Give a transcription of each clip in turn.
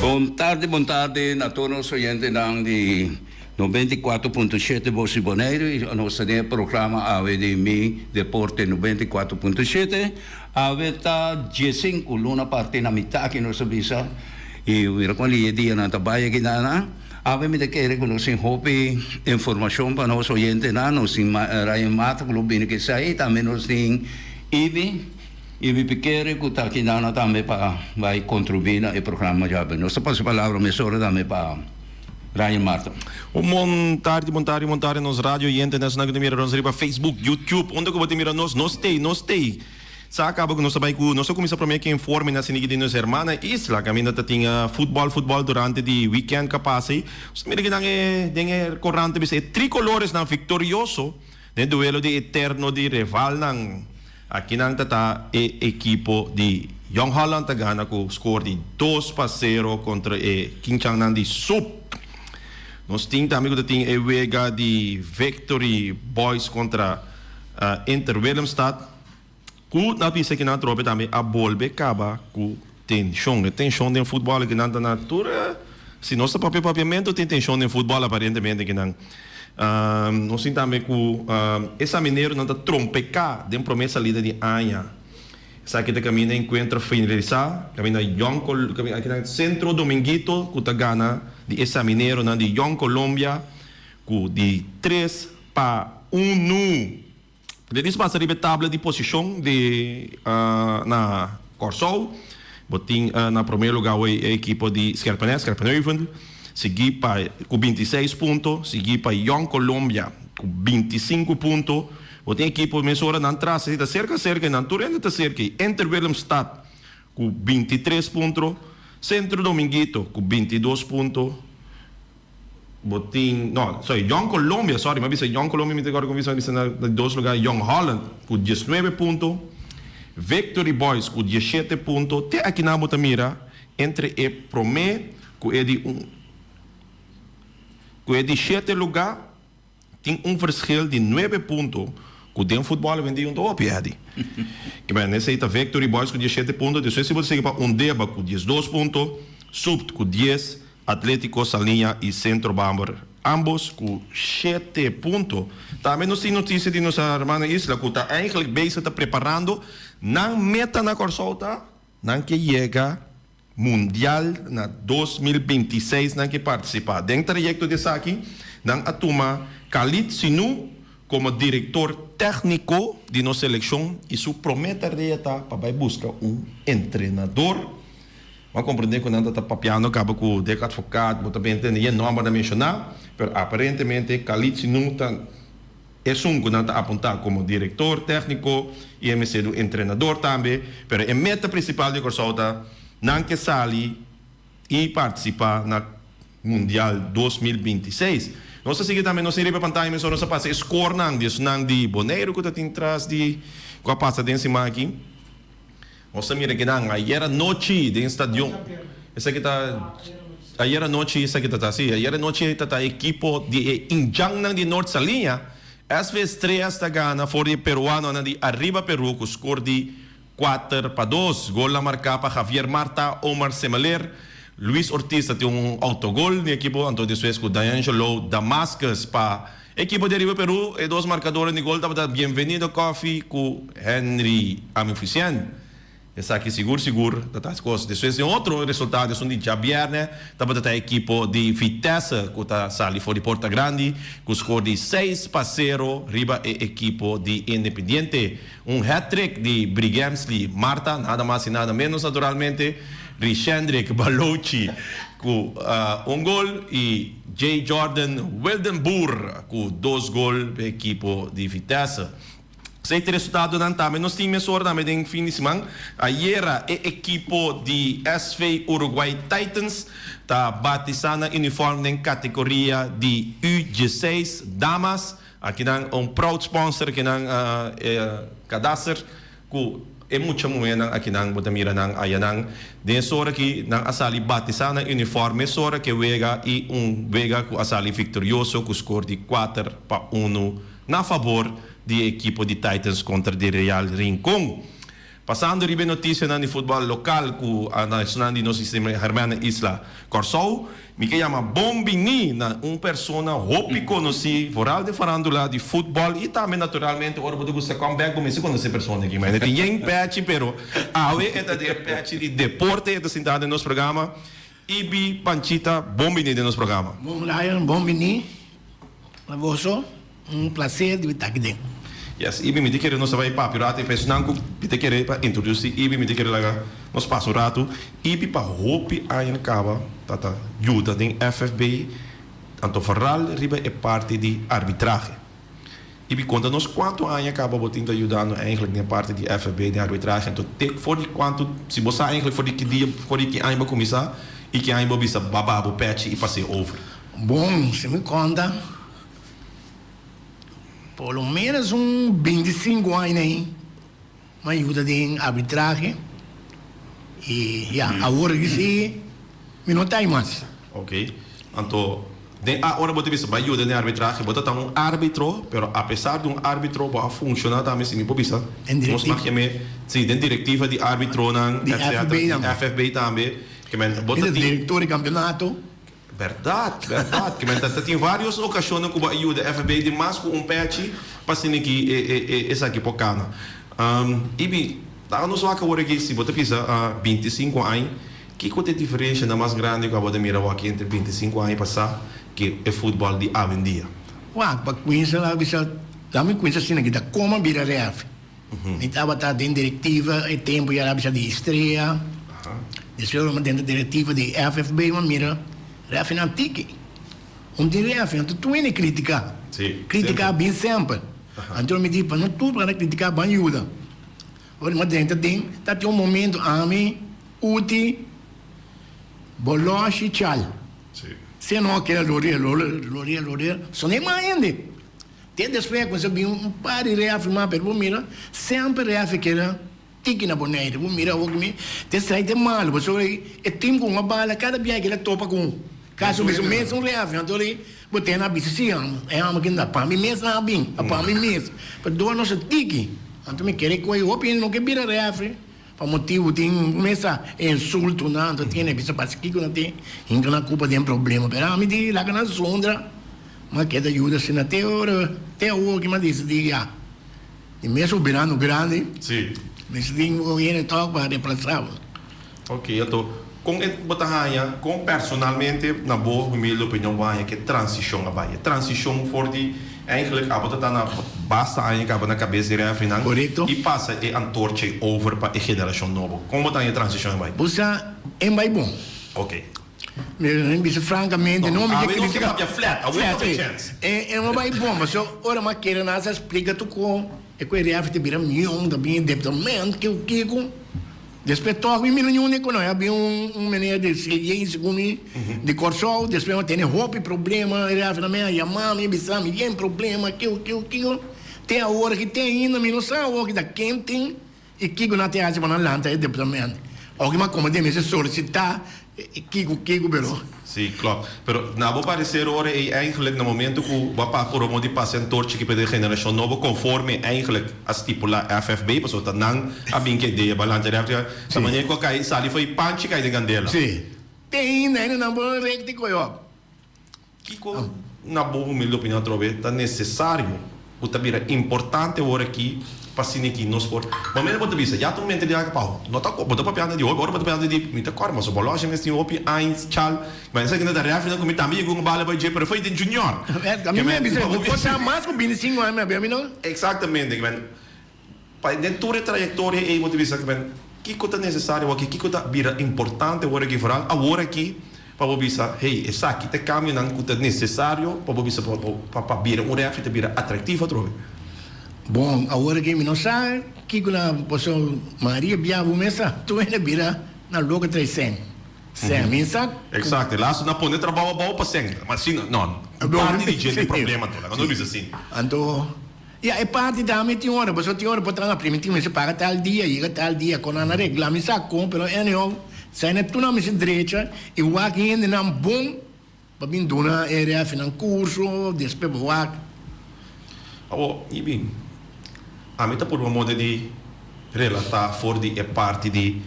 Buon tardi a todos los oyentes de 94.7 Voz Bonaire. Nosso programa ave de Mi Deporte 94.7. Ave está 15 luna parte na mitad que nos avisa. E mira quando ele dia na tabaya que nana. Ave me querer que nos hope informação para os oyentes na nos Ryan Mata club que sai também nos tem e vi querer que está aqui na também para vai contribuir no programa já. Nossa palavra mesora também para Ryan Marta. Bom tarde nos rádio e internet na mira nos riba Facebook, YouTube, onde que você mira nos stay. Sa acaba que nós sabemos que nós começamos a prometer que informe na sinigi de nossa irmã isla, kami na tinha futebol durante the weekend kapasay. Os mira que nang corrente bisa tricolores ng victorioso, den duelo de eterno de rival ng aqui nang tata equipo de Young Holland Tagana ko score de 2-0 contra King Chang nang di Sup. Nós tínhamos amigo da tinha Wega de Victory Boys contra Inter Willemstad. Ku na pisa que na tropa também a bolbe acaba com tensão de futebol que na natura. Se nosso papiamento tem tensão de futebol aparentemente que não. Nós também com essa mineiro não tá trompecar de promessa lida de anha. Sabe que caminha encontro finalizar, caminha Young caminha aqui no Centro Dominguito, que tá gana de essa mineiro não de Young Colômbia, com de 3-1. Depois passa a tabela de posição de na Corsol, botin na primeiro lugar a equipe de Scherpenheuvel, seguir para com 26 pontos, seguir para Young Colômbia com 25 pontos, botin a equipe mesora na traça está cerca na Turenda está cerca, Inter Willemstad com 23 pontos, Centro Dominguito com 22 pontos. Young Colombia, mas Young Colombia me agora com visão de dois lugares, Young Holland com 19 pontos, Victory Boys com 17 pontos, até aqui na Motamira, entre o Promé com o de 7 lugar, tem verschil de 9 pontos, com o futebol vendi do piede. Que bem, nesse aí tá Victory Boys com 17 pontos, depois se você seguir para Undeba com 12 pontos, Supt com 10, Atlético Salinha e Centro Bamber, ambos com 7 pontos. Também nós temos notícia de nossa irmã Isla, que está eigenlijk bezig, está preparando, na meta na Corsolta, na que chega Mundial na 2026, na que participar. Dentro do projeto de aqui, na atuma Khalid Sinu como diretor técnico de nossa seleção e su prometer de para buscar treinador. Mas compreender que não está papiando, acaba com o deca advogado, mas também tem nome a mencionar, mas aparentemente Khalid Sinu é que não está apontado como diretor técnico e é sido treinador também, mas a meta principal de Corsolta não que sali e participar na Mundial 2026. Nós seguimos também, nós iremos para a pantalla, nós passamos score de Bonaire, que está atrás de com a passa de cima aqui. Nossa mira que não, ayer noite de estádio, essa que tá, ayer noite essa que tá assim, ayer noite tá equipo de Injang de Norte Salinha, SV Estrellas da Gana, for de peruano de Arriba Peru, com score de 4-2, gol la marca para Javier Marta, Omar Semeler, Luis Ortiz tem autogol de equipo, Antonio Suesco, D'Angelo Damascus para equipo de Arriba Peru, e dois marcadores de gol, tá bem-vindo Coffee com Henry Amifician. Essa aqui seguro, das coisas. Depois tem outro resultado, são de Javier, né? Também a equipe de Vitesse, que está sali fora de Porta Grande, com score de 6-0, riba a equipe de Independiente. Hat-trick de Brigamsli, Marta, nada mais e nada menos, naturalmente. Richendrik Balouchi, com gol, e J. Jordan Wildenburg, com 2 gols a equipe de Vitesse. Se il risultato non è non stiamo sorda in fine di semana. Ieri l'equipo di SV Uruguay Titans sta battendo uniforme in categoria di U16 Damas. Aqui è un proud sponsor che è cadastro che è molto moena aqui na Botamira nang ayanang. Den sora que nang asali battista uniforme sora que vega e vega com asali victorioso com score de 4-1 na favor de equipo de Titans contra de Real Rincón. Passando ribe notícia na futebol local ku nacional di no sistema Hermana Isla Corsou, mi chiama Bombini na persona hopi conosci voral de farandula di football e também naturalmente ora vou gusta comeback come se conosce persone que mas tem yen patch pero awe eta de patch di deporte eta sentado no programa Ibi Panchita Bombini de nos programa. Bom Lion, Bombini, Lavoso, prazer de estar aqui dentro. Yes, Ibi mi diquere nos vai pa pirata pe snanku pite querer pa introduce Ibi mi diquere laga nos passo rato Ibi pa hopi aien cava tata juda den FFB tanto forral riba e parte di arbitrage. Ibi conta nos quanto aien cava botinta ajudando eigenlijk na parte di FFB de arbitrage então tek voor die quanto se você eigenlijk voor die dia voor die aien ba começar e que aien ba bisa bababo patch e passei over. Bom, se me conta, pelo menos 25 anos aí, me ajuda em arbitragem. E, agora que sim, me não tem mais. Ok. Então, agora você bisa ajuda em arbitragem, você tem árbitro, pero apesar de árbitro vai funcionar também se me pobisa. Nós marcamos, sim, den directiva de árbitro nan, de FFB também, que men, você tem diretor de campeonato. Verdade. Que men, tem várias ocasiões que vai ajuda FFB de mais com patch para se que essa aqui pocana. Ibi, tá nos vai agora que se você pisa 25 anos, que qual é a diferença na mais grande que você mira aqui entre 25 anos e passar que é futebol de hoje em dia? Uau, para conhecer lá, bisa, lá me conhecer assim, que da como vira ref. Então, tá dentro diretiva, e tempo já bisa de estreia. Depois, uma dentro diretiva de FFB, uma mira ref na tique. De ref, então tu é criticar. Criticar bem sempre. Então, me diz, para não tudo para criticar, bem ajuda. Agora, mas dentro tem, tá tem momento, ame, uti, boloche, tchal. Se não quer lorir, só nem mais ainda. Tem depois, quando você viu par de reafirmar, pero mira, sempre reafirmar, tique na boneira, mira, o que me, te sai de mal, você é time com uma bala, cada dia que ele topa com, caso mesmo mesmo reafirmar, então ele, botei na bici, sim, é uma que não para mim mesmo, não bem, para mim mesmo, para doar nosso tique, então me querer coi, opinião não que vira reafirmar. Por motivo de começa insulto não tem visa para que não tem ainda na culpa de problema pero me diz lá na sondra mas que ajuda se na teoria que me diz diga e mesmo verano grande sim mas digo ele toca para reemplazar. Ok, então com botar com personalmente na boa minha opinião vai que transição vai transição for de eigenlijk abota tá na basta eigenlijk na cabeça de refrinan e passa e antorche over para a geração nova como tá a transição vai você é mais bom ok me diz francamente não me critica flat é uma mais bom mas ora mas queira nada explica tu com é que ele te vira milhão também departamento que o Kiko depois toca em milhão de quando havia menino de segundo de Corsol depois tem roupa problema ele havia na minha mãe bisam tem problema que tem a hora que tem ainda me não sabe que da quente e que não tem asa para lá é departamento alguma como tem me solicitar Kiko belo sim claro pero na vou parecer ora é eigenlijk no momento que vai para promo de passentorche que pede geração nova conforme eigenlijk a stipula FFB passou tá não a bem que ideia balança de essa manhã que cai sali foi panchi cai de candela sim tem ainda não vou recti coio Kiko na boa minha opinião trove tá necessário o tabira importante ora aqui para se que nós por mas mesmo você já tu mentalidade que pau não tá botar para piada de hoje agora botar piada de me tá corma só bolocha mas tem opi eins chal mas isso aqui não dá reação não comi também com bala vai pero foi de junior a mim me diz eu posso mais com 25 anos meu não exatamente que para dentro da trajetória e motivação que coisa necessário aqui que coisa vira importante agora aqui foral agora aqui para você hey essa aqui te cambia não coisa necessário para você para vira reação vira atrativo trove. Bom, agora que me não sabe, que na posso Maria Biavo mesa, tu ainda vira na loca 300. Sem mensa. Exato, lá se não pode trabalhar bom para sem, mas sim, não. Parte de gente problema toda, não diz assim. Então, e é parte da minha hora, você tem hora para trabalhar, primeiro você paga tal dia, quando a regra me sacou, pero é não, sai na tu na minha direita, e o aqui ainda não bom, para vir dona era final curso, depois o oh, e bem, a mim tá por uma moda de relatar voor die parte die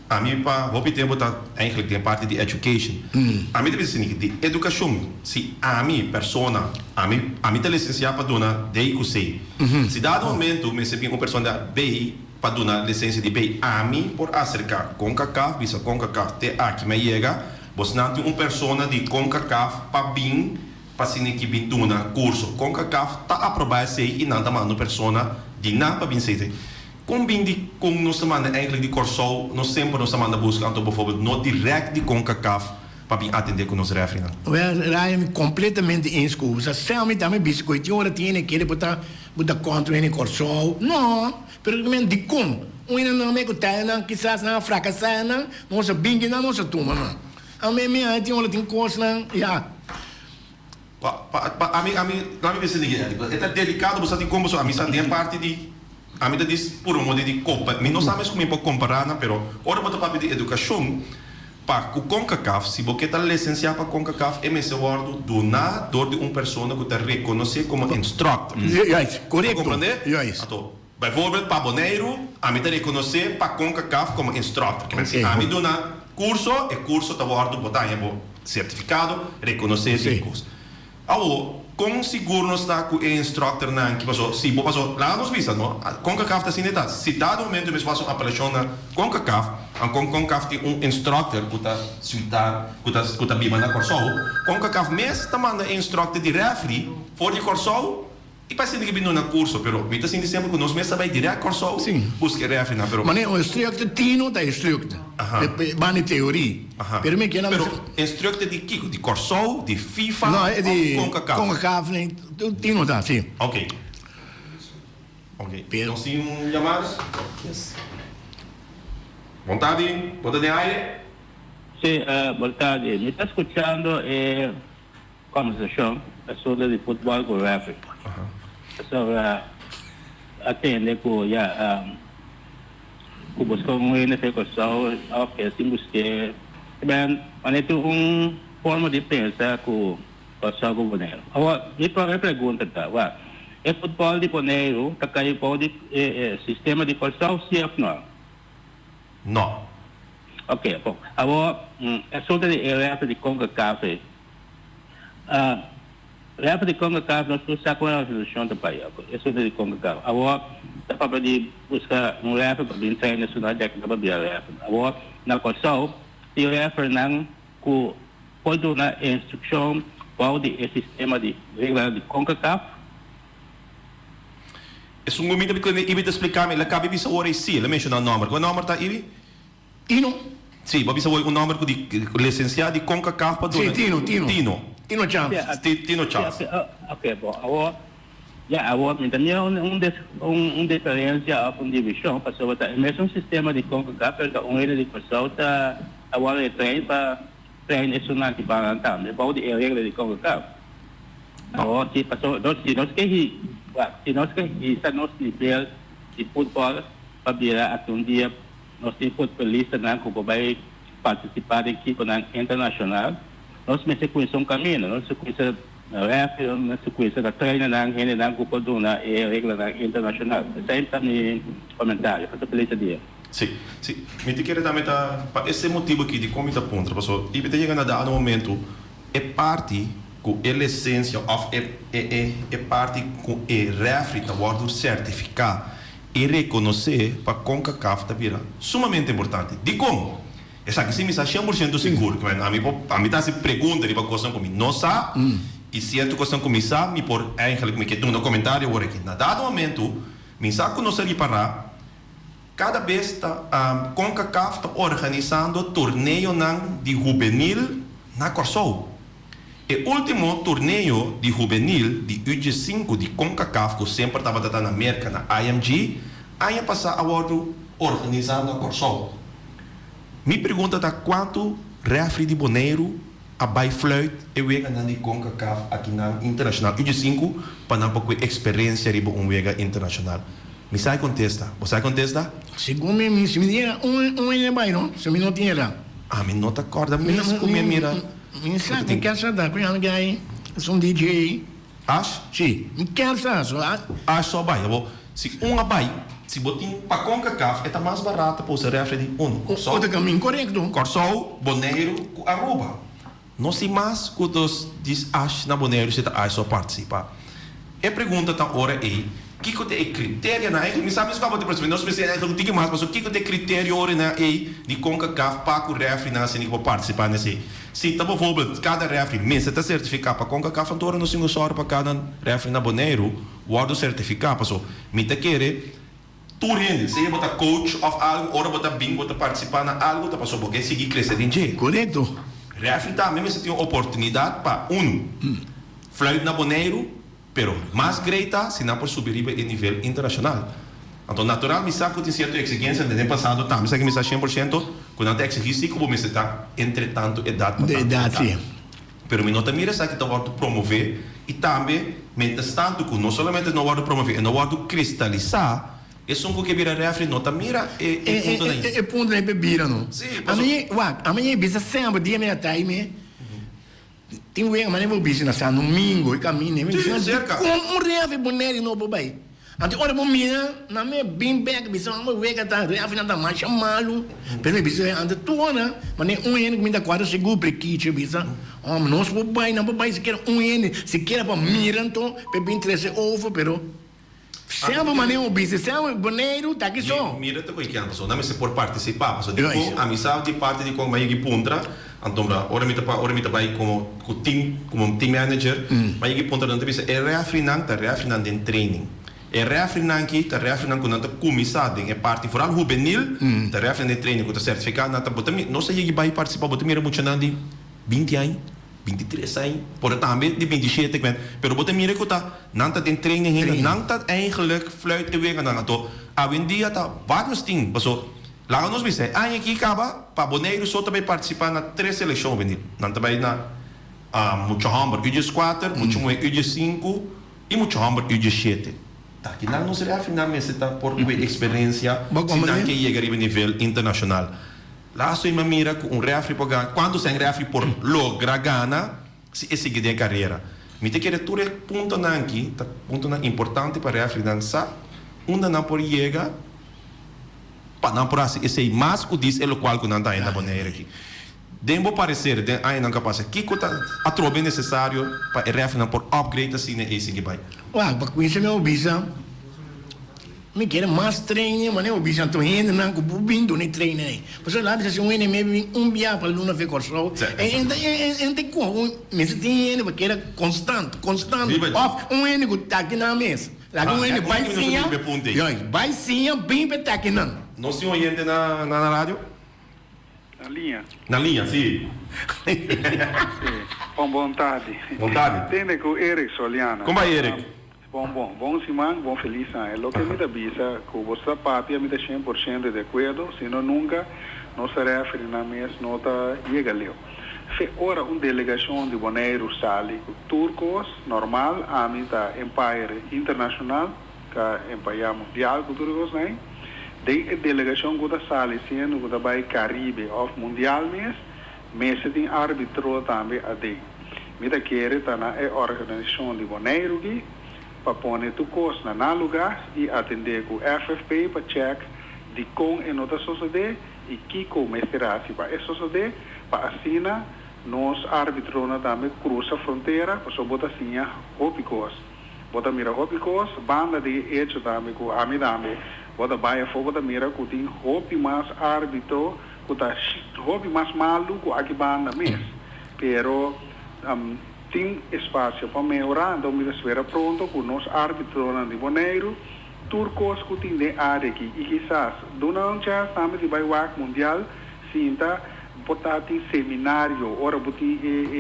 a mim pa hopi tempo tá eigenlijk tem parte de education a mim deve ser de educação se a mim persona a mim tá licenciado para dona de sei se dado momento me se uma pessoa da BI para dona licença de BI a mim por acercar CONCACAF bisa CONCACAF te aqui me chega você não tem uma pessoa de CONCACAF para bem para se que bem dona curso CONCACAF tá aprovado sei e não tá mandando pessoa de não para bem sei combine com nossa maneira eigenlijk de Corsol, nós sempre nossa maneira buscando, bijvoorbeeld, no direct de CONCACAF para atender com os referentes. Ryan completamente eens com isso. Selmi também biscoito, ora tiene que ele botar contra ele Corsol. Não, pero de como? Ainda não me conta, não, quizás não fracassar, não, nossa bingue não, nossa turma, não. A minha tem ora tem coisa, não, já. A mim vai ser é delicado, você tem como a missa tem parte de a mim diz por um modo de copa, mas não sabemos como pode comparar, não, pero ora botar parte de educação para o CONCACAF, se você está licenciado para CONCACAF, é esse word donador de uma pessoa que está reconhecido como instructor. Correto. Compreender? Então, bijvoorbeeld para Bonaire, a mim está reconhecido para CONCACAF como instructor. A mim dona curso, e curso está word botar certificado, reconhecido esse curso. Alô, com seguro não está com o instructor não que passou, se passou lá nos visa, não? CONCACAF está assim detalhe. Se dado momento mesmo passou a apelação na CONCACAF, a CONCACAF tem um instructor que está suitar, que está bima na Corsol. CONCACAF mesmo está mandando instructor de referee for de Corsol. E para que vindo na curso, pero me está assim sempre que nós mesmo vai direto Corsol. Sim. Busca referee na pero. Mas o instructor tino da instructor. Bane teoria. Pero me que não. Pero instructor de Kiko, de Corsol, de FIFA, não é de CONCACAF. CONCACAF nem tino tá, sim. Ok. Então sim chamadas. Yes. Vontade, de aire. Sim, boa tarde. Me está escutando a conversação sobre o futebol com o referee. Sobre atender com com buscar educação, assim buscar, bem, mas tem forma de pensar com o governo. Agora, me pergunta tá, é futebol de Bonaire, tá caindo para o sistema de construção CF não? Não. Ok, bom. Agora, é sobre o referee de CONCACAF. Referee de CONCACAF, nós precisamos com a resolução do país. É sobre o CONCACAF. Agora, dá para buscar referee para vir internacional, já que dá para vir referee. Agora, na construção, se o referee não pode dar instrução para o sistema de regra de CONCACAF. É um momento que eu te explicar, mas ele acaba de saber se ele menciona o nome. Qual nome está aí? Tino. Sim, para saber o nome de licenciado de CONCACAF para Sim, Tino. Tino Champs. Tino Champs. Ok, bom. Agora, também uma diferença com divisão, porque o mesmo sistema de CONCACAF, a regra de construção está agora treino para treino nacional de Barantá, depois de regra de CONCACAF. Agora, se nós queremos nosso nível de futebol para virar um dia nós temos futebolista que vai participar da equipe internacional. Nós me conhecemos um caminho, nós conhecemos o referee, nós conhecemos a treina que pode dar a regra internacional. Esse é o meu comentário. Feliz dia. Sim. Me te quero também para esse motivo aqui de como está ponto, pessoal. E te chega a dar no momento é parte com a licença ou é parte com o referee da guarda certificar e reconhecer para CONCACAF tá vira sumamente importante. De como? Essa aqui se me está 100% seguro. A mim está se pergunta de uma questão comigo. Não sabe? E se é tua questão comigo sabe, me por eigenlijk me quer um comentário agora aqui. Na dado momento, me sabe que não se reparar. Cada vez está CONCACAF está organizando torneio de juvenil na Corsol. O último torneio de juvenil de UG5 de CONCACAF, que sempre estava na América, na IMG, ano passado agora organizado na Corsol. Me pergunta quanto referee de Bonaire a Baifluit e wega na de CONCACAF aqui na internacional UG5 para não ter experiência de wega internacional. Me sai contesta. Você contesta? Segundo me tinha um vai não, se me não tinha lá. Me não te acorda mesmo com minha mira. Me sabe, me quer saber, com alguém, sou DJ. Acho? Sim, me quer saber. Acho só vai, Se vai, se botin para CONCACAF, é mais barata para o refri de Corsol. Outro caminho correto. Corsol, Bonaire, Aruba. Não se mais que os diz na Bonaire se tá só participa. E pergunta tá hora aí, que é critério na me sabe se vai botar para nós precisamos não tem mais, mas o que é critério hora na aí de CONCACAF para o refri na assim que participar nesse. Se tá por exemplo, cada refri mês está certificado para CONCACAF, então não singo só para cada refri na Bonaire, o certificado, passou. Me tá querer tu rende, se botar coach of algo, ora botar bem, botar participar na algo, tá passou porque seguir crescer em dia. Correto. Refri também você tem oportunidade para flight na Bonaire, pero mais greita se não por subir em nível internacional. Então, natural, me sabe que tem certa exigência no ano passado, também sabe que me sabe 100%, quando não exigência, como me está, entretanto, idade para idade, sim. Pero me nota mira, sabe que está a promover, e também, menos tanto que não somente não vai promover, não vai cristalizar, é só que vira refri, nota mira, é ponto daí. É ponto daí, bebida, não? Sim, a minha bisa sempre, dia meia time, tem um mas eu vou bicho na sábado, domingo, e caminho, com refri boneiro no bobai. Ante ora bom minha, na minha bem back, bicho, uma vega tá, refri não tá mais chamado, pero bicho anda tuona, mas nem ano que me dá 4 segundos para kit, bicho. Nós bobai, não bobai, se quer ano, se quer para mirar então, para bem 13 ovo, pero sempre maneiro bicho, sempre boneiro, tá aqui só. Mira, te coiqueando, pessoal, não me se por participar, pessoal, depois a missão de parte de como aí que puntra. Então, ora me tá vai como team manager, mas que ponto não te bisa é reafrinando em training. É reafrinando que tá reafrinando quando tá começado em parte foral juvenil, tá reafrinando em training com tá certificado, tá botando, não sei que vai participar, botando mira muito de 20 anos, 23 anos, por também de 27, pero botando mira que tá não tá em training ainda, não tá eigenlijk fluit te wegen dan então, a dia tá vários things, pessoal. Lá nós vimos, aqui acaba, para Bonaire só também participar na 3 seleções, não também na muito hamburg UG4, muito UG5 e muito hamburg UG7. Tá, que não nos reafirma mesmo tá por experiência, se não que chegar a nível internacional. Lá só uma mira com refri para quando se refri por logra gana, se é seguir a carreira. Me te querer tudo ponto não aqui, tá ponto não importante para refri dançar, onde não por chegar para não por assim, esse mais o diz é o qual que não está ainda Bonaire aqui. Deve parecer, ainda não capaz, que coisa a trobe necessário para refinar por upgrade assim né esse que vai. Uau, para conhecer meu bisa, me quer mais treino, mas eu bisa tô indo não com bubindo nem treino aí. Você lá bisa se um enemy dia para luna ver corso. Ente com, me se tem porque era constante. Off enemy que tá aqui na mesa. Lá um enemy vai sim, bem tá aqui não. Não se oriente na rádio? Na linha. Na linha, sim. Bom tarde. Boa tarde. Tem com o Eric Soliana. Como vai, Eric? Bom semana, bom feliz ano. Lo que me dá visa, que você parte, me dá 100% de acordo, senão nunca, não se refere na mesma nota, chega leu. Fe ora uma delegação de Bonaire sali, turcos, normal, a mim da Empire Internacional, que Empire Mundial, que turcos, né? De delegação que está sali, sendo que vai Caribe, of Mundial mas tem árbitro também a de. Me da querer estar na organização de Bonaire aqui, para pôr tu costa na lugar e atender com o FFP para check de como é nota sociedade e que como é para a sociedade para assinar nós árbitros também cruza a fronteira para só botar assim a Hopicos bota mira Hopicos banda de hecho também com a também bota baia fogo da mira com tem Hopi mais árbitro com tá Hopi mais maluco aqui banda mesmo pero tem espaço para melhorar, então me espera pronto com nós árbitros de Bonaire, turcos que tem de área aqui e quizás durante a também de Baiwak Mundial, sinta botar tem seminário, ora botar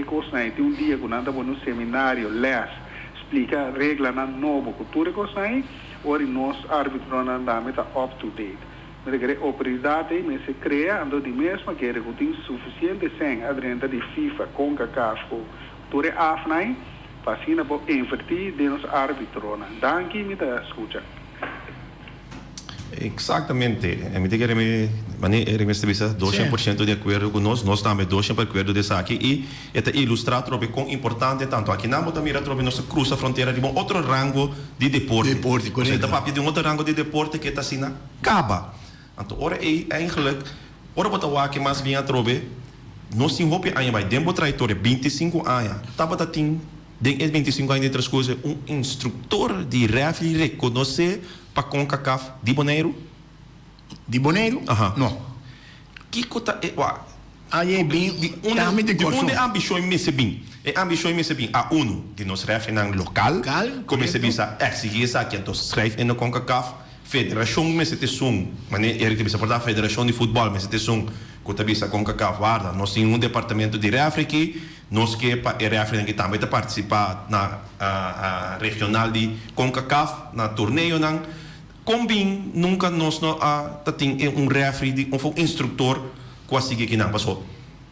coisa tem um dia que nós estamos no seminário, les explica regra na novo que turcos aí, ora nós árbitros também está up to date. Mas a oportunidade me se cria, ando de mesma que tem suficiente sem adrenta de FIFA, CONCACAF, Ture afnai, pasina por invertir de nos árbitros. Danke me da escuta. Exatamente. A mim tem que estar 200% de acordo com nós também 200% de acordo dessa aqui e até ilustrar trobe com importante tanto aqui na também trobe nossa cruza fronteira de um outro rango de deporte. Deporte, correto. Você está papi de um outro rango de deporte que está assim na acaba. Então, ora é eigenlijk, ora botar aqui mais bem a trobe, nós temos hope aí vai dentro trajetória 25 anos. Tava tá tem dentro 25 anos de outras coisas instrutor de referee reconhecer para CONCACAF de Bonaire? De Bonaire? Aham. Não. Que coisa é, Aí é bem, de onde a ambição é mesmo bem? É ambição é mesmo bem. A UNO, que nos refere ao local, começa a pensar, exigir isso aqui, então escreve no CONCACAF, federação, mas te sum, mas é que a federação de futebol, mas te sum, que te bisa CONCACAF, guarda, nós temos departamento de refere aqui, nós que é refere que também participar na regional de CONCACAF, na torneio, não, combin nunca nós não tem refere, instrutor, quase que não passou.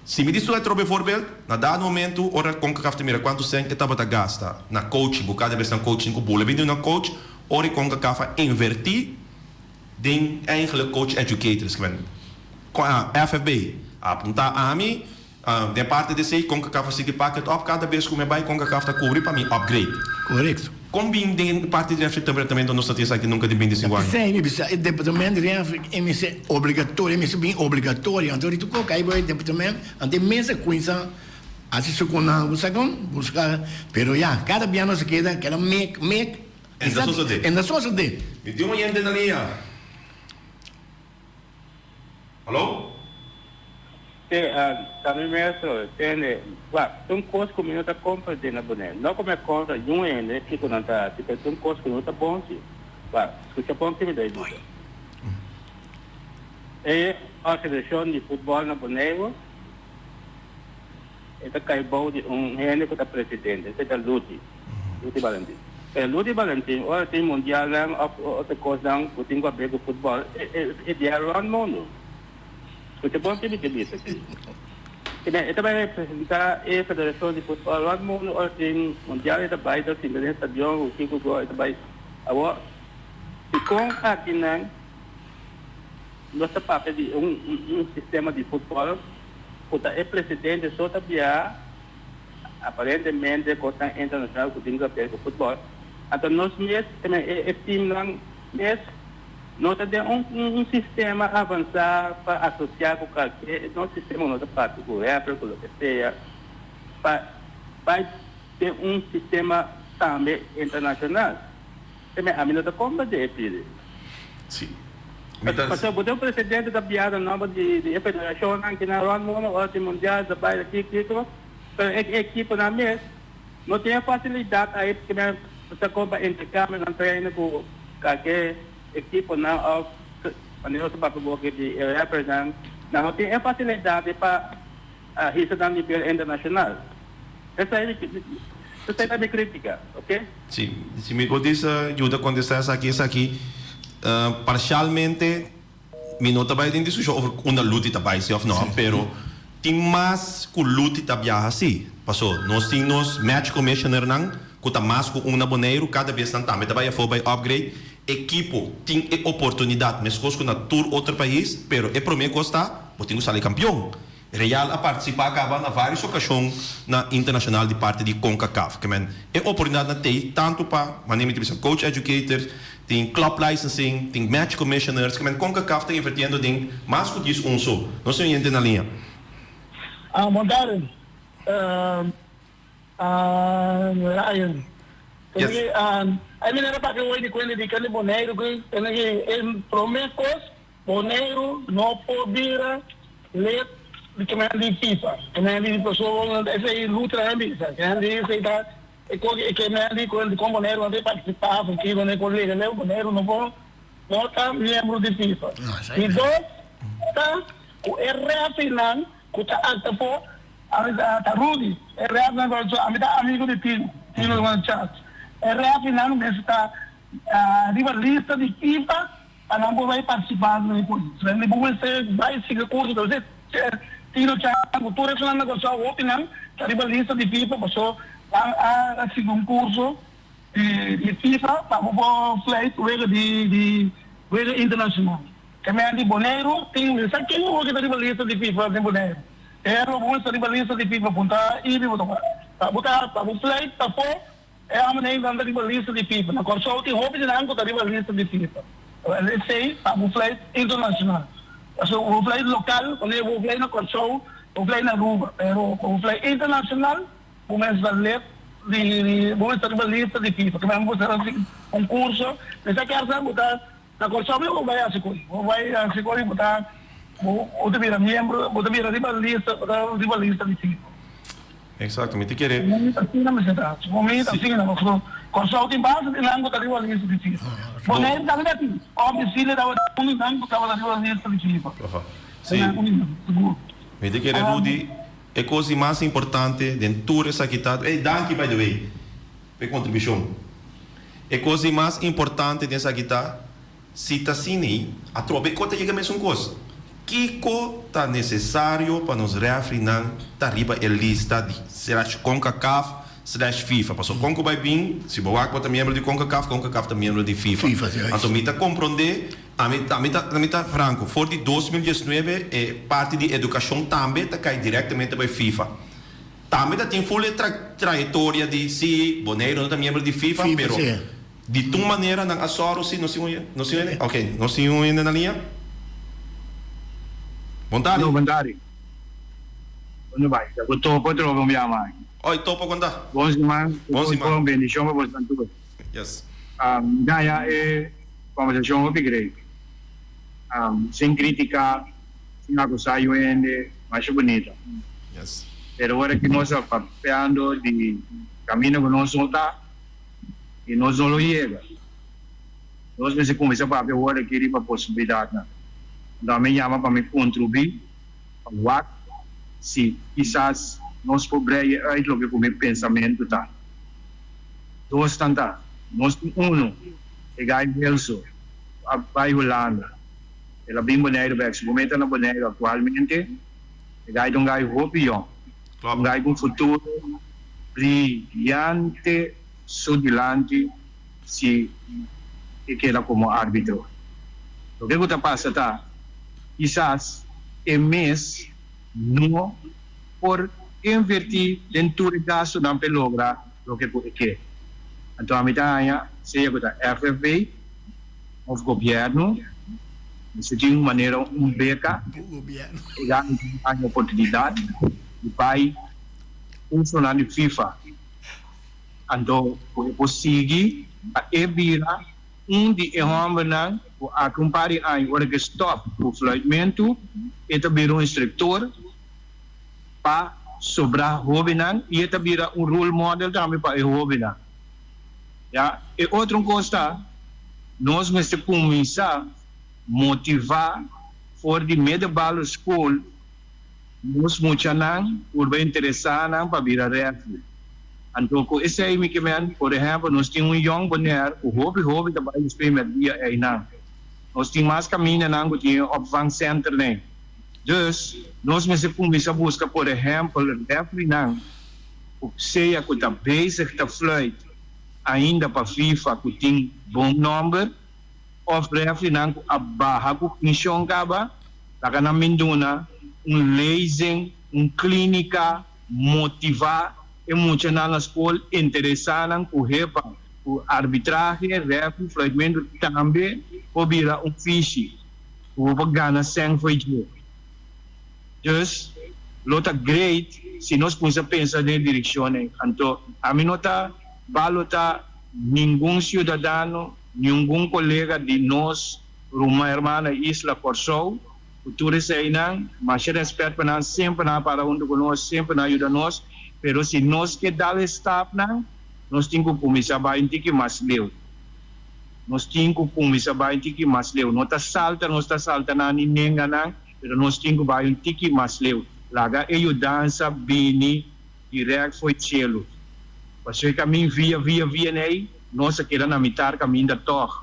Se me diz o outro voorbeeld, na dado momento, ora CONCACAF te mira quanto você estava a gastar na coaching, cada vez na coaching com bula, vindo na coach, ora CONCACAF invertir em eigenlijk coach educators, que vem com a FFB, apontar a mim, de parte de sei CONCACAF se packet op cada vez que me vai CONCACAF está cobrir para mim upgrade. Correto. Combin de parte de departamento não está aqui nunca de 25 anos. Sim, o departamento de é obrigatório, é bem obrigatório. Então, tu coloca aí o departamento, até mesmo coisa, assim se buscar, pero já, cada piano se queda, make, Ainda só se dê. Me deu uma gente na linha. Alô? Também mesmo, tem coisa que não está compreendendo na boneca. Não como é contra um ainda, que não está, tipo, tem coisa que não está bom, sim. Escuta bom que me dá isso. É a seleção de futebol na boneca, está caibou de ainda que está presidente, é Ludi Valentim. Ludi Valentim, olha, tem mundial, outra coisa, que tem a ver com futebol, é de around mundo. Escuta bom que me dá isso. Ito ba representa a Federação de Futebol lá no mundo, o tem mundial ito ba ito sim, ganyan stadion, o kiko go ito ba awo. Se com aqui não, nossa papel de sistema de futebol, o é presidente só tabia aparentemente coisa internacional que tem que ver com futebol. Então nós mesmo também é time não mesmo. Nós temos sistema avançado para associar com qualquer nosso sistema, nossa parte, com o Apple, com o que seja, para ter sistema também internacional. Também a minha compra de EPID. Sim. Mas o presidente da piada nova de federação, que na Ron Mono, o mundial, da bairro aqui, a equipe na mesa, não tem facilidade aí, porque você compra intercâmbio, não treina com qualquer equipe não nós vamos de representar não tem facilidade para risco a nível internacional. Essa é a minha crítica, ok? Sim, se me diz ajuda a contestar isso aqui, parcialmente me não trabalho em discussão sobre uma luta também se ou não, pero tem mais que luta também assim, passou, nós temos match commissioner não, que tá mais com uma boneiro cada vez não também trabalha for by upgrade. Equipo tem oportunidade, mas coisa na tour outro país, pero é para mim costa, eu tenho que sair campeão. Real a participar acaba na várias ocasiões na internacional de parte de CONCACAF, que é oportunidade na ter tanto para, coach educators, tem club licensing, tem match commissioners, que CONCACAF está invertindo em mais que isso só. Não sei se na linha. Mandarin, Ryan. Yes. I mean, era para que hoje quando de aquele boneiro que ele promete boneiro não poderá ler que me andi FIFA, que me andi pessoa esse luta andi, que andi sei tá que me andi com boneiro andi participar porque não é colega meu boneiro não vou não tá membro de FIFA. Então tá o RF não que tá alta por a Rudy RF não vai só amigo de Tino no chat. RF não está rivalista de FIFA para não poder participar no curso. Ele vai seguir curso, então tiro a cultura é uma negociação opinião que rivalista de FIFA passou a seguir curso de FIFA para o flight de Coisa internacional. Também de Boneiro, tem sabe quem não que está de lista de FIFA de Boneiro. Era o bom está de lista de FIFA, ponta e botar o flight, tá pô, é a maneira de andar de lista de FIFA. Na Corsol tem roupa de nango está de lista de FIFA. Let's say, o flight internacional. O flight local, quando eu vou flight na Corsol, o flight na Aruba, pero o flight internacional, começa a ler vamos estar de lista de FIFA, que vamos fazer um curso, mas é que a botar na Corsol eu vai a Sicori botar o de vira membro, o de vira de lista de FIFA. Exatamente, querer. Assim não me sente, momento assim não, Corsol tem base de lango da lista de FIFA. Boneiro da lista, obviously da lango da lista de FIFA. Sim. Me de querer Rudy, é coisa mais importante dentro dessa quitada. Thank you, by the way, pela contribuição. É coisa mais importante dessa quitada. Se está assim, a tropa conta chega a mesma coisa. Que está necessário para nos reafirmar da riba a lista de /CONCACAF/FIFA. Passou Conco vai vir, se o Boac é membro de CONCACAF é membro de FIFA. Então, me está compreender, a mim está franco, for de 2019, é parte de educação também está cai diretamente para FIFA. Também tem full trajetória de se Boneiro não é membro de FIFA, pero de tua maneira, não assoro se não se ok, não se ainda na linha? Vontade? Não, vontade. Onde vai? Eu estou para o meu mãe. Oi, topo quando? Bom semana. Bom semana. Bom bendição para vocês todos. Yes. Ganha é conversação upgrade. Sem crítica, sem acusar o ende, mais bonita. Yes. Pero agora que nós estamos participando de caminho que nós soltar e nós não chega. Nós vamos começar a ver agora que ele a possibilidade. Então, me chama para me contribuir para se quizás nós pobreza é o que o meu pensamento está. Dois tantas, nós é gai Belso, vai Holanda, ela bem Boneiro, se comenta na Boneiro atualmente, é gai um gai Hopion, um gai com futuro brilhante, sudilante, se queda como árbitro. O que está passando quizás é mês não por invertir dentro do gasto não para lograr o que pode querer. Então a mitad seja que a FFB o governo se tem uma maneira beca e dá uma oportunidade de vai funcionar de FIFA. Então é possível a evira de erramenan a compare a hora que stop o fluimento e também um instrutor para sobrar jovenan e também role model também para jovenan. Ja, e outra coisa, nós vamos começar a motivar for de medieval school, nós muitos por bem interessar para virar refugio. Então, esse aí que por exemplo, nós temos young Bonaire, o hobby também os primeiros dias aí não. Nós temos mais caminho não que opvang center nem. Dus, nós vamos começar a buscar, por exemplo, refugio não. O seja que está bezig te fluit ainda para FIFA que tem bom número, of refugio não a barra que missão acaba, lá na Minduna, lezing, clínica, motivar e muitas na escola interessaram por o arbitragem, refugio, fluimento também, por virar fiche, por ganhar sem feijão. Dus, lota great, se nós podemos pensar na direção, então, a mim não está balota nenhum cidadão, nenhum colega de nós, uma irmã Isla Corsol, o turismo aí não, mas respeito para nós, sempre para onde nós, sempre ajuda nós, pero se nós que dar staff não, nós temos que começar a baixar mais leu. Nós temos que começar a baixar mais leu. Não está salta na ninguém não, pero nós temos que baixar mais leu. Laga ajudança bem direto foi cielo. Porque caminho via aí, nós aqui na mitad caminho da torre.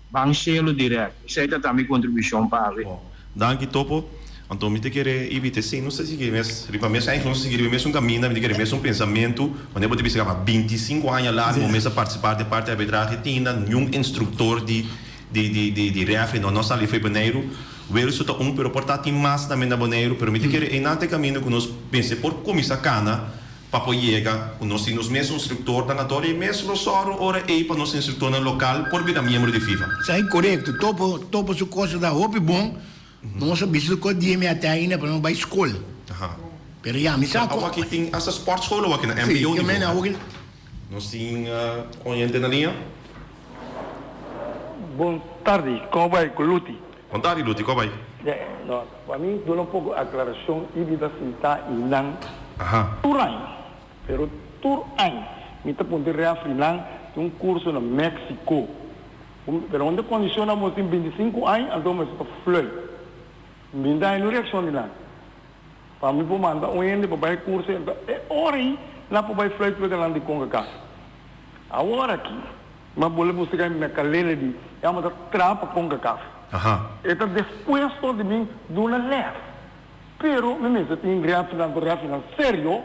Bang cielo direto. Isso aí também contribuição para ver. Danke topo. Então, me querer evitar sim, não sei se querer mesmo, não sei se querer mesmo caminho, me querer mesmo pensamento, quando eu vou te 25 anos lá, começa a participar de parte da arbitragem, tinha nenhum instrutor de de referee no nossa ali foi Boneiro, o ele só pero portar mais também na Boneiro, pero me te querer em nante caminho que nós pense por comissão cana para poder com nós temos mesmo instrutor da natória e mesmo só hora aí para nosso instrutor no local por vir a membro de FIFA. Isso é correto. Topo su coisa da roupa bom. Não sabia se o dia me até ainda para não vai escola. Pero já me saco. Agora aqui tem essa sportschool aqui na MBO. Sim, que mena hoje. Nós temos oriente na linha. Boa tarde, como vai, Coluti? Boa tarde, Luti, como vai? Para mim, dou um pouco a aclaração e vida sentar e não. Turan, pero Turan, me está pondo reafir lá, tem curso no México. Pero onde condicionamos em 25 anos, então mas para flui. Me dá uma reação de lá. Para mim, vou mandar ende para vai curso, é hora aí, lá para vai flui para lá de Conga. Agora aqui, mas vou buscar minha calela de, é uma trapa Conga. Então depois de mim, do na leve. Pero, me tem reafinan sério,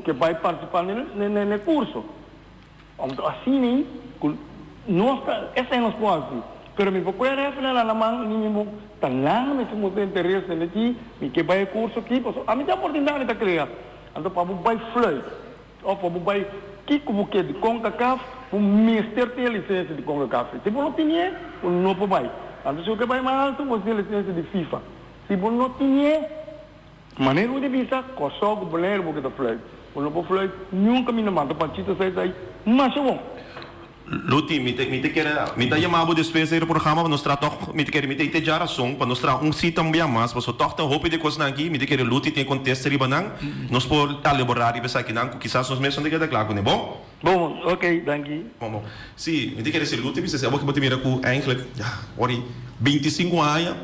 que vai participar no curso. Assim, essa é a nossa coisa. Pero me vou reafinar lá na mão, mínimo, tão lá, me se muito interesse aqui, me que vai curso aqui, a minha oportunidade está criada. Então, para vai flui, ou para vai que como que de CONCACAF, o ministério tem licença de CONCACAF. Se você não tem, não pode vai. Então, se você vai mais alto, você tem licença de FIFA. Se você não tem, maneira de vista, só o boleiro porque está flui. O não pode flui, nunca me manda para tita sai daí, mas é bom. Luti, me te chamava depois do programa para nós tratar, me te já razão para nós tratar sítio também mais, para só tocar roupa de coisa aqui, me te querer Luti tem contexto de banang, nós por elaborar e pensar que não, quizás nós mesmos não tem que claro, né, bom? Bom, ok, danke. Bom. Sim, me te querer ser Luti, você sabe que você mira com eigenlijk, ori 25 anos,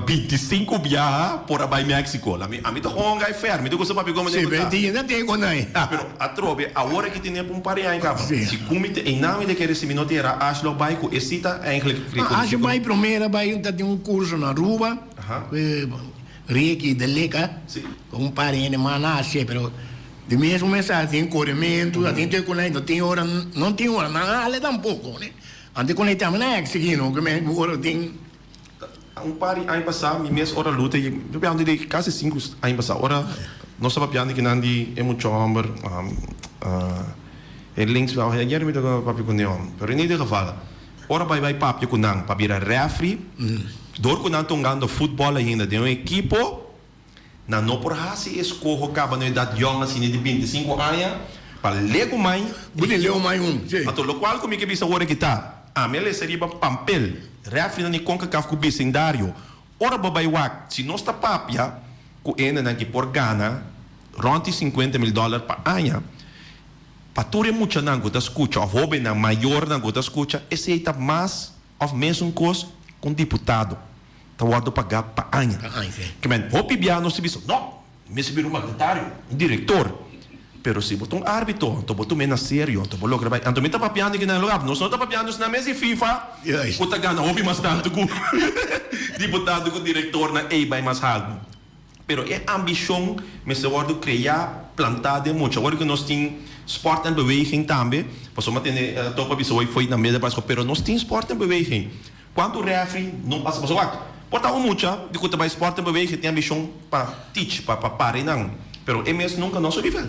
25 viajar por a México. A mim tô com gai fer, me tô com essa papi como Sim, bem, ainda tem quando aí. Pero a trobe, a hora que tem um par aí, cara. Se comite em nome de que esse minuto era acho vai com excita eigenlijk. Acho vai primeiro vai ter curso na Aruba. Reiki de Leca. Com par aí manasse, pero de mesmo mensagem tem corrimento, tem que conectar, não tem hora, na área tampouco, né? Antes conectamos na seguindo, que me agora tem par ano passado, minha mês hora luta, eu pensava de quase 5 anos passado, hora nós estava pensando que não de chamber, links wel, hier met de papi com neon, pero in ieder geval, ora vai papi com nang, papi era referee, door com nang tongando futebol ainda, de equipo, na não por hasi escorro acaba na idade young assim de 25 anos, para lego mai, bude leo mai ato lo qual comigo que bisa hora que tá, a mele seria pampel, referee na CONCACAF com bicendário, ora babai wak, se nós tá papia, com ena na que por Gana, ronti $50,000 per anno. Pature mucha nango da escucha, of hobe na maior nango da escucha, esse aí tá mais of mesmo coisa com deputado. Tá guardo pagar per anno. Que men, hopi biano se biso, não, me se vira um magnetário, um diretor. Pero se botou um árbitro, então botou menos sério, então botou logo, então me tá papiando que não lugar, nós não tá papiando na mesa de FIFA. O tá ganhando hopi mais tanto com deputado com diretor na EIBA mais algo. Pero é ambição, mas se guardo criar, plantar de muito. Agora que nós temos sport en beweging também, pas omdat in de top episode foi na mesa para pero nós temos sport en beweging. Quando o referee não passa para o porta muito, de que também sport en beweging tem ambição para teach, para parar não. Pero MS nunca nosso nível.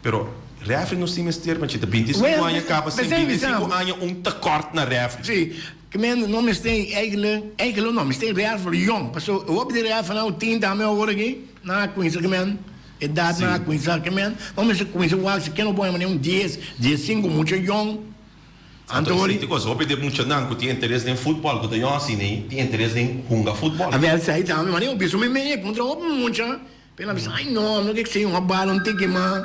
Pero referee nós temos ter, mas de 25 anos acaba sem 25 anos tekort na referee. Sim. Que men não me tem eigenlijk não me tem referee jong. Passou o op de referee nou 10 daarmee hoor aqui na Queens que men. Idade na Queens que men. Não me se Queens o que não pode nem 10, 15 muito jong. Antônio, tem coisa, op de muito não, que tem interesse em futebol, que tem assim, tem interesse em jogar futebol. A verdade é que também, mas eu penso me contra o muito. Pela vez, ai não que sei uma bola não tem que mais.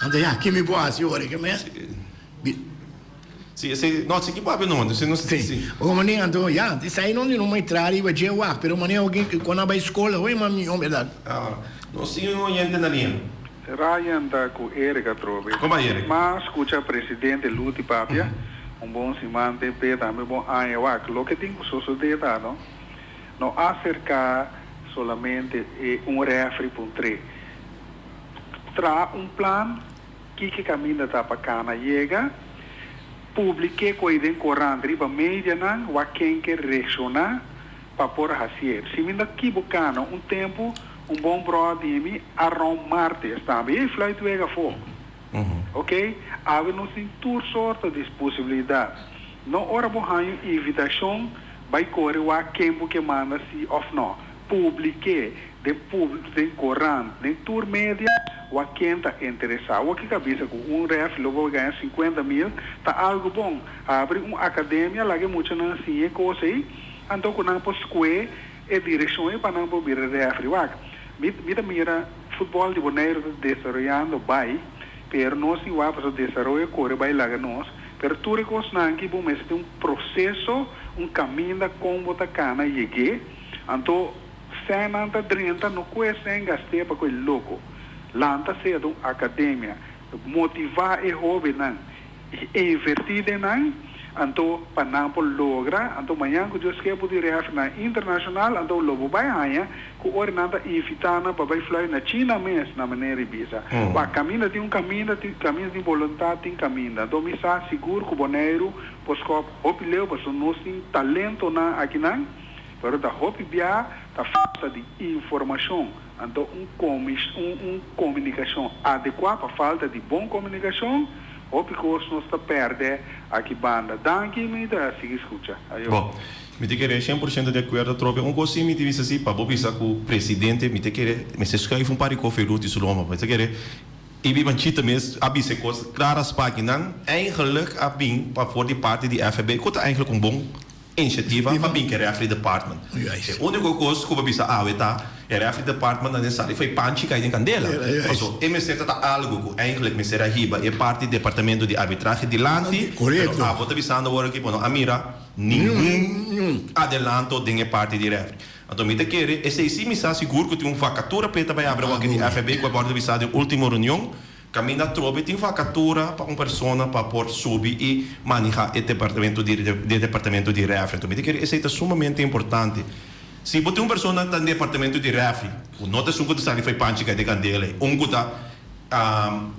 Anda já, que me pode assim hora que men. Sì, no, si chiama non, se non si sì. O mania então, já, sai não mai trari vai je wa, pero mania alguém que quando vai escola, oi mami, o verdade. Não sei o gente na linha. Ryan da com Erika Trobe. Como é Erika? Mas escuta presidente Luti Papia, bom simante pe também bom ano wa, lo que tem que suceder não? Não acercar solamente referee puntre. Tra plano que caminha tá para cana chega. publique coisa em corante para mídia não wa quem quer reaccionar para por hacer se me daqui bocana tempo bom brother de mim around Marte está bem flight vega fogo ok há não tem toda sorte de possibilidades não hora borranho invitação vai correr wa quem que manda se off não publique de público de corante de tour média o quem está interessado o que cabeça com ref logo ganha 50 mil tá algo bom abre academia lá que muito não assim é coisa aí então quando não posso escolher é direção é para não poder ref mira futebol de Bonaire desarrollando bem pero nós não vamos a desarrollar corre bem lá nós pero tudo coisa não que bom é processo caminho da como tá cana cheguei então senanta drenta no coisa em gaste para coisa louco lanta cedo academia motivar e hobby não invertir não então para não logra então amanhã que eu quero poder na internacional então logo vai ganhar que hora nada invitana para vai fly na China mesmo na maneira bisa o caminho tem caminho de vontade tem caminho então me sa seguro que boneiro posco opileu para nós tem talento na aqui não pero da hobby bia da falta de informação então comunicação adequada falta de boa comunicação o because nós está perde aqui banda danke me da siga escuta bom me te querer 100% de acordo trope coisa me te assim para bobisa com o presidente me te querer me se escreve pari com feruti suloma me te querer e vi banchita mes abise coisas claras páginas eigenlijk abin para for die parte die FB que eigenlijk bom initiativa para bem que é Referee Department. O único coisa que eu bisa é Referee Department não necessário foi panchi cai em candela. Então, MC tá algo que eigenlijk me será riba é parte do departamento de arbitragem de lante. Correto. A vota bisando agora que bueno, a mira nenhum adelanto de parte de referee. Então, me te querer esse sim me está seguro que tem vacatura para vai abrir aqui de FB que vai bisado última reunião. Caminha trobe tem vacatura para uma pessoa para por subir e manejar o departamento de refri. Então, esse é sumamente importante. Se você tem uma pessoa no departamento de refri, o nota suco de sali foi panchi de candela, guta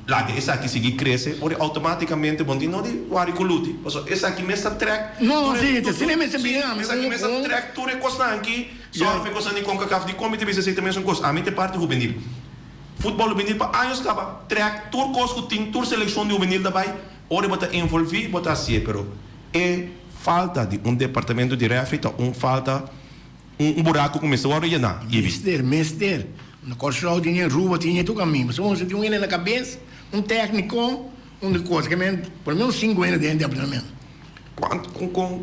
lá que essa aqui seguir cresce, ora automaticamente bom não de wariculuti. Essa aqui mesa track. Não, sim, se nem mesa bem, essa aqui mesa track, tudo é coisa aqui. Só me coisa nem com cacaf de comité você também são coisa. A mim te parte juvenil. Futebol juvenil para anos acaba track tour coisas que tem tour seleção de juvenil também ora bota envolver bota assim pero é falta de departamento de refri falta buraco começou a rellenar mister no corso tinha rua tinha tudo caminho mas você tem na cabeça técnico de coisa que pelo menos 5 anos dentro de apartamento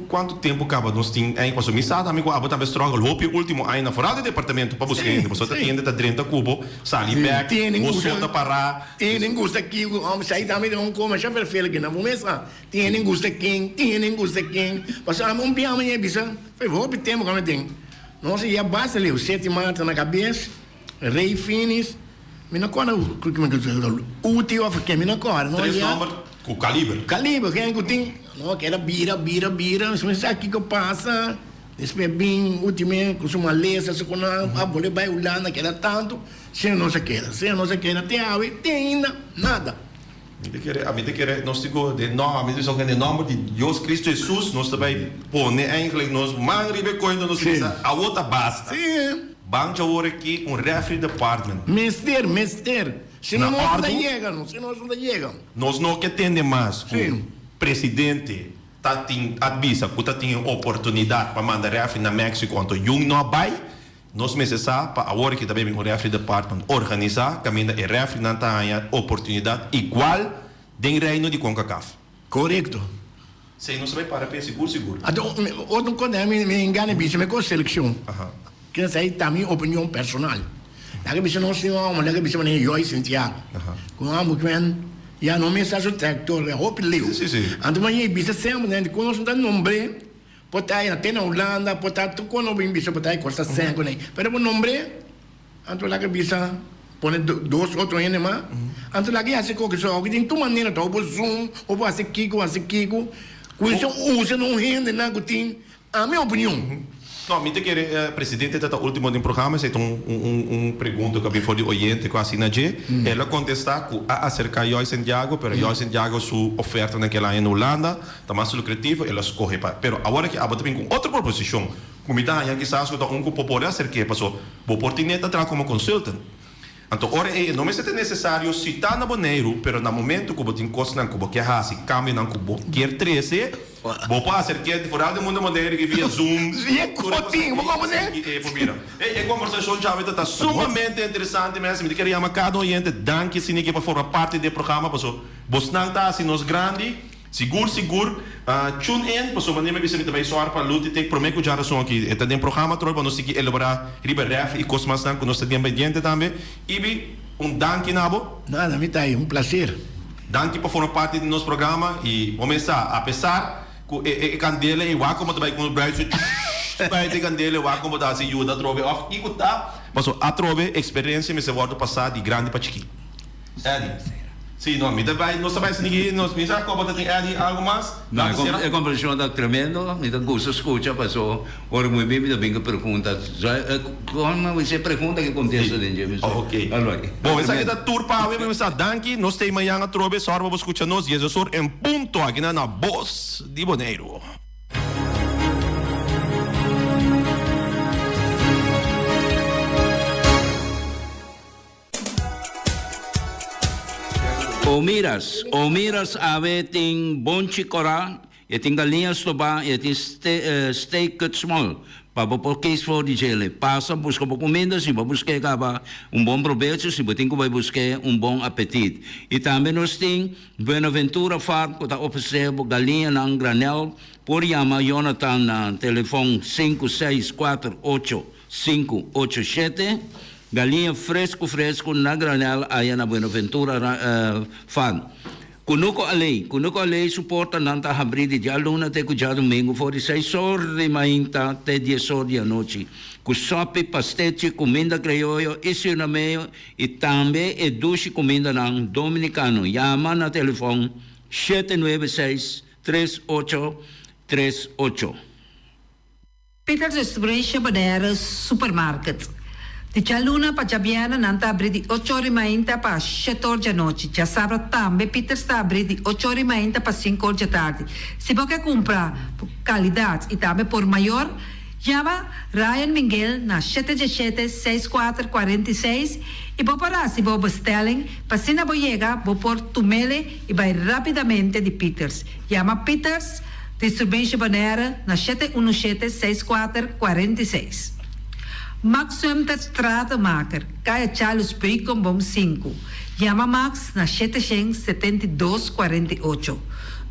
quanto tempo acaba nós tem aí passou missada amigo abo também struggle hope último aí na fora do departamento para buscar ainda você tem ainda 30 cubo sali back você tá parar tem gosto aqui homem sai também não come já perfeito aqui não vamos tem gosto aqui passou um dia amanhã bisa foi hope tempo como tem nós ia basta ali o 7 mata na cabeça rei finis mina cona o que útil of que mina cona não é com calibre quem que tem não que era bira mas aqui que passa depois bem último com uma lesa se com a bola vai olhando que era tanto se não se queda tem ainda nada a mim te querer nós digo de nome de alguém de nome de Deus Cristo Jesus nós também põe eigenlijk nós magribe coisa nós a outra basta sim banca hora aqui referee department mister se não chega nós não que tem mais presidente tá tem avisa que tá tem oportunidade para mandar referee na México quanto jung não vai nós necessita para agora que também o referee department organizar caminha e referee não tá oportunidade igual de reino de CONCACAF correto se não se vai para seguro outro quando me engane bicho me com seleção que sai também opinião personal daí bicho não se não daí bicho nem eu e Santiago com amo que já não me sabe o tractor é roupa leu então mas bicho sempre né quando nós não nome pode aí até na Holanda pode tu quando bem bicho pode aí costa 5 né pero o nome então lá que bicho põe 2 outro ainda mais então lá que já se coque só que tem tu maneira tá o zoom ou você kiko com isso usa não rende na que tem a minha opinião No, mi te quiere, presidente, tata último del programa, se pergunta que eu for de oyente quase na G, ela contesta que acerca de Santiago, pero yo Santiago sua oferta naquela em Holanda, tá mais lucrativo, ela escorre para. Pero agora que aba também com outra proposição, como tá aí quizás que tá que pode acercar, passou, vou oportunidade entrar como consultant. Então, ora não é necessário citar na Boneiro, pero no momento que você encosta que você quer se cambia não que você quer 13, você passa que é fora do mundo Boneiro que via Zoom. E cotinho, vou como né? E conversação já está sumamente interessante mesmo. Eu queria chamar cada oyente, danke se ninguém para formar parte do programa, passou. Você não está assim nos grande. Seguro. Tune in, pessoal, mas nem me bisa também soar para luta e prometo que já razão aqui. Está dentro do programa, para nós seguir elaborar riberef e coisas mais que nós estamos pendientes também. E danke nabo. Nada, me tá aí, prazer. Danke por formar parte do nosso programa e começar, apesar que candela e o como também com o braço, vai ter candela e o como dá se ajuda a trove off e tá, passou a trove experiência me se volta passar de grande para chiqui. Eddie. Sim, não, não sabemos se ninguém nos pensa como tem algo mais. Não, é compreensão da tremendo, então gosto escuta, passou, ora muito bem, me bem que pergunta, como você pergunta que acontece dentro de ok. Bom, essa aqui da tour para ver, mas danke, nós temos amanhã a trobe, só vamos escutar nós, e isso em ponto aqui na voz de Boneiro. Omiras ave ting bonchi cora, e ting galinhas toba, e ting steak cut small. Para por case for de gele. Passa, busca por comida, se vai buscar bom proveito, se vai buscar bom apetite. E também nós temos Buenaventura Farm, que está oferecendo galinha na granel, por chamar Jonathan na telefone 5648-587. Galinha fresco na granel aí na Buenaventura Farm. Kunuko alei suporta nanta habridi de aluna te cuja domingo for 6 horas de manhã até 10 horas da noite. Com sopa, pastete, comida criolla, isso na meio e também é doce comida não dominicano. Chama na telefone 796-3838. Peter's Restaurant Bonaire Supermarket. Di Cialuna pa Giabiana nanta abri di 8 ore mainta pa 7 ore di notte. Già sabato tambe Peter sta abri di 8 ore mainta pa 5 ore di tardi. Se vuoi compra qualità e tambe por maior, chiama Ryan Miguel na 717-6446 e può parare se vuoi bestelling, pa se na boiega, può por tumele e vai rapidamente di Peters. Chiama Peters Distribution Bonaire na 717-6446. Max Sumter Stratenmaker, Kaya Charles Bacon Bom 5. Chama Max na 772-48.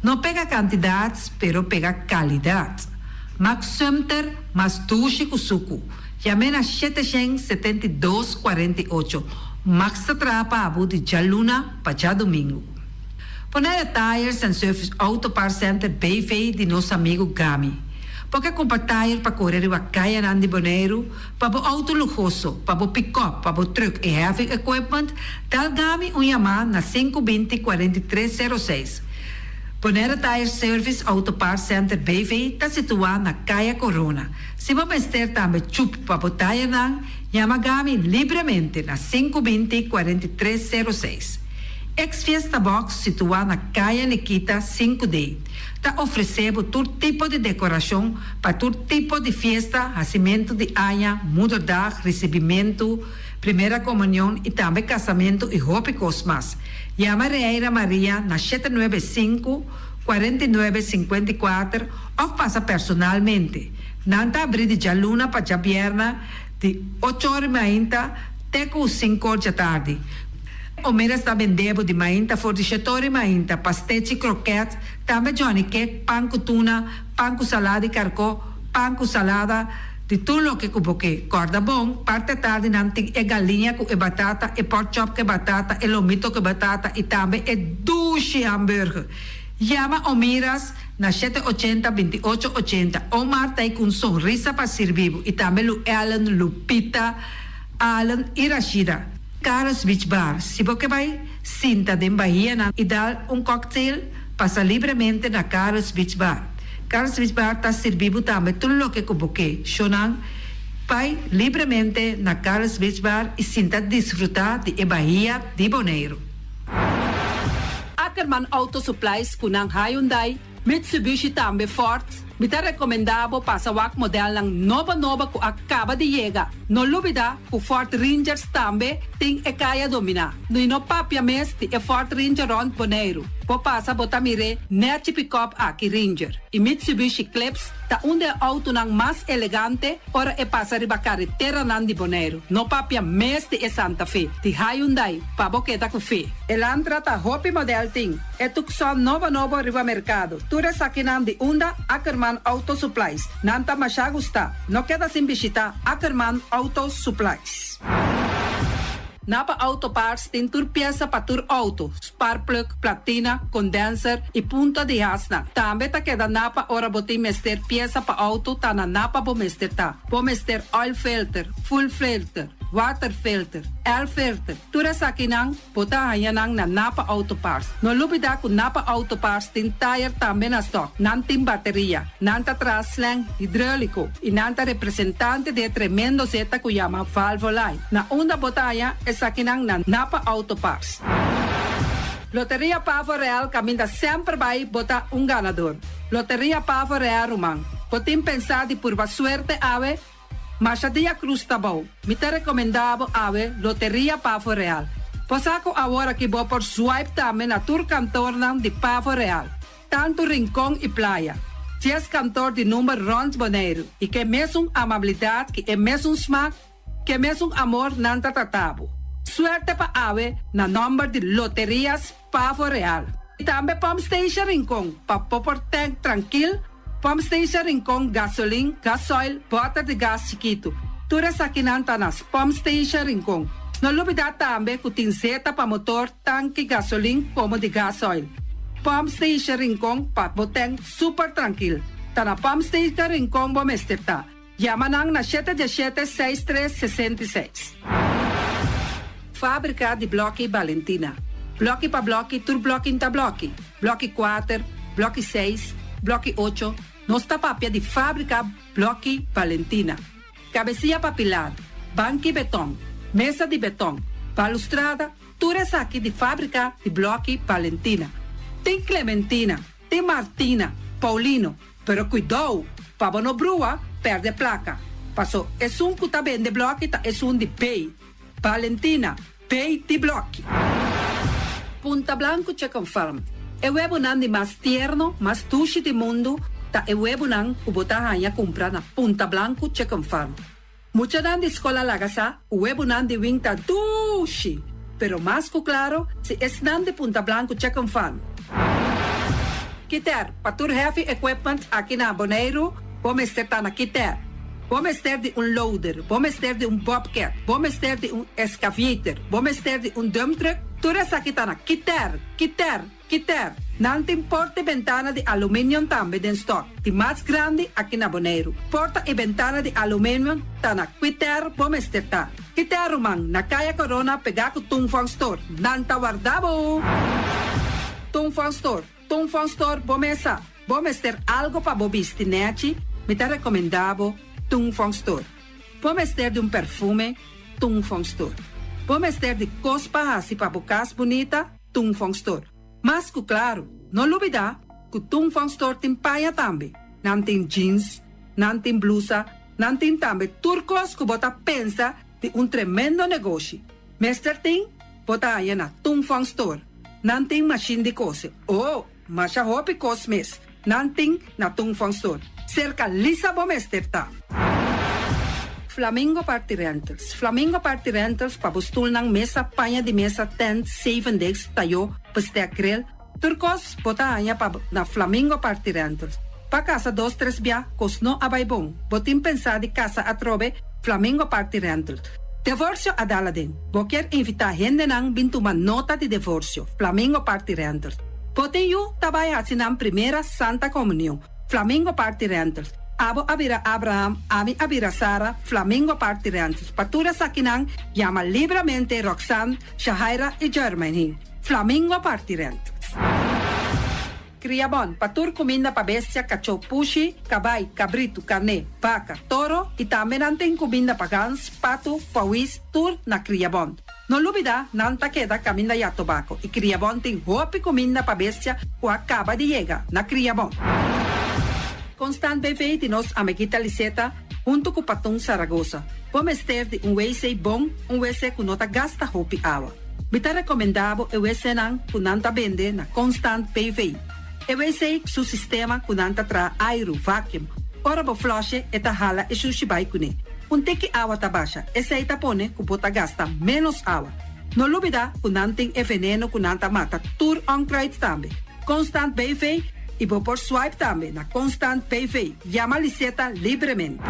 Não pega quantidades, pero pega qualidade. Max Sumter, mas duche com suco. Chama na 772-48. Max Trapa Abu de Jaluna, para domingo. Bonaire Tires and Service Auto Part Center BV de nosso amigo Gami. Porque compra tire para correr a caia na Bonaire, para o auto luxuoso, para o pick-up, para o truck e heavy equipment, tal Gami chamar na 520-4306. Bonaire Tire Service Auto Part Center BV está situado na Caia Corona. Se você ter também chup para o tire não, chama Gami livremente na 520-4306. Ex-Fiesta Box, situada na Caia Nikita 5D, está oferecendo todo tipo de decoração para todo tipo de festa, nascimento de anha, mudança, recebimento, primeira comunhão e também casamento e roupa cosmas. Chama Reira Maria na 795-4954 ou passa personalmente. Nanta abrir de Jaluna para Jabierna de 8 horas da até 5 horas da tarde. O mera está vendendo de mainta, fornecedor mainta, pastete, croquete, também Johnny Cake, pão com tuna, pão com salada e carcó, pão com salada, de tudo o que cuboque. Corda bom, parte tarde nanti é galinha com batata, e pork chop com batata, e lomito com batata, e também é duche hambúrguer. Chama o Miras na 780-2880. O Marta aí com sorriso para servir, e também o Ellen, Lupita, Alan e Rashida. Carlos Beach Bar, se você vai sinta de Bahia e dar cocktail, passa livremente na Carlos Beach Bar. Carlos Bisbar está servindo também tudo o que cubuque. Shonang, pai livremente na Carlos Bisbar e sinta desfrutar de Bahia de Bonaire. Ackerman Auto Supplies kunang Hyundai, Mitsubishi tambe Ford. Mita recomendabo para sa wak model ng nova ko acaba de llegar. No lubida ku Ford Rangers tambe ting ekaya domina. No ino papia mes ti Ford Ranger on Bonaire. Po pasa botamire net pick-up aki Ranger. I Mitsubishi Eclipse ta unde auto ng mas elegante ora pasa riba carretera nan di Bonaire. No papia mes ti Santa Fe. Ti Hyundai pa boketa ku fe. Elantra ta hopi model ting. Etukson nova riba mercado. Ture sakinan di unda Ackerman Auto Supplies. Nanta masya gusta. No queda sin bisita Ackerman Auto Supplies. Napa Auto Parts tem tur pieza para tur auto, spark plug, platina, condenser e punta de hasna. Também tá queda napa ora botim mester pieza para auto tá na napa bo mester tá. Bo mester oil filter, full filter, water filter, air filter. Tura sa kinang bota hayanang na Napa Auto Parts. No lubida ku Napa Auto Parts tin tire também na stock. Nantin bateria, nanta traslang hidráulico e nanta representante de tremendo zeta ku llama Valvoline. Na onda botaya é sa kinang na Napa Auto Parts. Loteria Pavo Real caminha sempre vai botar ganador. Loteria Pavo Real Rumang. Botim pensar de por suerte ave Machadia Cruz Tabau. Me te recomendavo ave Loteria Pavo Real. Posaco agora que vou por swipe também na tour cantor de Pavo Real. Tanto Rincón e Playa. 10 cantor de número Rons Bonaire. E que mesmo amabilidade, que é mesmo smack, que mesmo amor nanta tatabo. Suerte pa ave na number de Loterias Pavo Real. E também Pump Station Rincón. Pa popor tank tranquilo. Pump Station Rincón, gasolina, gasoil, bota de gás chiquito. Tura sakinanta nas Pump Station Rincón. No lubida também que tem zeta para motor, tanque, gasolina, como de gasoil. Pump Station Rincón, para botar super tranquilo. Tá na Pump Station Rincón, bom esterta. Yamanang na 717-6366. Fábrica de Bloque Valentina. Bloque para bloque, tur bloque inta bloque. Bloque 4, bloque 6, bloque 8. Nossa papia de fábrica Bloque Valentina. Cabecilla papilar, banque betão, mesa de betão, balustrada, tudo isso aqui de fábrica de Bloque Valentina. Tem Clementina, tem Martina, Paulino, pero cuidado, para não brua, perde placa. Passou, é que tá bem de bloque, é de pay. Valentina, pay de bloque. Punta Blanco Chicken Farm. É o webo de mais tierno, mais tushi do mundo, ta e huevo nang ubotahanya compra na Punta Blanco Chicken Farm. Mucha nan de escola lagasa, huevo nan de winta dushi. Pero más que claro, si es nan de Punta Blanco Chicken Farm. Kiter, patur heavy equipment aqui na Bonaire, vamos estar na Kiter. Vamos ter de loader, vamos ter de bobcat, vamos ter de excavator, vamos ter de dump truck. Tudo isso aqui tá na Kiter. Não tem porta e ventana de alumínio também em stock. De mais grande aqui na Bonaire. Porta e ventana de alumínio tá na Kiter, vamos ter tá. Kiter Rumang, na Kaya Corona, pegar com Tungfang Store. Nanta guardabo. Tungfang Store, vamos ter algo para bobistinete. Me tá recomendado Tungfang Store. Vamos ter de perfume, Tungfang Store. Vamos ter de cospa assim para bocas bonita, Tungfang Store. Mas que claro, não olvidar que Tungfang Store tem paia também. Não tem jeans, não tem blusa, não tem também turcos que bota pensa de tremendo negócio. Mester tem, bota aí na Tungfang Store. Não tem machine de coser. Mas a roupa cosmes. Não tem na Tungfang Store. Cerca lisa bom mester tá. Flamingo Party Rentals. Flamingo Party Rentals para bustul ng mesa, panha de mesa, tent, 7 days, tayo, paste akrel. Turcos, bota anya pa na Flamingo Party Rentals. Pa casa 2-3 bia, kosno abay bong. Botim pensa de casa atrobe, Flamingo Party Rentals. Divorcio adala din. Boker invita gente nang bintuman nota de divorcio. Flamingo Party Rentals. Boteyu tabay hasinang primera Santa Comunión. Flamingo Party Rentals. Abo abira Abraham, ami abira Sara, Flamingo Party Rentals. Patura sakinang, llama libremente Roxanne, Shahaira y Germaine. Flamingo Party Rentals. Criabon, patur comida para bestia, cachorro, pushi, caballo, cabrito, carne, vaca, toro e também nantem comida para gans, pato, pauis, tur na Criabon. No olvida, nanta queda caminda ya tobacco e Criabon tem hopi comida para bestia o acaba de llegar na Criabon. Constant BV de nos amiguita Liseta, junto com o Patum Saragossa. Vamos ter de WC bom, WC que nota gasta hopi água. Bita recomendado o WC nan que nanta vende na Constant BV. O WC su sistema que nanta tra aero, vacuum. Ora bo flush eta hala e sushibai kune. Teki água tá baixa, esse aí tá pone que bota gasta menos água. No lubida, que nanting e veneno que nanta mata tur onkruid também. Constant BV e vou por swipe também na Constant BV. Llama Liseta livremente.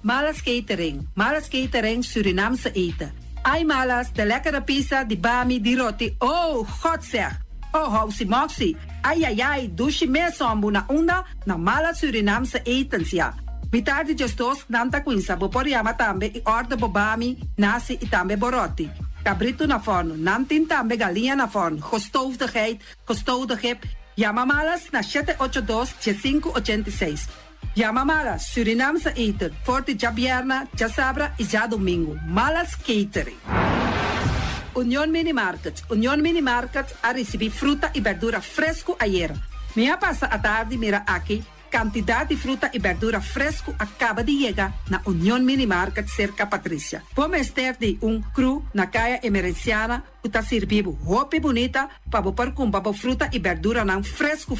Malas catering Surinamse eten. Ai malas, de lekkere pizza, die bami, die roti. Oh, God zeg. Oh, housie moxie. Ai, dushi me sombu na onda na mala Surinamse etens ja. Mitardi gestos nanta quinsa, bo poriama tambe e orda bobami, nasi e tambe boroti. Cabrito na forno, nantin tambe galinha na forno. Gestoofdigheid, gestoodigheid. Yamamalas na 782-586. Yamamalas, Surinamse eten, Forte Jabierna, Jasabra e já domingo. Malas Catering. Union Mini Market a receber fruta e verdura fresco ayer. Minha passa a tarde mira aqui, quantidade de fruta e verdura fresco acaba de chegar na Union Mini Market cerca Patrícia. Vamos ter de cru na caia emergenciana que está servindo roupa bonita para pôr com fruta e verdura não fresco.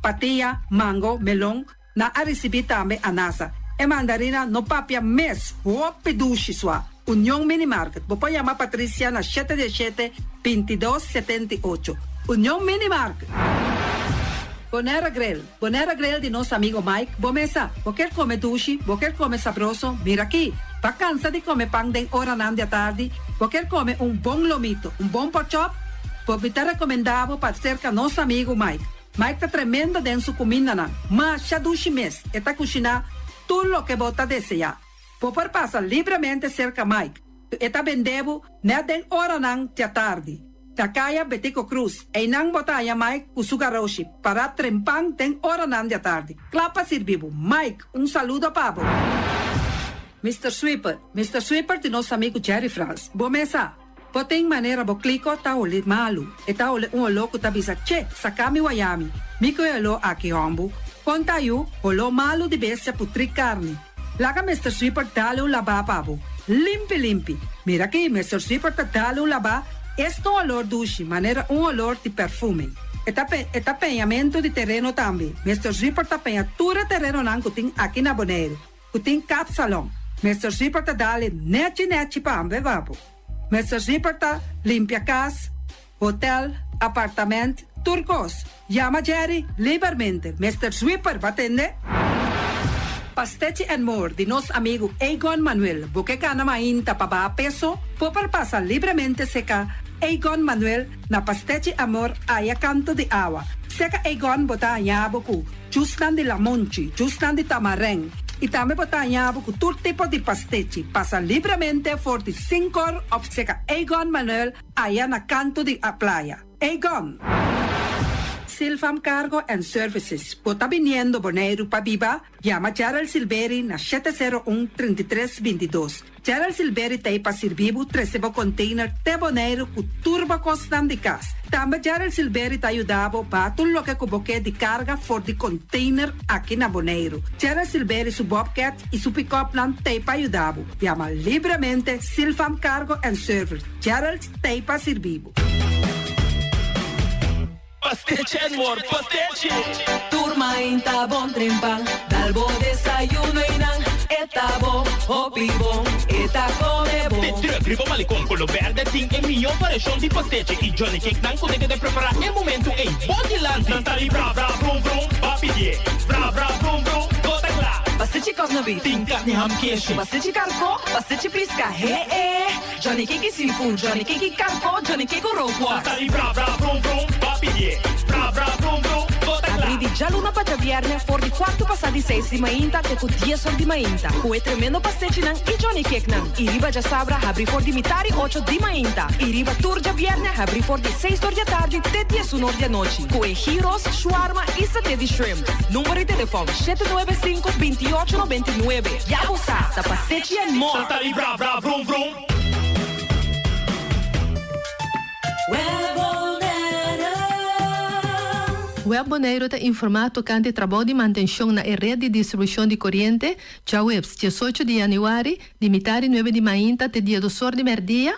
Patia, mango, melão, na a receber também anasa. E mandarina no papia mes, roupa duche sua. Union Mini Market. Vou chamar Patrícia na 717-2278. Union Mini Market. Bonera Grill de nosso amigo Mike. Bomesa, quer comer duche, quer comer sabroso, mira aqui. Vacança de comer pão de hora nan da tarde, quer comer bom lomito, bom porchop, vou te recomendar para cerca nosso amigo Mike. Mike tá tremendo dentro da comida, mas já duche mês, e tá cozinhando tudo o que você deseja. Popor passa livremente cerca Mike. Eta vendebo na den hora nan da tarde. Takaya Betico Cruz. E nang botaya Mike Usugaroshi para trempang den hora nan da tarde. Clapa sirvivo. Mike, saludo pabo. Mr. Sweeper de nosso amigo Jerry France. Bomesa. Poteng maneira bo kliko ta ole malu. Eta ole louco ta bisa che sakami wayami. Miko elo aki hombu. Conta yu olo malu di bestia putri carne. Laga Mr. Sweeper dale laba pabo. Limpi. Mira aqui, Mr. Sweeper ta dale laba. Este olor duche, maneira olor de perfume. Eta penhamento de terreno também. Mr. Sweeper ta penha tura terreno nan kuting aqui na Bonaire. Kuting cap salão. Mr. Sweeper ta dale neti pa ambe vabo. Mr. Sweeper ta limpia casa, hotel, apartamento, turcos. Llama Jerry livremente. Mr. Sweeper va atender. Pastechi and More de nosso amigo Egon Manuel. Porque cana mainta pa ba peso, popar passa livremente seca Egon Manuel na Pastechi Amor aya canto de agua. Seca Egon bota anyabo ku justan de lamonchi, justan de tamareng. E também bota anyabo ku todo tipo de pastechi. Passa livremente for the 5 horas of seca Egon Manuel aya na canto de a playa. Egon. Silfam Cargo and Services. Bota viniendo Bonaire pa Biba, llama Gerald Silveri na 701-3322. Gerald Silveri tem pa servibo 13 container te Bonaire ku turbo constant de cas. Também Gerald Silveri te ajudavo pa tudo que cuboque de carga for de container aqui na Bonaire. Gerald Silveri su Bobcat e su pick-up plan te pa ajudavo. Llama livremente Silfam Cargo and Services. Gerald te pa servibo. Pasteche and More, pasteche. Turma inta bon trempang, dalbo desayuno inang, eta bon, hopi bon, eta come bon. Te terugrivo malicom con lo verde ting e mio variação de pasteche e Johnny Cake nan con de preparar em momento ei body land. Tantali bra brum brum, papi die, bra brum brum, gota lá. Pasteche kovno beef, ting carne ham queijo. Pasteche carco, pasteche pisca, Johnny Cake seafood, Johnny Cake carco, Johnny Cake roquas. Tantali bra brum brum, papi die, bra brum brum, gota lá. Abridi già l'una paccia viernes for di quarto passati 6 di mainta te cu 10 di mainta. Cue tremendo pasticci nan i Johnny Cake nan. I riba già sabra abri for di mitari 8 di mainta. I riba turgia viernes abri for di 6 di tardi te 10 un'ora di noci. Cue gyros, shawarma e satè di shrimp. Numero di telefono 795-2899. Ya sa, sa pasticci and more. Saltali bra bra vrum vrum. Web Bonaire está informado que ante trabalho de manutenção na rede de distribuição de corrente, já webs 18 de januário, de metade 9 de mainta até dia 2 de merdia,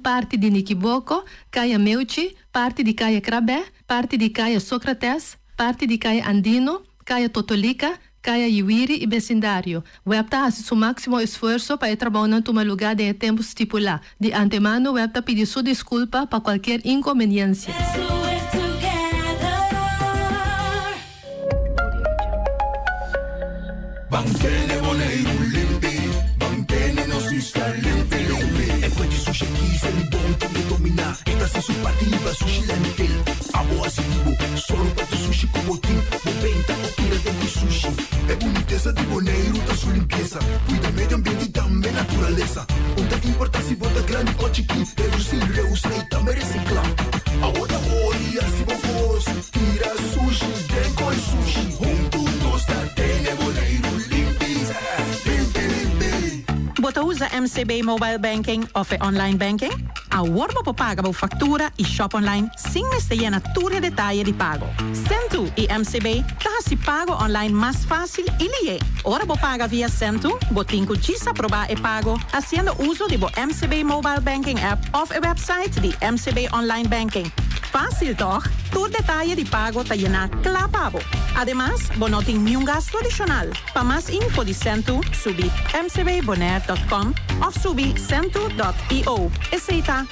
parte de Niquiboco, Caia Meuchi, parte de Caia Crabé, parte de Caia Sócrates, parte de Caia Andino, Caia Totolica, Caia Iwiri e vecindário. Web está fazendo seu máximo esforço para trabalhar em um lugar de tempo estipulado. De antemano, Web está pedindo sua desculpa para qualquer inconveniência. Banchene Bonaire limpi, banchene non si sta limpi. E poi di sushi chi se li bonti di dominare. E da se su partiva sushi l'anfil. Abo asitivo, solo per sushi come team. Moventa oppure dentro sushi. E bonitezza di Bonaire da su limpieza. Cuida medio ambiente también naturaleza. Onde que importa si vota grande o chiqui. Reduzir, reusar e também reciclar. Agora olha se vos tira sushi, dengo e sushi. Junto nós da tene Bonaire. Bota usa MCB Mobile Banking of online banking? A worbo po paga bo factura e shop online sin mesteia tutte detalhe di pago. Sentu e MCB taha si pago online mais fácil e lie. Ora bo paga via Sentu, bo tinku gisa proba e pago, haciendo uso di bo MCB Mobile Banking app of a website di MCB Online Banking. Fácil toch? Tu detalhe di pago ta llena clapabo. Además, bo no ting ni un gasto adicional. Pa más info di Sentu, subi mcbbonaire.com of subi sentu.io. SENTO.io.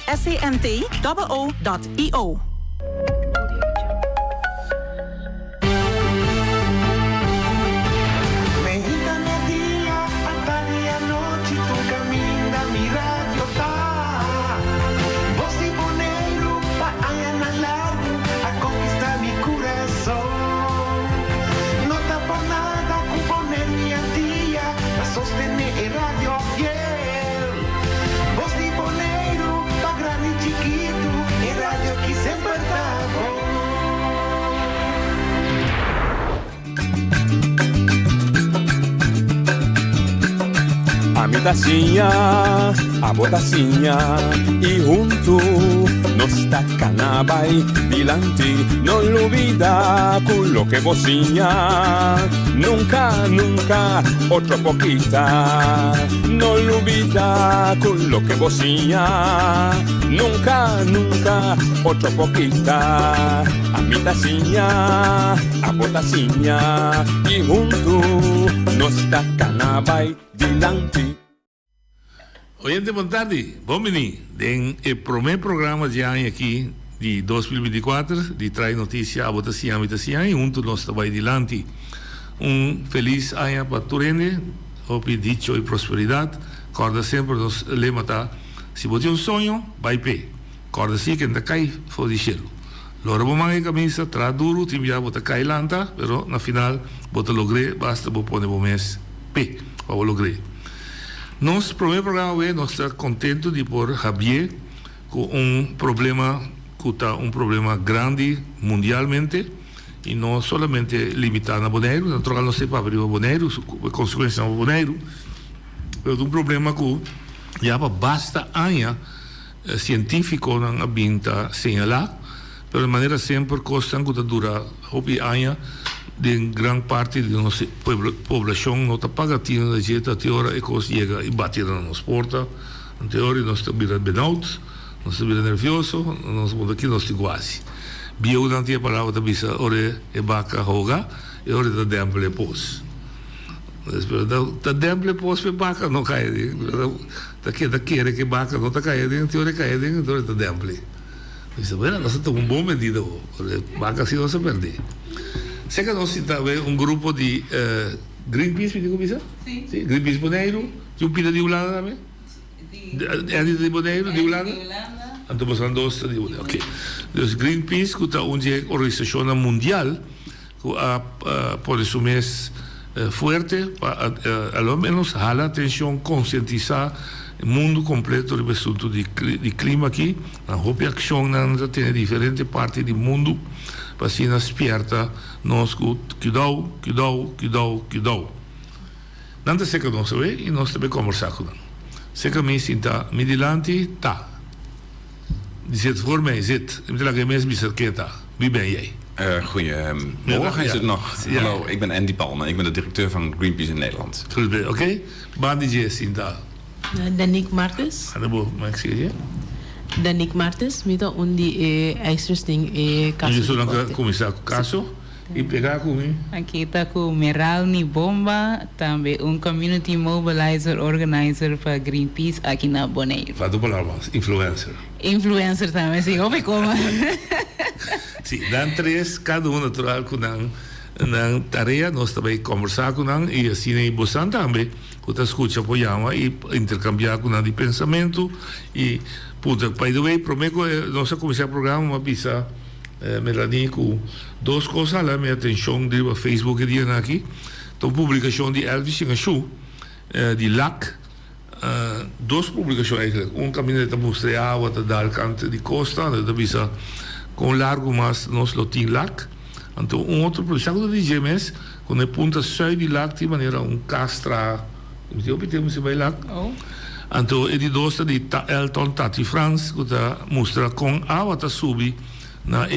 A mi tacinha, a botacinha e junto nos tacanabay dilante, no olvida con lo que bocinha, nunca, nunca, otro poquita, no olvida con lo que bocinha, nunca, nunca, otro poquita, a mi tacinha, a botacinha e junto nos tacanabay dilante. Oyente, boa tarde. Bom menino. Den o primeiro programa de ano aqui de 2024, de traz notícia a votação e junto nós trabalhamos dilante. Feliz ano para Turene, hope dicho e prosperidade. Corda sempre nos lema tá, se você sonho, vai pé. Corda sim que ainda cai, for de cheiro. Lora bom manga camisa, tra duro, timia bota cai lanta, pero na final bota logre, basta bo pone bom mês pé, para logre. Nosso primeiro programa nós estamos contentes de por Javier com problema grande mundialmente e não somente limitado na Bonaire, não trocar não sei para abrir o Bonaire, consequência no Bonaire, mas problema que já basta anos científico não habita señalar, mas de maneira sempre costa que dura houve anos de grande parte da nossa população não está pagando a gente até hora e coisa chega e bate na nossa porta. Até hora nós estamos benautos, nós estamos nerviosos, nós estamos aqui, nós estamos quase. Bio não tinha palavra da bisa, ora é vaca roga e ora da demple pos. Da demple pos pe vaca não cai, da que vaca não está caindo, até hora cai dentro, ora da demple. Isso bem, nós estamos bom medido, vaca se não se perde. Sei que nós temos grupo de Greenpeace, me digo isso? Sim. Greenpeace Bonaire, de pida de Holanda também? De Bonaire, de Holanda? Estamos falando de Bonaire, ok. Então, Greenpeace, que é uma organização mundial, por eso mes fuerte, al menos jala atención, concientizar el mundo completo del asunto de clima aquí. La hope acción nanda tiene diferentes partes del mundo para si nos despierta nos cuidado. Nanda se que nos ve y nos debe conversar con them. Se que me sinta middelante ta. Die zit voor mij, zit. Ik moet zeggen, mensen biserketa. Wie ben jij? Goedemorgen is het nog. Ja. Hallo, ik ben Andy Palme. Ik ben de directeur van Greenpeace in Nederland. Oké. Bandi je sinta. Danik Martes. Danik Martes, mito undi extrasting caso. Je zou dan commissar caso. E pegar comigo. Aqui está com o Meralni Bomba, também community mobilizer organizer para Greenpeace aqui na Bonaire. Faz a palavra, influencer. Influencer também, sim, ouve como. Sim, dan três, cada natural com na tarefa, nós também conversar com nós e assim em Bosan também, que escuta apoiamos e intercambiar com nós de pensamento e, puta, by the way, prometo nós começar o programa, uma pizza. Melanie, com duas coisas lá, minha atenção de Facebook e de aqui. Então, publicação de Elvis em show, de LAC, duas publicações eigenlijk. Caminhonete mostra a água da kant de costa, da bisa com largo mas nos lotin LAC. Então, outro projeto de GMS, com a ponta sul de LAC, de maneira castra, como temos bij LAC. Então, e de dois de Elton Tati France, que mostra com a água subi. Na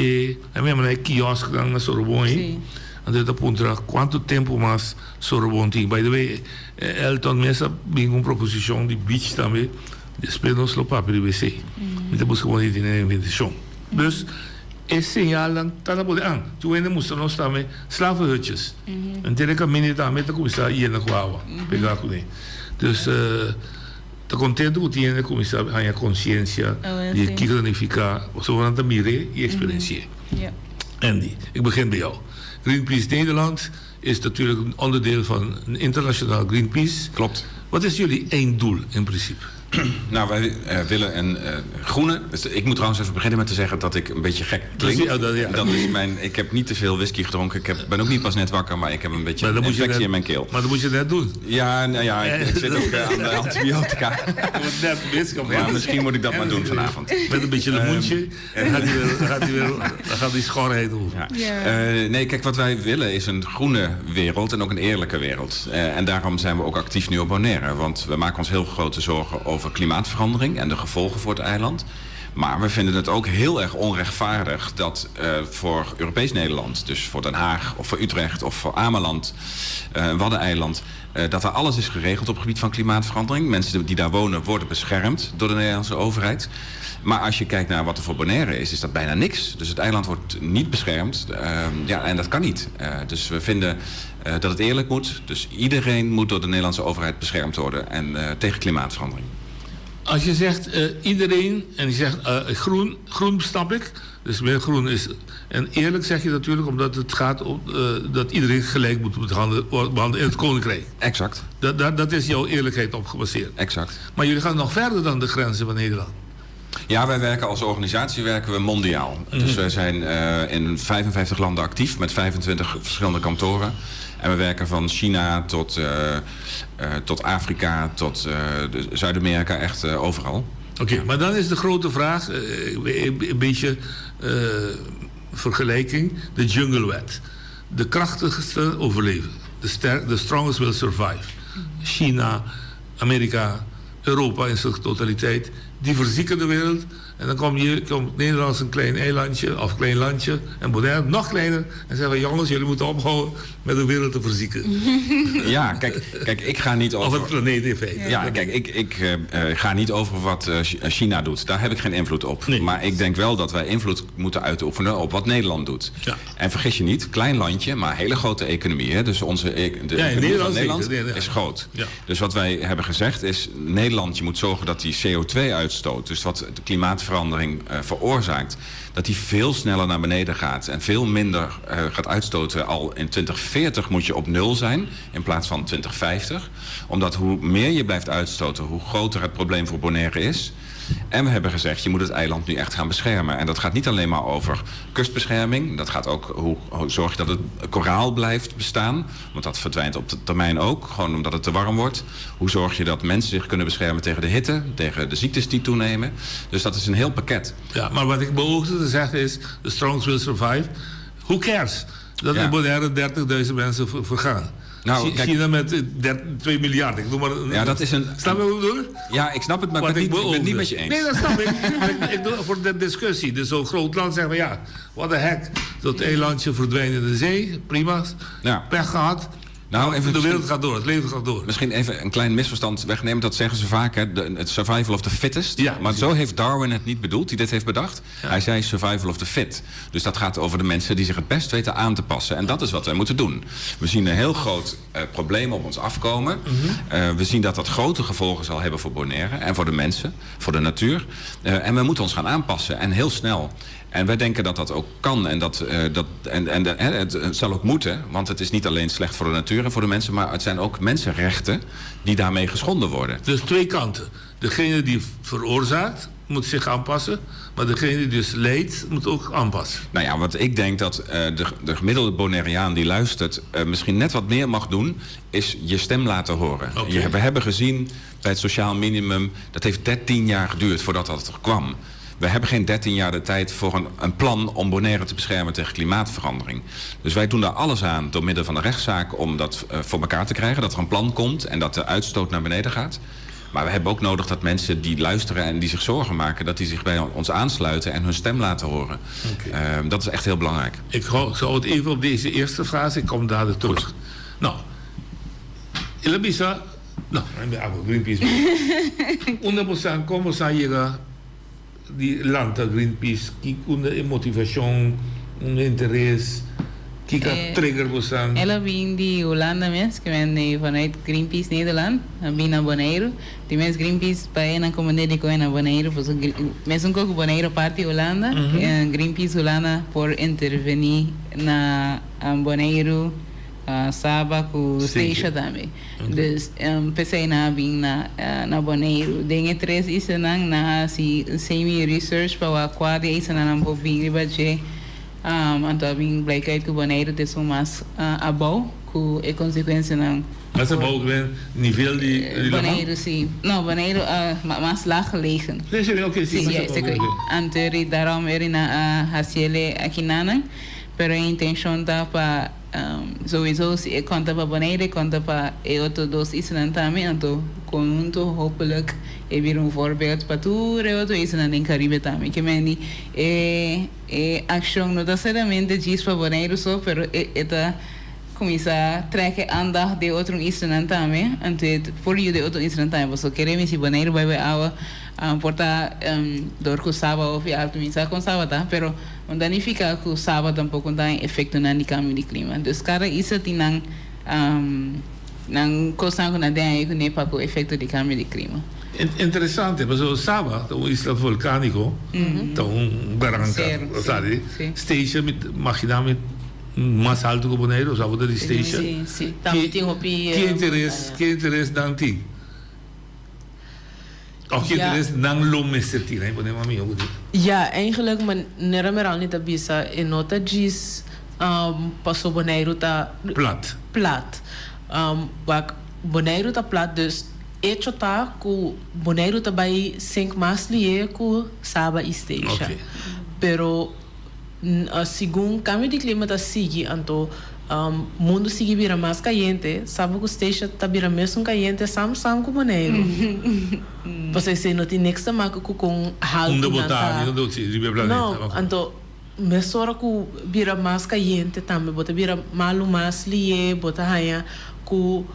mesmo na quiosque na Sorbonne, onde da punta quanto tempo mais Sorbonne tem. By the way, Elton Mesa tem uma proposição de beach também, depois nós lo papo de BC. Então buscamos aí na invenção. Dus esse signalam tá na poder. Tu ainda mostra nós também slavenhutjes. En terwijl caminho também tá começar ir na água, pegar com ele. Dus Estou contente que tiene começar a ter consciência de que planificar, zodat te miren en experimenteren. Andy, ik begin bij jou. Greenpeace Nederland is natuurlijk een onderdeel van internationaal Greenpeace. Klopt. Wat is jullie einddoel in principe? Nou, wij willen een groene. Ik moet trouwens even beginnen met te zeggen dat ik een beetje gek klink. Dat is mijn. Ik heb niet te veel whisky gedronken. Ben ook niet pas net wakker, maar ik heb een beetje een infectie in mijn keel. Maar dat moet je net doen. Ja, nou ja, ik zit ook aan de antibiotica. Ja, misschien moet ik dat maar doen vanavond. Met een beetje lemoentje. Dan gaat die schorheid over. Nee, kijk, wat wij willen is een groene wereld en ook een eerlijke wereld. En daarom zijn we ook actief nu op Bonaire. Want we maken ons heel grote zorgen over klimaatverandering en de gevolgen voor het eiland. Maar we vinden het ook heel erg onrechtvaardig dat voor Europees Nederland, dus voor Den Haag of voor Utrecht of voor Ameland, Waddeneiland, dat er alles is geregeld op het gebied van klimaatverandering. Mensen die daar wonen worden beschermd door de Nederlandse overheid. Maar als je kijkt naar wat er voor Bonaire is dat bijna niks. Dus het eiland wordt niet beschermd. En dat kan niet. Dus we vinden dat het eerlijk moet. Dus iedereen moet door de Nederlandse overheid beschermd worden en tegen klimaatverandering. Als je zegt iedereen en je zegt groen snap ik. Dus meer groen is. En eerlijk zeg je natuurlijk omdat het gaat om dat iedereen gelijk moet behandelen in het Koninkrijk. Exact. Dat is jouw eerlijkheid op gebaseerd. Exact. Maar jullie gaan nog verder dan de grenzen van Nederland. Ja, wij werken als organisatie mondiaal. Dus wij zijn in 55 landen actief met 25 verschillende kantoren. En we werken van China tot Afrika, tot Zuid-Amerika, echt overal. Oké, maar dan is de grote vraag, een beetje vergelijking, de junglewet. De krachtigste overleven. The strongest will survive. China, Amerika, Europa in zijn totaliteit. Die verzieken de wereld. En dan komt Nederland als een klein eilandje of klein landje. En Bonaire nog kleiner. En zeggen jongens, jullie moeten ophouden met de wereld te verzieken. Ja, kijk, ik ga niet over... Of het planeet in feite. Ja, kijk, ik ga niet over wat China doet. Daar heb ik geen invloed op. Nee. Maar ik denk wel dat wij invloed moeten uitoefenen op wat Nederland doet. Ja. En vergis je niet, klein landje, maar hele grote economie. Hè? Dus de economie van Nederland is groot. Ja. Dus wat wij hebben gezegd is, Nederland, je moet zorgen dat die CO2-uitstoot, dus wat de klimaatverandering veroorzaakt, dat die veel sneller naar beneden gaat en veel minder gaat uitstoten. Al in 2040 moet je op 0 zijn in plaats van 2050. Omdat hoe meer je blijft uitstoten, hoe groter het probleem voor Bonaire is. En we hebben gezegd, je moet het eiland nu echt gaan beschermen. En dat gaat niet alleen maar over kustbescherming. Dat gaat ook hoe zorg je dat het koraal blijft bestaan. Want dat verdwijnt op de termijn ook, gewoon omdat het te warm wordt. Hoe zorg je dat mensen zich kunnen beschermen tegen de hitte, tegen de ziektes die toenemen. Dus dat is een heel pakket. Ja, maar wat ik beoogde te zeggen is, the strong will survive. Who cares? Dat in Bonaire 30.000 mensen vergaan. Nou, China met 2 miljard. Ik doe maar, ja, dat is een... Snap je wat ik bedoel? Ja, ik snap het, maar ik ben het niet met je eens. Nee, dat snap ik. Ik doe voor de discussie. Dus zo'n groot land zeggen we, ja, what the heck. Dat eilandje verdwijnt in de zee. Prima. Ja. Pech gehad. Nou, even de wereld gaat door, het leven gaat door. Misschien even een klein misverstand wegnemen. Dat zeggen ze vaak, hè, het survival of the fittest. Ja, maar zo heeft Darwin het niet bedoeld, die dit heeft bedacht. Ja. Hij zei survival of the fit. Dus dat gaat over de mensen die zich het best weten aan te passen. En dat is wat wij moeten doen. We zien een heel groot probleem op ons afkomen. We zien dat dat grote gevolgen zal hebben voor Bonaire en voor de mensen, voor de natuur. En we moeten ons gaan aanpassen en heel snel. En wij denken dat dat ook kan en het zal ook moeten. Want het is niet alleen slecht voor de natuur en voor de mensen, maar het zijn ook mensenrechten die daarmee geschonden worden. Dus twee kanten. Degene die veroorzaakt moet zich aanpassen, maar degene die dus leidt moet ook aanpassen. Nou ja, wat ik denk dat de gemiddelde Bonaireaan die luistert misschien net wat meer mag doen, is je stem laten horen. Okay. We hebben gezien bij het sociaal minimum, dat heeft 13 jaar geduurd voordat dat er kwam. We hebben geen 13 jaar de tijd voor een plan om Bonaire te beschermen tegen klimaatverandering. Dus wij doen daar alles aan door middel van de rechtszaak om dat voor elkaar te krijgen. Dat er een plan komt en dat de uitstoot naar beneden gaat. Maar we hebben ook nodig dat mensen die luisteren en die zich zorgen maken, dat die zich bij ons aansluiten en hun stem laten horen. Okay. Dat is echt heel belangrijk. Ik zou het even op deze eerste fase, ik kom daar terug. Nou, Elabisa, nou, Greenpeace. Onderposan, como sair die land Greenpeace, kijk onder motivatie, onder interesse, kijk trigger bosan. Ela ving die Hollanda mens, que vem vanuit Greenpeace Nederland, vim naar Bonaire. Die mens Greenpeace bij een comunidade die naar Bonaire, dus mensen ook Bonaire party Hollanda, Greenpeace Hollanda voor intervenir na Bonaire. Saba com Station também. Dus pensei na vim na Bonaire. Dengue 3 isso na si semi research para o aquário isso na não vim ribaje. Então vim blijkbaar que Bonaire tem mais abau com a consequência não. Mas abau ben nível de Bonaire sim. Não, Bonaire mais laag gelegen. Sim, oké, sim. Anterior daarom na Haciele aqui nana. Pero a intenção tá para sowieso se conta para Bonaire, conta para outros 2 islas também, então conjunto hopelijk vir voorbeeld para tudo outro islas em Caribe também, que mendi ação não necessariamente diz para Bonaire só, pero eta começa a trekken aandacht de outros islas também, então voor je de outros islas também, você queremos se Bonaire vai awa porta door com Saba of alto misa com Saba tá, pero não danifica que o Saba tampouco tem efeito na câmbio de clima. Dus cada isso tem não coisa que não tem que nem para o efeito de câmbio de clima. Interessante, mas o Saba, o isla vulcânico, então barranca, sabe? Station mag je daar met mais alto que Bonaire, zou dat die station? Sim, sim. Também tem que interesse dan ting. Of je er is nang lomestertien, hè? Wanneer mami ook dit. Ja, eigenlijk, maar neer niet bisa in nota gis paso Bonaire ta plat. Wak Bonaire ta plat, dus echo ta ku Bonaire ta bij 5 mas liye ku Saba station. Okay. Pero segundo cambio de clima ta sigi anto mundo sigue vira mais caliente, sabe que o station tá vira mesmo caliente, sam com Bonaire. Você se não tem nexta marca com halto não, então mesora que vira mais caliente também, bota vira malu mais lie, bota hanya ku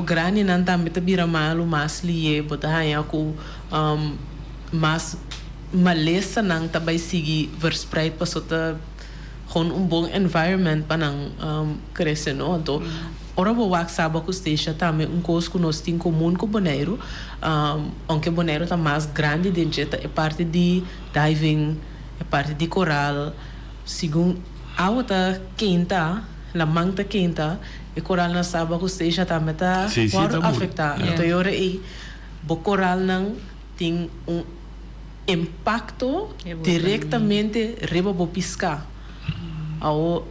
grande não também tá vira malu mais lie, bota hanya ku mais malesa não tá vai seguir verspreid para sota gewoon bom environment para crescer, não? Então, ora vou wax sabe que esteja também coisa que nós temos comum com Bonaire, aunque Bonaire tá mais grande dentro é parte de diving, é parte de coral, segundo a outra quinta, la manta quinta, e coral na sabe que esteja também tá afetado. Então, ora aí, bo coral não tem impacto diretamente riba bo pisca. Ao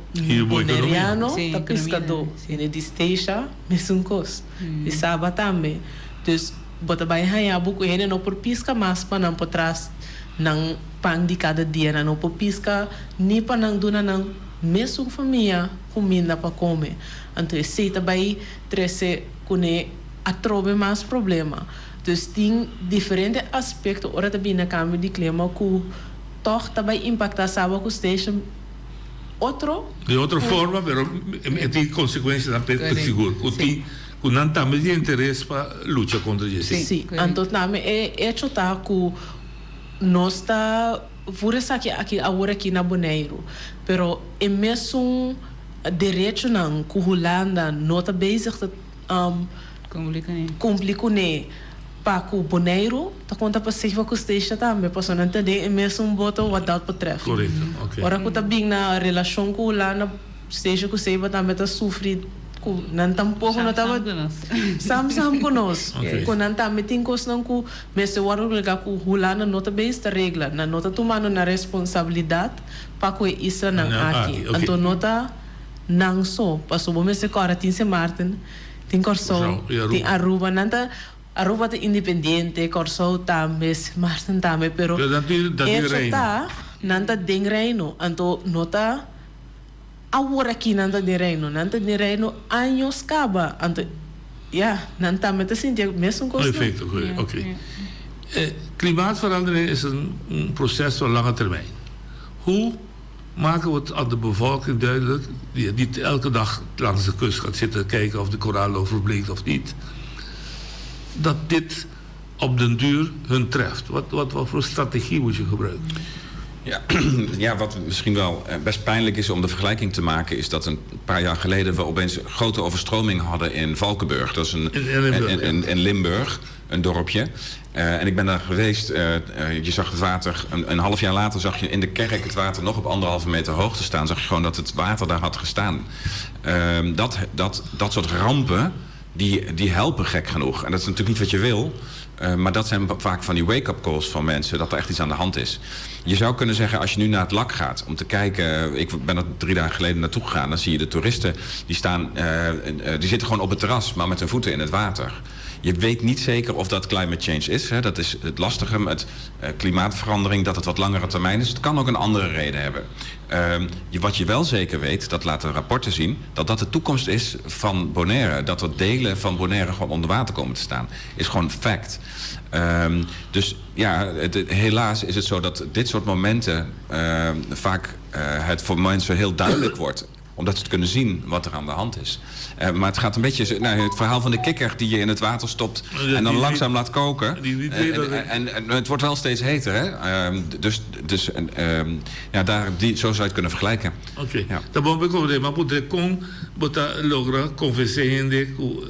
boneriano tá pescador. E de esteja, mesmo coisa. E sabe também. Então, bota bem hanha buco ele não por pisca mas para não por trás não pang de cada dia não por pisca nem para não duna não mesmo família comida para comer então se também trece cone atrobe mais problema então tem diferente aspecto ora também na câmbio de clima que toch também impacta sabe que station outro de outra forma pero tem consequências na perda seguro o não também tem interesse para lutar contra isso. Sim, então também é chutar que nós está por isso aqui agora aqui na Bonaire, pero é mesmo direito não que Holanda não está bezig complica né para que o Bonaire tá conta para se que esteja também para não entender é mesmo boto o adulto para trás. Correto, ok. Ora que tá bem na relação com Holanda esteja que se também tá sofrendo não tampouco não estava sam conosco quando não tá metem coisas não que mas eu acho que o Holanda não tá bem esta regra não tá tomando na responsabilidade para que isso não aqui então não tá não só passou bom mês agora tem São Martin tem Corso tem Aruba não tá Aruba é independente Corso também Martin também pero isso tá não tá dentro reino então não tá agora aqui não de reino anos acaba então não está met assim mesmo coisa perfeito ok klimaatverandering is een proces van lange termijn hoe maken we het aan de bevolking duidelijk die niet elke dag langs de kust gaat zitten kijken of de koraalrif verbleekt of niet dat dit op den duur hun treft wat voor strategie moet je gebruiken? Ja, wat misschien wel best pijnlijk is om de vergelijking te maken is dat een paar jaar geleden we opeens grote overstroming hadden in Valkenburg. Dat is in Limburg, een dorpje. En ik ben daar geweest, je zag het water, een half jaar later zag je in de kerk het water nog op 1,5 meter hoogte staan. Zag je gewoon dat het water daar had gestaan. Dat soort rampen, die helpen gek genoeg. En dat is natuurlijk niet wat je wil. Maar dat zijn vaak van die wake-up calls van mensen, dat er echt iets aan de hand is. Je zou kunnen zeggen, als je nu naar het LAK gaat om te kijken, ik ben er 3 dagen geleden naartoe gegaan, dan zie je de toeristen, die zitten gewoon op het terras, maar met hun voeten in het water. Je weet niet zeker of dat climate change is. Hè. Dat is het lastige met klimaatverandering, dat het wat langere termijn is. Het kan ook een andere reden hebben. Wat je wel zeker weet, dat laten rapporten zien, dat de toekomst is van Bonaire. Dat er delen van Bonaire gewoon onder water komen te staan. Is gewoon fact. Dus ja, helaas is het zo dat dit soort momenten vaak het voor mensen heel duidelijk wordt. Omdat ze het kunnen zien wat er aan de hand is. Maar het gaat een beetje... het verhaal van de kikker die je in het water stopt en dan langzaam laat koken. En het wordt wel steeds heter, hè? Zo zou je het kunnen vergelijken. Oké. Tá bom, maar poder logra convencer o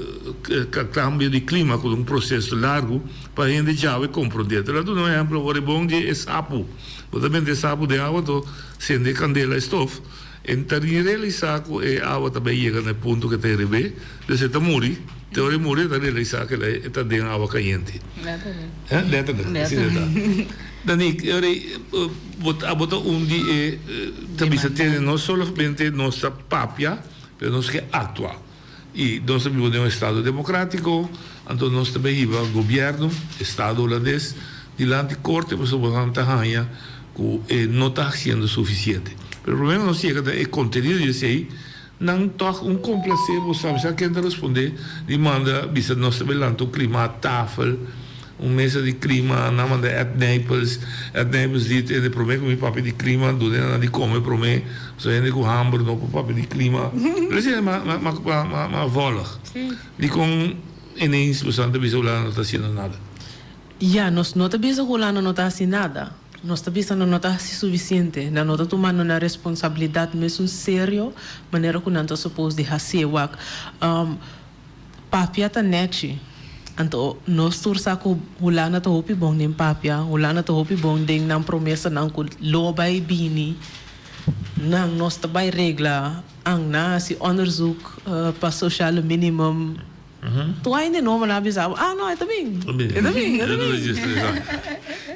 cambio de clima com um processo largo para a gente já compreender. Lá do exemplo, o bom dia é sapo. Você também sapo de água, então acende candela e estofa. En ter realizar que a água também chega no ponto que tem rebe, de se morre, teoria morre, ter realizar que está dentro água quente. Dani, bota dia também se tem não somente nossa papia, mas nós que atua. E nós vivemos em um estado democrático, então nós também vivemos governo, estado holandês, de lá de corte, mas somos uma tahanha que não está sendo suficiente. O problema não chega é conteúdo disso aí, não toca complacer, você sabe quem responder, demanda, bisa nós trabalhando o clima tafel, mesa de clima, na manda Naples dit, en de problema com o papel de clima, do dentro de comer para mim, só ainda com hambúrguer, não com papel de clima, mas é uma vola, de com ineens, você não está fazendo nada. Ja, nós não estamos rolando, não está fazendo nada. Nós estamos não está suficiente, não está tomando uma responsabilidade mesmo sério, maneira que não está suposto de fazer. Papia está net, então nós torçamos que o lana está hopi bom nem papia, o lana está hopi bom nem não promessa não que loba e bini, não nós está by regla, ang na si onderzoek para social minimum Tu ainda não me avisava. Não, é também.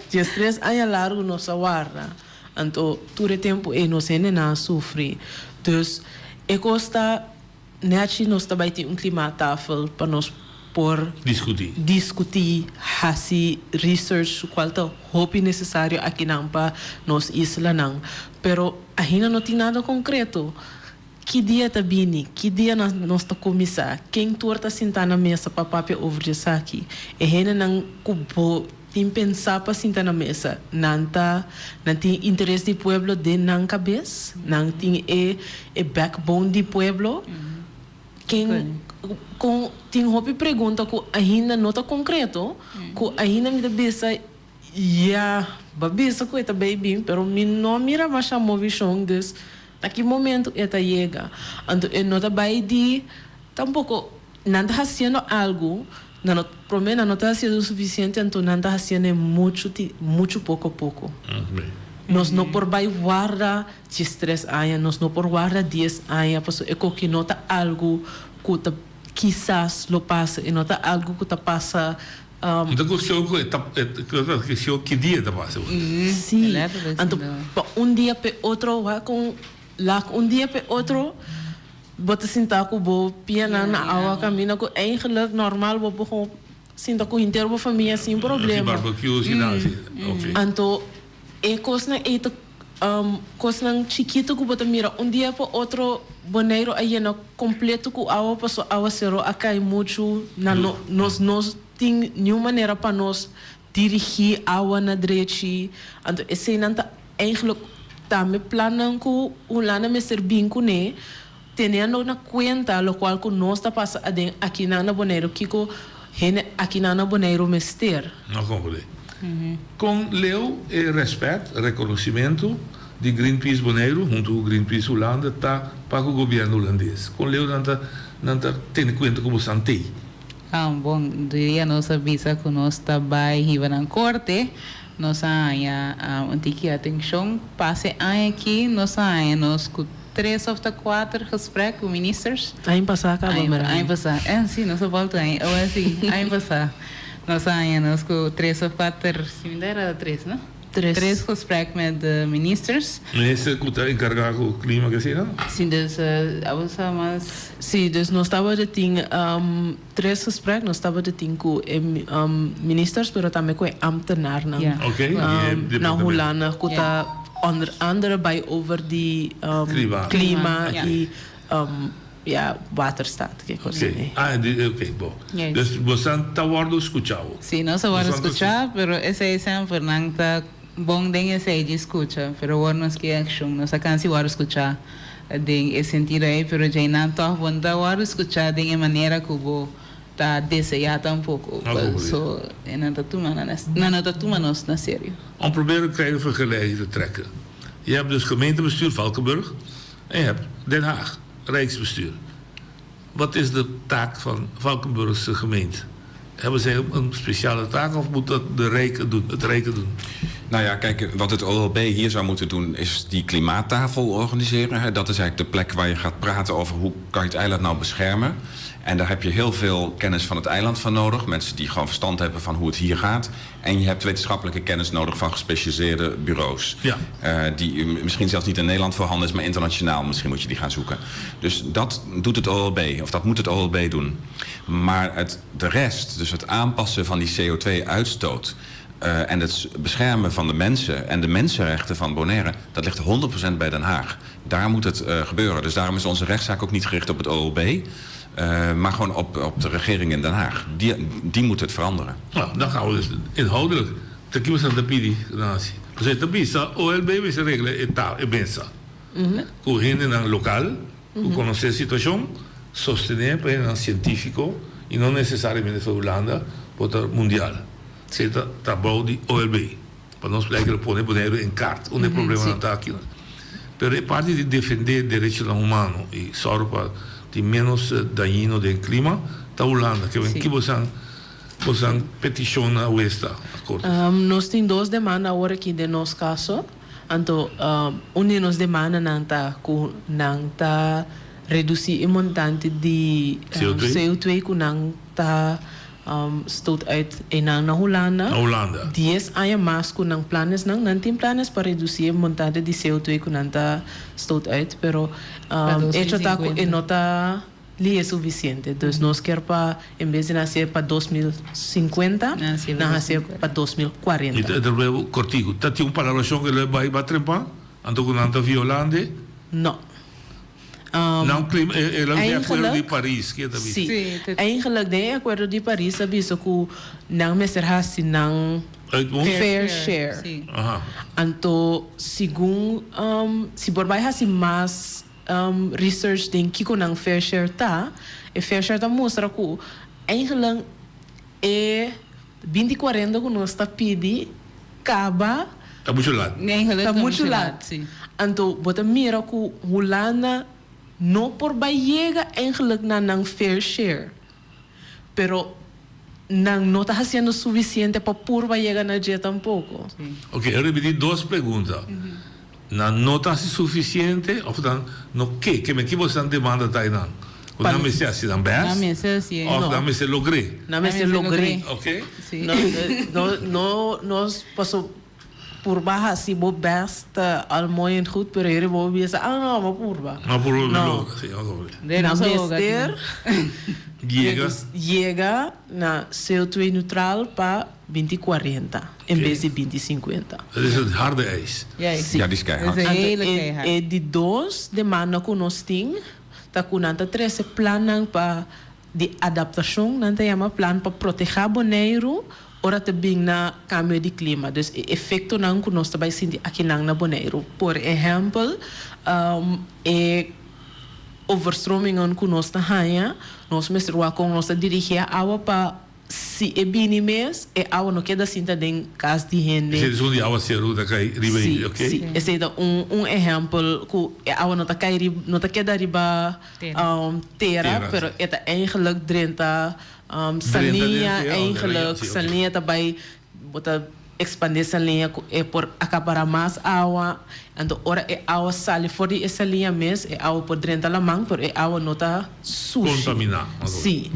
Dia 3 anos largo nossa guarda. Então, todo o tempo nós ainda sofre. Então, custa, nós também temos climatafel para nós por discutir, fazer research, qual é o necessário aqui para nós isla não. Pero ainda não tem nada concreto. Que dia está vindo? Que dia nós está começar? Quem tu está sentado na mesa para papel over isso aqui? E ainda não cubo tem pensar para sentar na mesa. Não tem interesse do pueblo de na cabeça, não tem o backbone do pueblo. Quem tem hobby pergunta que ainda não está concreto, que ainda me pensa babisa que está bem, pero me não mira mais a movição des naquele momento está chega. Então não está bem de tampouco não está fazendo algo, não prometo não está sendo o suficiente, então não está fazendo muito pouco a pouco. Nós não por vai guardar 3 anos, nós não por guardar 10 anos, porque é que nota algo que quizás lo passa e nota algo que está passa. Então, que dia está passando? Sim. Então, dia para outro, dia para outro, bota sentar com o piano na água, caminha com eigenlijk normal, vou sentar com o inteiro da família sem problema. Barbecue, então, coisa chiquito que bota mira, dia para outro, boneiro aí no completo com água, passou água zero, acá é muito, nós tem nenhuma maneira para nós dirigir água na direita. Então, esse não está eigenlijk também planando que o lana me servir com ele, tendo na conta o qual que nós está passando aqui na Bonaire, que aqui na Bonaire mester. Não compreendo. Com leu e respeito, reconhecimento de Greenpeace Bonaire, junto com Greenpeace Holanda, está para o governo holandês. Com leu não está tendo conta como santei. Bom, diria nossa visa que nós trabalhamos na corte, nós temos atenção, passe aqui, nós com 3 ou 4 gesprekken com ministers. Ano passado acabou, ano passado, sim, nós voltamos, ano passado, nós com 3 ou 4, se me der 3, não? 3 gesprekken met de ministers. Minister que está encarregado do clima, que não? Sim, dus mas... Sim, dus nós estávamos de 3 gesprekken, nós estávamos de com ministers, mas também com ambtenaren. Na Holanda, que está onder andere bij over die klima e waterstaat. Ok, bom. Dus você está guardando escuchado. Sim, nós vamos escuchar, pero esse é sempre não está bom de esse de escucha, pero vamos que action, nós cansi vamos escuchar de sentido aí, pero já não está bom da vamos escuchar de maneira que vou tá desejado um pouco. So, não está tomando nós na sério. Probeer een kleine vergelijking te trekken. Je hebt dus gemeentebestuur Valkenburg en je hebt Den Haag, Rijksbestuur. Wat is de taak van Valkenburgse gemeente? Hebben zij een speciale taak of moet dat het Rijken doen? Nou ja, kijk, wat het OLB hier zou moeten doen is die klimaattafel organiseren. Dat is eigenlijk de plek waar je gaat praten over hoe kan je het eiland nou beschermen. En daar heb je heel veel kennis van het eiland van nodig. Mensen die gewoon verstand hebben van hoe het hier gaat. En je hebt wetenschappelijke kennis nodig van gespecialiseerde bureaus. Ja. Die misschien zelfs niet in Nederland voorhanden is, maar internationaal misschien moet je die gaan zoeken. Dus dat doet het OLB, of dat moet het OLB doen. Maar de rest, dus het aanpassen van die CO2-uitstoot... en het beschermen van de mensen en de mensenrechten van Bonaire... dat ligt 100% bij Den Haag. Daar moet het gebeuren. Dus daarom is onze rechtszaak ook niet gericht op het OLB... maar gewoon op de regering in Den Haag. Die moet het veranderen. Nou, dan gaan we dus inhoudelijk. Te kiezen aan de PIDI-natie. Dus de PISA, OLB is een regel in Bensa. Hoe heen naar lokaal, hoe conocer a situação, sostener para een científico, e não necessariamente voor Holanda, maar mundial. Zeta trabalho de OLB. Para nós explicar poner Bonaire em carta. Onde o problema não está aqui. Pero é parte de defender direitos humanos e só para de menos dañino do clima, da Holanda, que aqui você peticiona esta acordo. Nós temos 2 demandas agora aqui de nosso caso. Então, uma de nós demanda não está reduzir o montante de CO2 que não está stoot uit na Holanda. 10 anos mais que não planos não tem planos para reduzir o montante de CO2 que não está stoot uit, pero isso está nota li é suficiente. Então nós quer para em vez de nascer para 2050, nascer para 2040. E cortigo, tá tinha uma relação que ele vai trempar, anto que não está violando? Não. Não, é o acordo de Paris que está sim, eigenlijk de acordo de Paris é visto que não me será se não fair share. Então, segundo se por vai assim mais research den que com fair share tá, e fair share tá mostra que eigenlijk é 2040 que nós está pedi acaba tá muito lado. Tá muito lado. Então, bota mira que Holanda não por chega eigenlijk na fair share, pero não está fazendo suficiente para por chegar na dia tampouco. Ok, eu repeti duas perguntas. Não está suficiente, ou não que me que você demanda tá aí não? Ou não me se assim não bem? Não me se assim. Ou não me se logrei? Não me se logrei. Ok? Nós passou por baixo assim, bo besta almoien goed pereren, bo bisa não, maar purba. Maar purba não. Sim, na mister chega na CO2 neutral para 2040 em vez de 2050. Dat is het harde ijs. Ja, die is keihard. E de dois demanda que nós temos, tá com nanta 13 planos para de adaptação, nanta chama plan para proteger Bonaire. Ora também na câmbio de clima, dus efeito não que nós também sentir aqui na Bonaire. Por exemplo, overstroming que nós na hanha, nós mesmo com nós dirigir água para se é bem mês, é água não queda cinta de casa de gente. Esse é de água ceruda cai riba, ok? Sim, esse é exemplo que a água não tá cai não tá queda riba terra, pero é eigenlijk drenta salinha eigenlijk salinha também bota expandir salinha é por acabar mais água então ora é água sale fora de essa linha mesmo é água por dentro da mão por é água não tá suja contaminar sim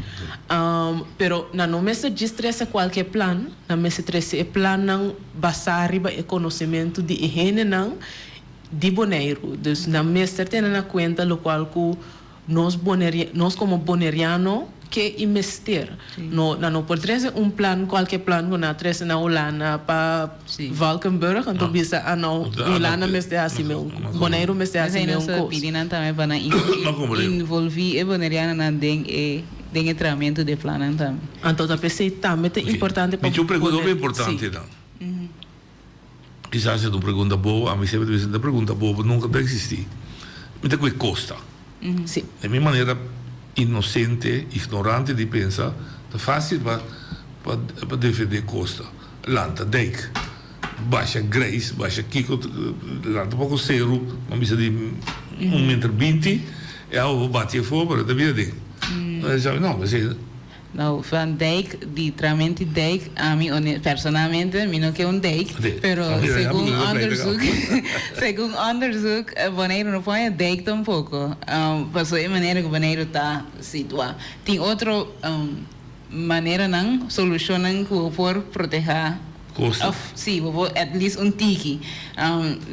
pero na não me se distressa qualquer plano na me se trece é plano basar riba é conhecimento de higiene não de Bonaire dus na me certeza na conta lo qual que nós como boneriano que investir. Não pode trazer plano, qualquer plano que não traz na Holanda para Valkenburg, então bisa Holanda mesmo assim mesmo, Bonaire mesmo assim mesmo. Nós pedimos também para envolver o boneriano na den tratamento de plano também. Então a pessoa também é importante para. Mas uma pergunta bem importante não. Quizás é uma pergunta boa, a mim sempre dizem uma pergunta boa nunca vai existir. Mas que custa? Sim. De minha maneira inocente, ignorante de pensar, é fácil para defender costa. Lanta, dijk, baixa Grace, baixa Kiko, lanta pouco zero, uma missa de 1,20 m, e eu bati fora, da vida dele. Não, mas Nou, van dijk, die tramenti dijk, a mí personalmente, mi no que un dijk, pero según onderzoek, Bonaire no puede dijk tampoco. Pasó de manera que Bonaire está situado. Tem outra maneira não solucionam por proteger costa. Sim, at least tiki.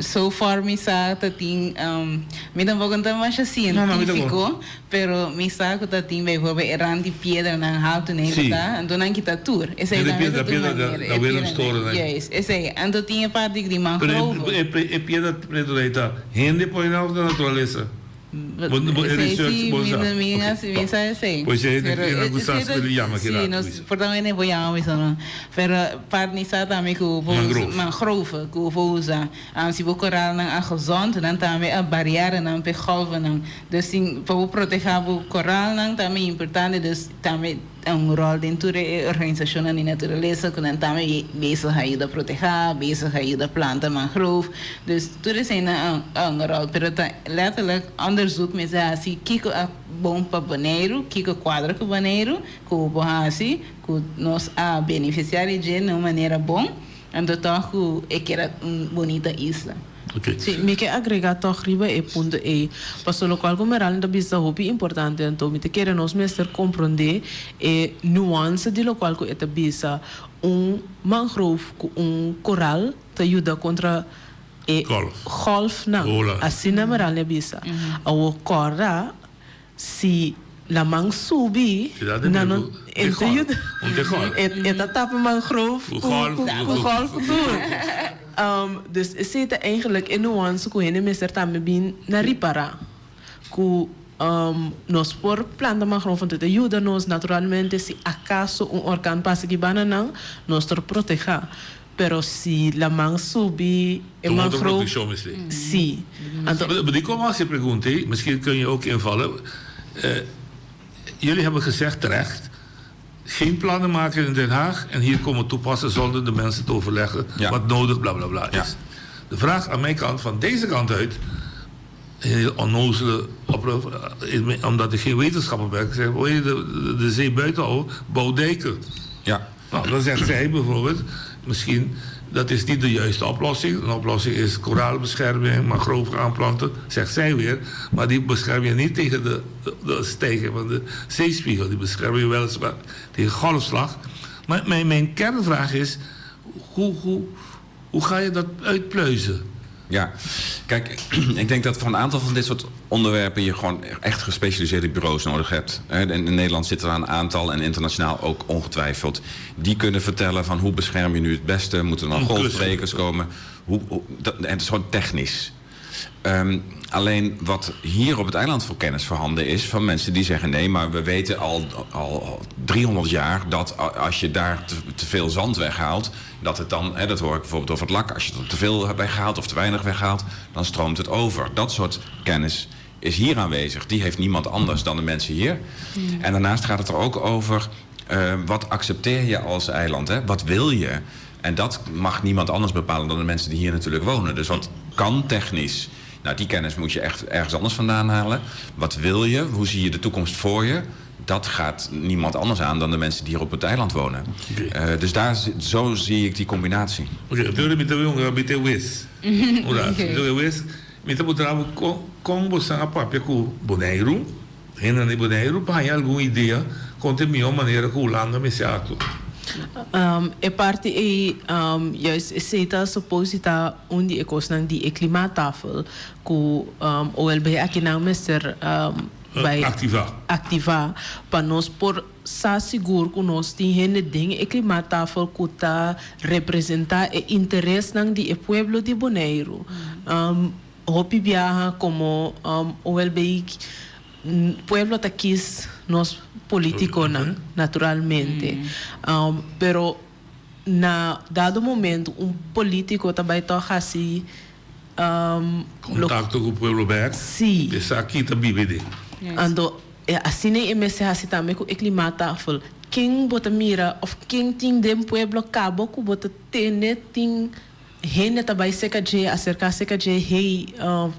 So far mi sa tating mi tampoco não mais científico, pero mi sa ko tating vai por erran de pedra na alto nem tá, então não kita tour. Essa é a pedra da William Store, né? Yes, essa é. Então tinha parte de mangrove. É pedra preta, rende põe na natureza. Pois é, não gostasse de lhe chamar sim, nós portanto vou chamar isso não. Pero parnisa também que o mangrove que o vou usar. Se vou coral na horizonte, não também a barreira não pe golven não. Dus sim, para proteger o coral não também importante, dus também rol dentro da organização da natureza que também bezig ajuda a proteger, bezig ajuda a planta mangrove. Dus tudo isso é rol, pero letterlijk onderzoek met assim, kiko a bom para Bonaire, kiko quadra com Bonaire, que o assim, que nós a beneficiar de uma maneira bom, então que é que era uma bonita isla. Sì, mi che aggrega toch riba e punto e passo lo qual come ral da bisa hopi importante anto mi te chiede nos mester comprende e nuance di lo qual co eta bisa un mangrove un coral te aiuta contra e golf na asina meral ne bisa o corra si la mang subi na non ente aiuta eta tap mangrove golf dus zit er eigenlijk in nuance que hene meser também bin na ripara que nos por planta mangrove te ajuda nos naturalmente si acaso un organ passa que banana nos proteja pero si la man subi en mangrove sí maar die kom als je pregunte misschien kun je ook invallen jullie hebben gezegd terecht geen plannen maken in Den Haag en hier komen toepassen zonder de mensen te overleggen wat nodig bla bla bla is. De vraag aan mijn kant, van deze kant uit, een heel onnozele oproep, omdat ik geen wetenschapper ben, ik zeg, wil je de zee buiten houden, bouw dijken. Ja. Nou, dan zegt zij bijvoorbeeld, misschien dat is niet de juiste oplossing. Een oplossing is koraalbescherming, mangroven aanplanten, zegt zij weer. Maar die bescherm je niet tegen de stijging van de zeespiegel. Die bescherm je wel eens tegen golfslag. Maar mijn kernvraag is, hoe ga je dat uitpluizen? Ja, kijk, ik denk dat voor een aantal van dit soort onderwerpen je gewoon echt gespecialiseerde bureaus nodig hebt. In Nederland zitten er een aantal en internationaal ook ongetwijfeld. Die kunnen vertellen van hoe bescherm je nu het beste, moeten er dan golfbrekers komen. Het is gewoon technisch. Alleen wat hier op het eiland voor kennis voorhanden is van mensen die zeggen nee, maar we weten al 300 jaar dat als je daar te veel zand weghaalt, dat het dan, dat hoor ik bijvoorbeeld over het lak, als je er te veel weghaalt of te weinig weghaalt, dan stroomt het over. Dat soort kennis is hier aanwezig. Die heeft niemand anders dan de mensen hier. En daarnaast gaat het er ook over wat accepteer je als eiland, hè? Wat wil je? En dat mag niemand anders bepalen dan de mensen die hier natuurlijk wonen. Dus wat kan technisch? Nou, die kennis moet je echt ergens anders vandaan halen. Wat wil je? Hoe zie je de toekomst voor je? Dat gaat niemand anders aan dan de mensen die hier op het eiland wonen. Dus zo zie ik die combinatie. Oké, met de wis. Met de com você papia com Bonaire, renda de Bonaire, para alguma ideia, conta melhor maneira que o Holanda me atua. E parte juist CETA supposita undi ekosnang di klimaattafel ku OLB aqui não messer vai activar para nós por sa seguro que nós tem ding e klimaattafel ku ta representar e interesse nang di pueblo de Bonaire. Hopi viaja como OLB pueblo ta quis nos político naturalmente. Pero na dado momento político também toca assim contato com o pueblo back. Sim. Essa aqui também vede. Ando assim nem MSC assim também com o climatafel. Quem bota mira of quem tem dem pueblo cabo que bota tem Hene tabay sekaje acerca sekaje hey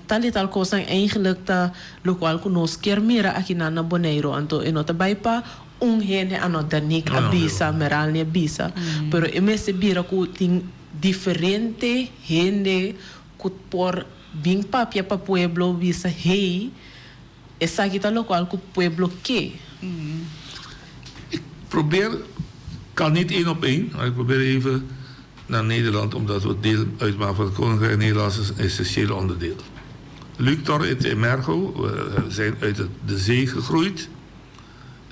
tal e tal coisa eigenlijk ta local que nós quer mira aqui na Bonaire anto e nota bai pa hene ano danik abisa meral ne abisa pero ms bira ku ting diferente hene ku por bing papia pa pueblo bisa hey essa kita local ku pueblo que probeer kan niet één op één maar ik probeer even naar Nederland, omdat we deel uitmaken van het Koninkrijk Nederlands is een essentieel onderdeel. Luctor en Emergo zijn uit de zee gegroeid.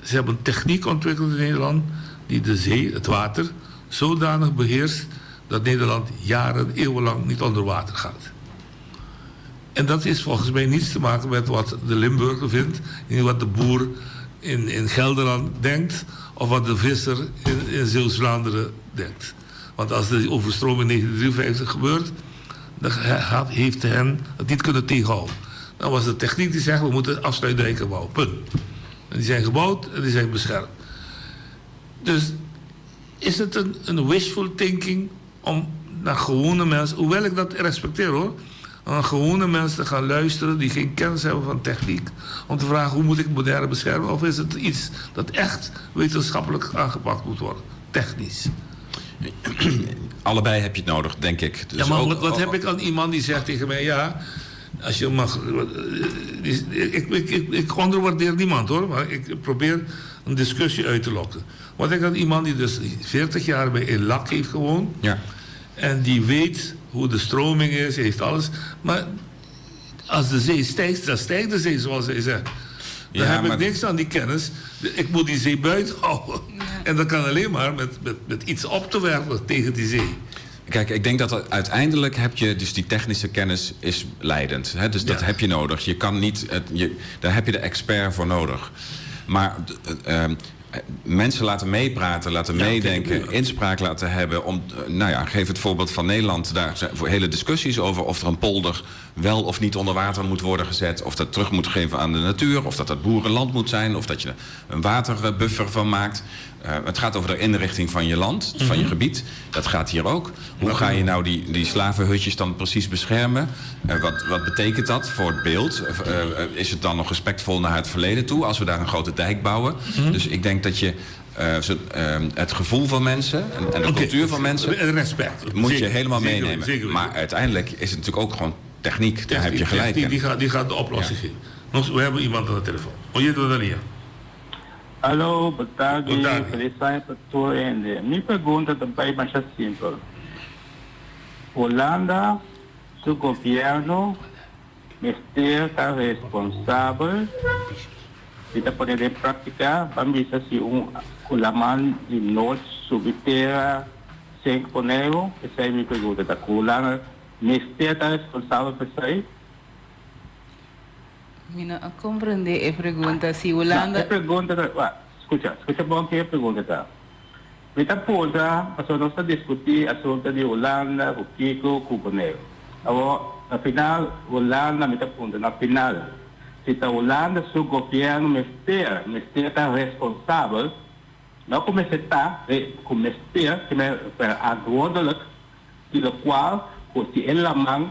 Ze hebben een techniek ontwikkeld in Nederland die de zee, het water, zodanig beheerst dat Nederland jaren, eeuwenlang niet onder water gaat. En dat is volgens mij niets te maken met wat de Limburger vindt, niet wat de boer in Gelderland denkt of wat de visser in Zeeuws-Vlaanderen denkt. Want als de overstroming in 1953 gebeurt, dan heeft hen het niet kunnen tegenhouden. Dan was de techniek die zegt, we moeten afsluitdijken bouwen. Punt. En die zijn gebouwd en die zijn beschermd. Dus is het een wishful thinking om naar gewone mensen, hoewel ik dat respecteer hoor, aan gewone mensen te gaan luisteren die geen kennis hebben van techniek, om te vragen hoe moet ik Bonaire beschermen, of is het iets dat echt wetenschappelijk aangepakt moet worden, technisch? Allebei heb je het nodig, denk ik. Dus ja, maar wat heb ik aan iemand die zegt tegen mij, ja, als je mag... Ik onderwaardeer niemand hoor, maar ik probeer een discussie uit te lokken. Wat ik aan iemand die dus 40 jaar bij Elak heeft gewoond, ja. En die weet hoe de stroming is, heeft alles. Maar als de zee stijgt, dan stijgt de zee zoals hij zegt. Dan heb ik niks aan die kennis. Ik moet die zee buiten houden. Ja. En dat kan alleen maar met iets op te werpen tegen die zee. Kijk, ik denk dat uiteindelijk heb je... Dus die technische kennis is leidend. Hè? Dus dat heb je nodig. Je kan niet... daar heb je de expert voor nodig. Maar... mensen laten meepraten, laten meedenken, inspraak laten hebben. Geef het voorbeeld van Nederland. Daar zijn hele discussies over of er een polder wel of niet onder water moet worden gezet. Of dat terug moet geven aan de natuur. Of dat boerenland moet zijn. Of dat je een waterbuffer van maakt. Het gaat over de inrichting van je land, van je gebied. Dat gaat hier ook. Hoe ga je nou die slavenhutjes dan precies beschermen? Wat betekent dat voor het beeld? Is het dan nog respectvol naar het verleden toe als we daar een grote dijk bouwen? Dus ik denk dat je het gevoel van mensen en de cultuur van mensen... Respect. Moet je helemaal meenemen. Zeker. Maar uiteindelijk is het natuurlijk ook gewoon techniek. Daar heb je gelijk in. Die gaat de oplossing geven. We hebben iemand aan de telefoon. Oye, Dodalia. Alô, boa tarde. Feliz para todos. Minha pergunta também é mais simples. Holanda, seu governo, está responsável de poder praticar, vamos dizer assim, colaman de norte subterra sem poneiro. Essa é a minha pergunta. A Holanda, está responsável por isso? Não compreende a pergunta. Se Holanda... Escuta bom que a pergunta está. Mita ponta, nós estamos discutindo assunto de Holanda, o Kiko, o Boneiro. Agora, na final, Holanda, mita ponta, na final, se a Holanda, seu governo, está responsável, não começa que é agora, de qual, se ela mão,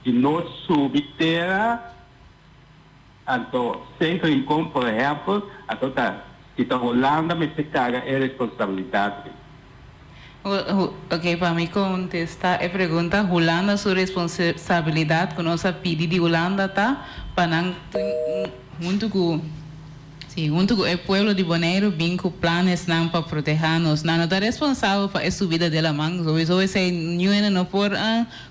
de nós subterra, então, sem rincón, por exemplo, se a Holanda me se caga é responsabilidade. Ok, para mim contestar a pergunta, Holanda sua responsabilidade com nossa pedido de Holanda tá para junto com o povo de Bonaire vem com planos para proteger-nos. Não está responsável para a subida de la mão. Sowieso esse não pode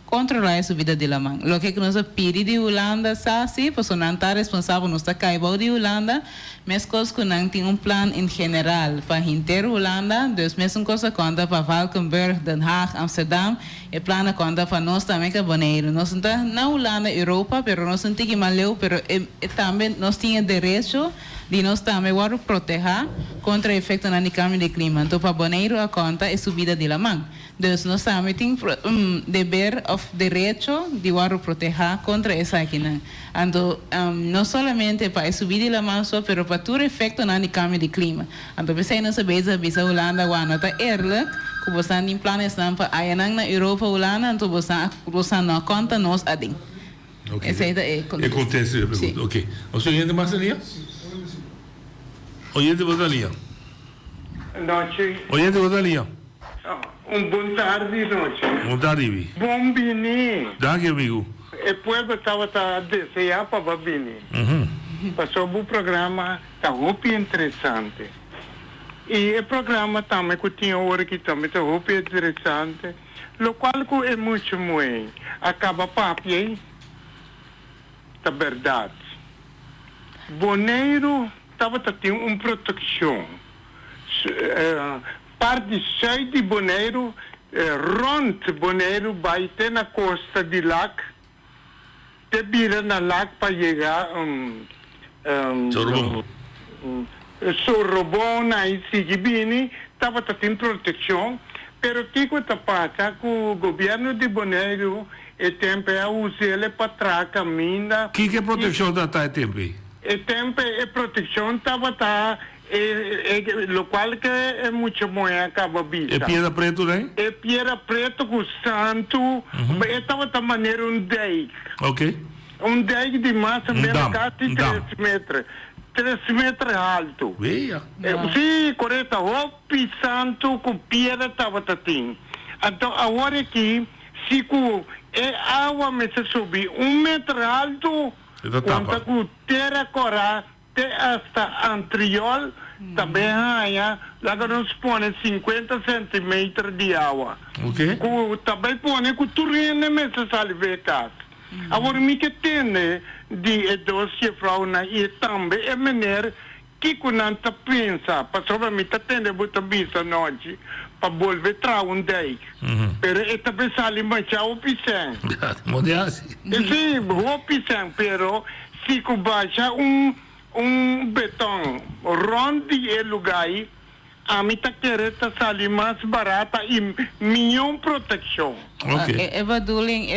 controlar a subida de la mão. O que nós pedimos de Holanda, sim, porque não está responsável, nós está caindo de Holanda, mas coisas que não tem plano em geral para inteira Holanda, dus mesmo coisa conta para Valkenburg, Den Haag, Amsterdam, e plano conta para nós também que Bonaire. Nós não está na Holanda, Europa, mas nós não temos maleu, mas também nós temos direito de nós também proteger contra o efeito na câmbio de clima. Então, para Bonaire, a conta é subida de la mão. Dus nós também temos dever of direito de proteger contra essa aqui. Então, não somente para subir de la mão, mas para todo efeito na câmbio de clima. Então, você não sabe se a Holanda está eerlijk, que você tem planos para ir na Europa, Holanda, então você não conta nós a ding. Essa é a contexto da pergunta. Ok. O senhor ainda mais ali? Oyente Bodalia. Noite. Oyente Bodalia. Boa tarde, noite. Boa tarde. Bom bini. Danke, amigo. E depois eu estava a desejar para bini. Passou o programa, está muito interessante. E o programa também, que tinha hora que também está muito interessante. O qual é muito bom. Acaba papo, hein? Da verdade. Bonaire estava tendo uma proteção. Parte sul de Bonaire, rond Bonaire, vai ter na costa de Lac, te vira na Lac para chegar Sorobona e Sigibini, estava tendo proteção, pero que passa com o governo de Bonaire e tempo a usar ele para trás caminha. Que proteção está em tempo? E tempo a proteção estava o qual que é muito bom acaba vista. É pedra preto, né? É pedra preto com santo, estava da maneira dike. Ok. Dike de massa menos de 3 metros. 3 metros alto. Veja. Sim, correto. O pisanto com piedra estava assim. Então, agora aqui, se é água me se subir 1 metro alto, quanto com terra corá, até hasta antriol, também lá que nós põe 50 centímetros de água. Ok. Também põe com turrene me se salve casa. Agora, me que tem de doce frau e também é maneira que quando pensa, para me tem buta bisa noite, para volver tra day. Pero esta pensar mas já o pisang. Modelo. Sim, o pisang, pero se que baixa betão ronde e lugar, a mim tá querendo sair mais barata e melhor proteção. Ok. É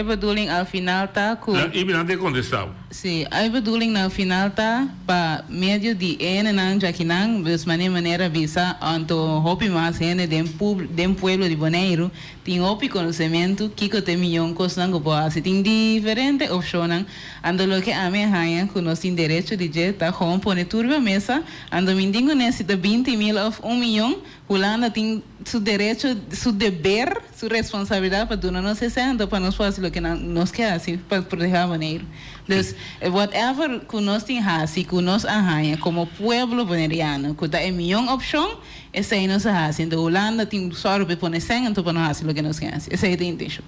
bedoeling ao final tá com... E não tem contestado. Sim, a bedoeling ao final tá para meio de nang jaquinang, dos maneira visa anto hopi mais dem pueblo de Bonaire, tem hopi conhecimento que tem milhão costan go assim tem diferente opções, ando lo que a me haya com nós tem direito de jeta com pone turba mesa, ando mindingo necessita 20.000 of 1 milhão, Holanda tem seu direito, seu dever, sua responsabilidade para donar nos 60 para nós fazer o que nós quer assim para proteger a Bonaire. Então, whatever que nós tem assim, que nós arranha como pueblo boneriano, que dá milhão opção, essa aí nós assim. Então, Holanda tem só para pôr 100 então para nós fazer o que nós quer assim. Essa aí tem intenção.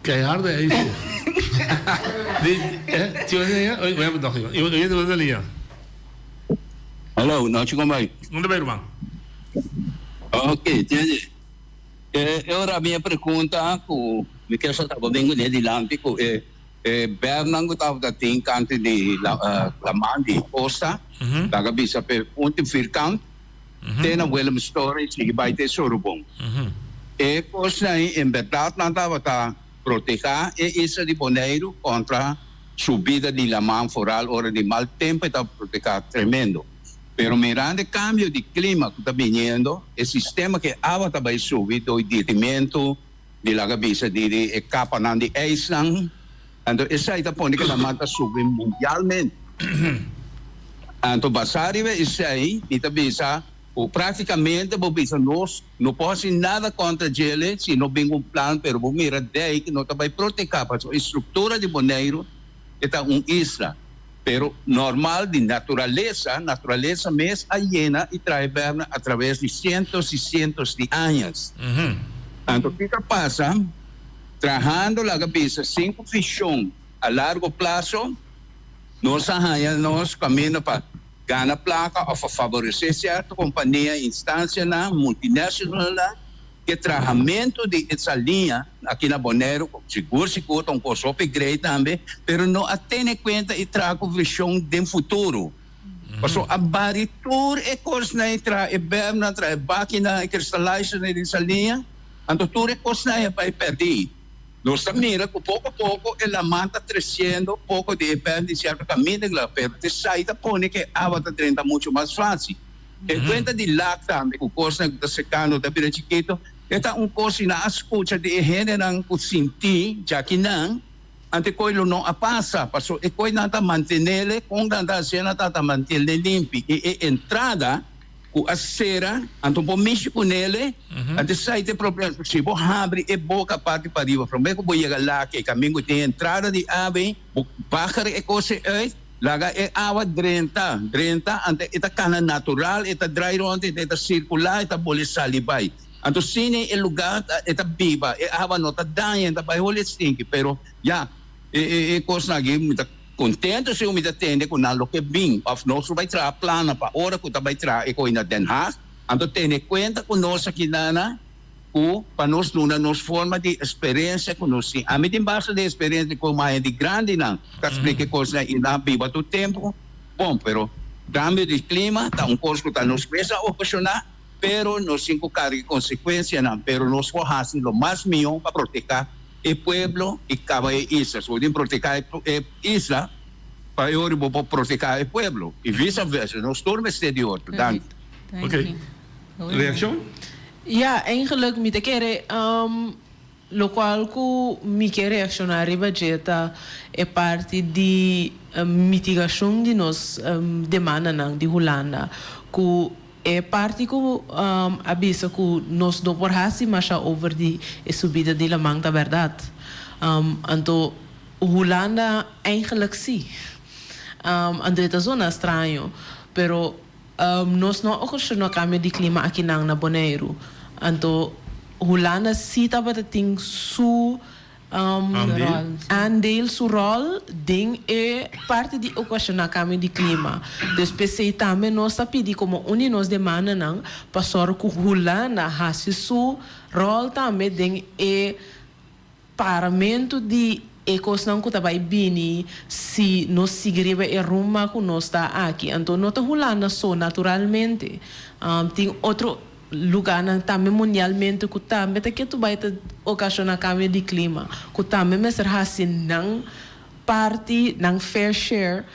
Que harde é isso. Hallo, nou chegou mais. Onde vai, irmão? Ok, entendi. Ora, a minha pergunta, me quero só estava bem de Lampico, Bernardo estava tem canto de Laman de Costa, da cabeça per ponte fircant, tem a Willem Storage que vai ter sorubom. E Costa em verdade não estava proteger isso de Bonaire contra subida de Laman foral, hora de mal tempo estava proteger tremendo. Pero mirando o cambio de clima que está vindo, o sistema que agora está subindo, o detrimento de la cabeça de capa de Iceland, então isso aí está pondo que a mata sube mundialmente. Então, basado isso aí, está bisa, praticamente, nós não podemos fazer nada contra ele, se não tem plano, pero vamos mirar daí que não está proteger, porque a estrutura de Bonaire está isla. Pero normal de natureza mesmo a llena e traz Berna através de cientos e cientos de anos. Então, o que passa? Trabajando a cabeça sem visão a largo prazo, nós caminhamos para ganhar placa ou para favorecer certa companhia, instância, multinacional, que tratamento de essa linha aqui na Bonaire, seguro, um curso upgrade também, mas não atende conta e traz a visão do futuro. Porque a baritura é coisa na entrada, é berna, é máquina, é cristalização dessa linha, então tudo é coisa na vai perder. Nós mira que pouco a pouco ela manta crescendo, pouco de berna de certo caminho, mas de saída põe que a água está treinando muito mais fácil. E conta de lá também, o curso está secando, está bem chiquito, esta coisa na escuta de gente que sentir, já que não, ante coisa não passa, porque a coisa não está mantendo, quando a cena está mantendo limpo, e a entrada, com a cera, então vou mexer com ele, até sair de problema, se vou abrir a boca parte para riba, para mim que vou chegar lá, que caminho tem entrada de ave, vou baixar a coisa aí, laga é água drenta, ante esta cana natural, esta dry run, esta circular, esta bolha salibai. Então, sine é lugar, esta viva, é água não está danha, está vai olhar stinky, pero já, é coisa aqui, muito contente se eu me atende com algo que bem, of nós vai trazer plano para hora que vai trazer, é coisa Den Haag, então tem conta com nós aqui na para nós nos forma de experiência com nós. A mim tem bastante de experiência com mais de grande não, que explica coisa e na viva do tempo, bom, pero cambio de clima, tá coisa que está nos precisa ocasionar, pero nós temos que consequência não, pero nós vamos fazer o mais melhor para proteger o pueblo e cada isla. Se podem proteger a isla, para eu vou proteger o pueblo e vice-versa. Nós dormimos de outro. Dank. Ok. Reação? Ja, eigenlijk met de keren lo qual que mi quer reaccionar ribajeta é parte de mitigação de nos demanda de Holanda, que é parte que avisa que nós não podemos mais over de subida de la manta verdade. Então Holanda eigenlijk sim. André tá zona estranho, pero nós não ocasionou cambio de clima aqui na Bonaire. Então Holanda sim tá para ter su aandeel, su rol ding é parte de ocasionar cambio de clima. Depois também nós tá pedindo como nós demanda não para que Holanda haja su rol também ding é paramento de ecos não que vai bini se nós seguirmos a rumo que nós está aqui. Então nós Holanda só naturalmente tem outro lugar também mundialmente que também que tu vai ocasionar cambio de clima, que também mas assim não parte não fair share.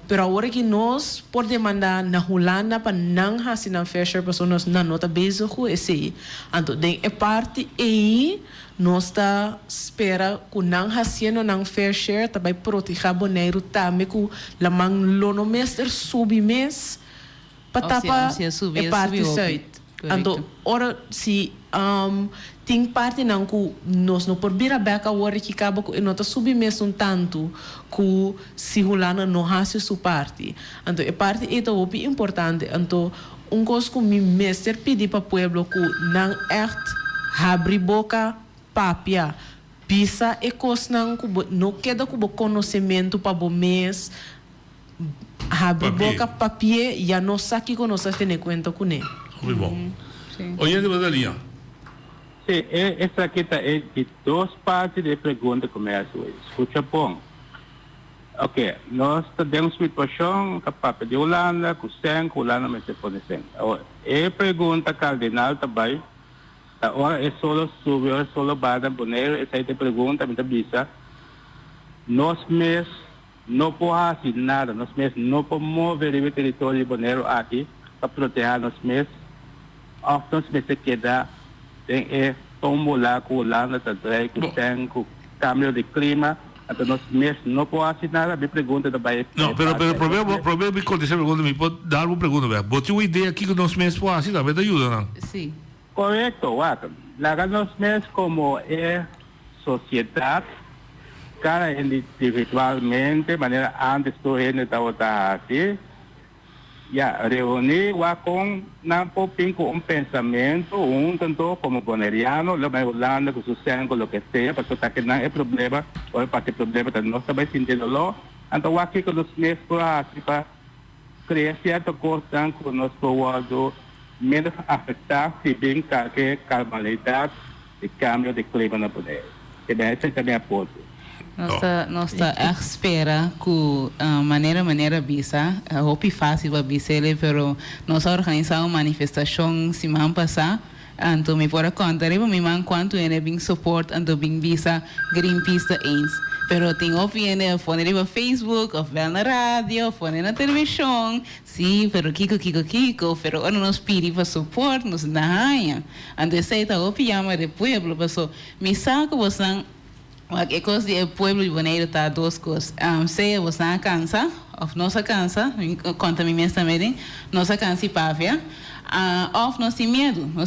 Pero agora que nós por demandar na Holanda para não assim não fair share, porque nós não está bezig com esse. Então é parte aí nós está espera que não haciendo não fair share também proteger Bonaire também que la mang lono mestre subi mes para tapa é parte certa. Então ora se tem parte não que nós não por vir a beca agora que acaba que nós subi mes tanto que se Holanda não hace sua parte. Então é parte é tão importante. Então coisa que me mestre pedir para o povo que não echt abre boca papia pisa e coisa não queda com conhecimento para o mês abre boca papia e a nossa que nós temos conta com ele. Muito bom. Oyente Badalia. Sim, essa aqui é de duas partes de pergunta que começo. Escuta bom. Ok, nós temos situação capaz de Holanda, com Holanda, mas se pode ser. E pergunta cardinal também. Agora é só sobre, é só bada Bonaire, essa é a pergunta, me avisa. Nós mesmos não podemos fazer nada, nós mesmos não podemos mover o território de Bonaire aqui para proteger nós mesmos. Nós mesmos queda em tombo lá com Holanda, com o câmbio de clima, então nós mesmos não podemos fazer nada, me pergunta também. Não, pero o problema me conta essa pergunta, me pode dar uma pergunta, velho. Bote uma ideia aqui que nós mesmos podemos fazer, também te ajuda, não? Sim. Correcto, lá nós mesmos como é sociedade, cada individualmente, maneira antes do reino da assim, reunir com não popim com pensamento, tanto como boneriano, lá vai Holanda com sucesso com o que seja, porque tá que não é problema, ou parte problema da nós também sentindo lá, então aqui que nós mesmos para criar certa coisa que nós podemos menos afetar se bem que calmalidade e câmbio de clima na Bonaire. E daí esse também é ponto. Nós está à espera que maneira bisa, hope fácil para bisa ele, pero nós organizamos uma manifestação semana passada. Então me pode contar, eu me mando quanto é bem suporte, então bem bisa Greenpeace da EINS. Pero tem opinião, fone no Facebook, ou na rádio, fone na televisão. Sim, pero Kiko, pero ano nos pedi para suporte, nos nahanha. Então essa é a opinião do povo, pessoal. Me saca você que coisa de povo de Bonaire tá duas coisas. Se você cansa, ou nossa cansa, conta-me mesmo também, nossa cansa e pávia. Of nós temos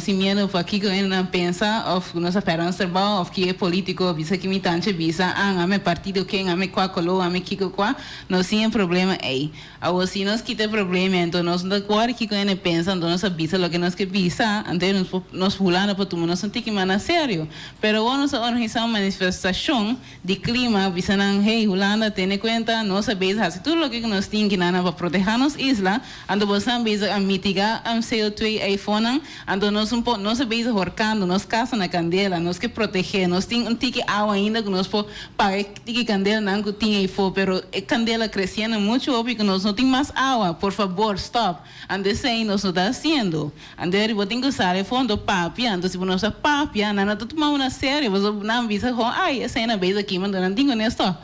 medo para que eu não pensa, of nossa esperança bom, of que é político, bisa que me tanto bisa, ame partido que ame qua colo, ame kiko qua, nós temos problema aí. Agora se nós quita problema, então nós não agora que eu pensa, então nós bisa lo que nós que bisa, então nós pulando para tomar nós não tem que mandar sério. Pero quando nós organizamos manifestação de clima, bisa não hey Holanda tem conta, nós sabemos fazer tudo o que nós temos que nada para proteger nossa isla, então nós sabemos a mitigar CO2 iPhone, então nós sabemos horcando, nós caça na candela, nós que proteger, nós temos tique água ainda que nós por pagar tique candela não que tinha iPhone, pero a candela crescendo muito óbvio que nós não tem mais água, por favor, stop. Ande sei nós não está haciendo. Ande eu tenho que usar iPhone do papia, então se nós papia, não está tomando na sério, você não visa com, ai, essa é na vez aqui, mas não tenho nisso.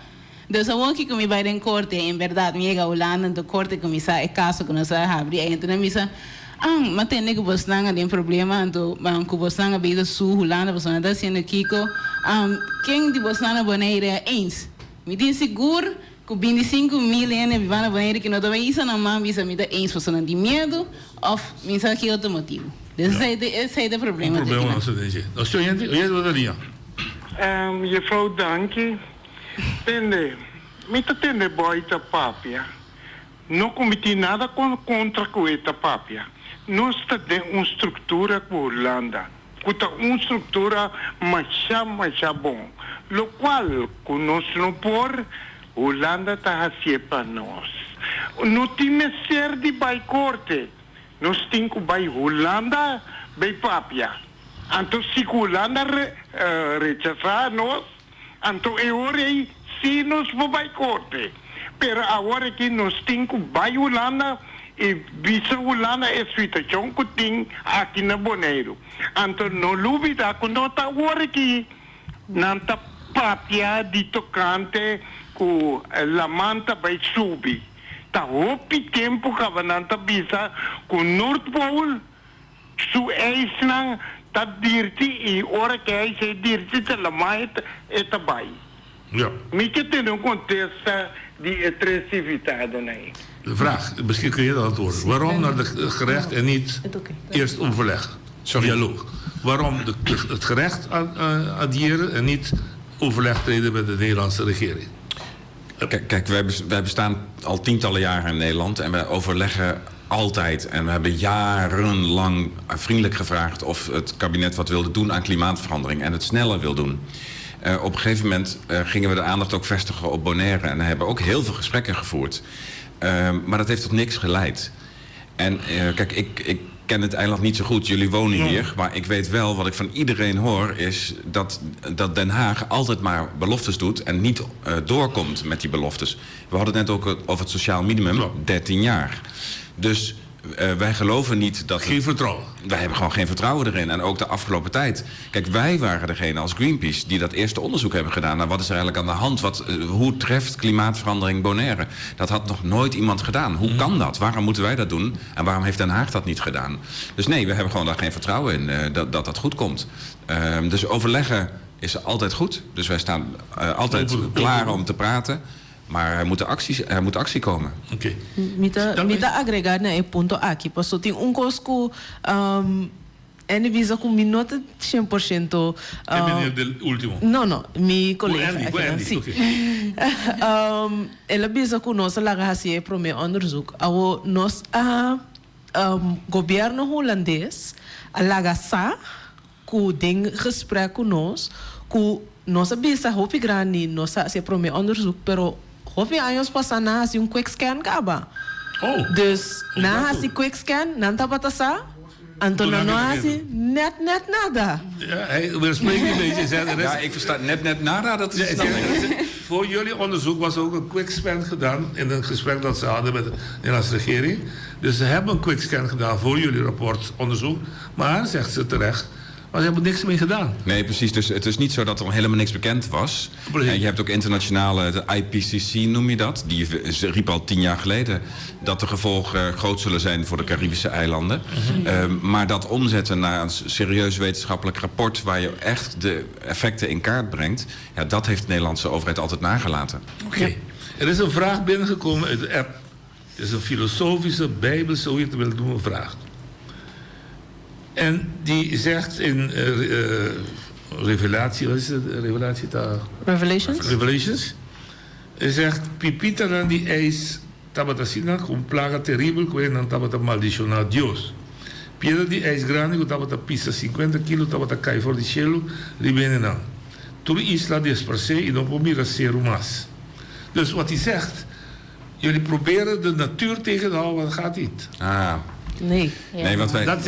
Deus é bom que me vai em corte, em verdade, me chega Holanda, então corte que me sai caso que nós abrir, então me sai Maar ten ik was nanga den problema anto man ku was nanga beter su hulana was nanga das in Kiko. Quem die was nanga boneira eens. Me din seguro que 25 mil ene vivana boneira que não dava isso na mão bisa me dá eens was de medo of misa que outro motivo. Esse é o problema. O problema não se deixa. O senhor entra da linha. Mevrouw Danke, tende, mita tende boita papia. Não cometi nada contra com esta papia. Nós temos uma estrutura com a Holanda, uma estrutura mais bom. Lo qual, com nós não por, Holanda está a ser para nós. Não temos ser de baicorte. Nós temos que vai Holanda, vai papia. Então, se Holanda rechazar nós, então é hora se nós vamos baicorte. Pero agora que nós temos que vai Holanda, e visa Holanda é a situação que tem aqui na Bonaire. Então, não duvida, quando está agora que não está papia de tocante com a manta vai subir. Está hopi tempo que não está visa com North Pole, su eisnang está dirty e hora que é dirty, a lamai é tabai. Ja. Me que tem um contexto de agressiviteit. De vraag, misschien kun je dat antwoorden. Waarom naar het gerecht en niet eerst overleg? Dialoog. Waarom het gerecht addiëren en niet overleg treden met de Nederlandse regering? Kijk, wij bestaan al tientallen jaren in Nederland en wij overleggen altijd. En we hebben jarenlang vriendelijk gevraagd of het kabinet wat wilde doen aan klimaatverandering en het sneller wil doen. Op een gegeven moment gingen we de aandacht ook vestigen op Bonaire en hebben ook heel veel gesprekken gevoerd. Maar dat heeft tot niks geleid. En kijk, ik ken het eiland niet zo goed. Jullie wonen hier. Maar ik weet wel, wat ik van iedereen hoor, is dat Den Haag altijd maar beloftes doet en niet doorkomt met die beloftes. We hadden het net ook over het sociaal minimum, 13 jaar. Dus wij geloven niet dat... Geen vertrouwen. Wij hebben gewoon geen vertrouwen erin. En ook de afgelopen tijd. Kijk, wij waren degene als Greenpeace die dat eerste onderzoek hebben gedaan. Nou, wat is er eigenlijk aan de hand? Hoe treft klimaatverandering Bonaire? Dat had nog nooit iemand gedaan. Hoe kan dat? Waarom moeten wij dat doen? En waarom heeft Den Haag dat niet gedaan? Dus nee, we hebben gewoon daar geen vertrouwen in dat goed komt. Dus overleggen is altijd goed. Dus wij staan altijd klaar om te praten. Maar er moet actie komen. Oké. Mita agregar na e punto aqui, passo tem cosco en visa com minuto 100%. Meneer de último. No, mi collega. Andy, okay. Ela visa com nós lá hasie pro meu onderzoek. Awo nós governo holandês alagasa com den gesprek com nós, com nossa visa hopi grande, nossa se pro meu onderzoek, pero hopi anos passar na assim quick scan kaba. Oh. Dus na assim quick scan, nanta batasa, Anton no assim net nada. Ja, we spreken een beetje. Ja, ik versta net nada, dat is Voor jullie onderzoek was ook een quick scan gedaan in een gesprek dat ze hadden met de Nederlandse regering. Dus ze hebben een quick scan gedaan voor jullie rapportonderzoek. Maar, zegt ze terecht, maar ze hebben niks mee gedaan. Nee, precies. Dus het is niet zo dat er helemaal niks bekend was. En je hebt ook internationale, de IPCC noem je dat. Die riep al 10 jaar geleden dat de gevolgen groot zullen zijn voor de Caribische eilanden. Maar dat omzetten naar een serieus wetenschappelijk rapport waar je echt de effecten in kaart brengt, ja, dat heeft de Nederlandse overheid altijd nagelaten. Oké. Er is een vraag binnengekomen uit de app. Het is een filosofische, bijbelse, hoe je het wil doen, vraag. En die zegt in Revelatie, wat is het? Revelations. Hij zegt, pipita dan die eis tabatasina con plaga terrible que nan tabata maldición a Dios. Piedra die eis grande que tabata pisa 50 kilo tabata cai for di cielo ribenenan. Tu isla disperse y no pomira ser mas. Dus wat hij zegt, jullie proberen de natuur tegen te houden, dat gaat niet. Nee. Nee, want wij... Dat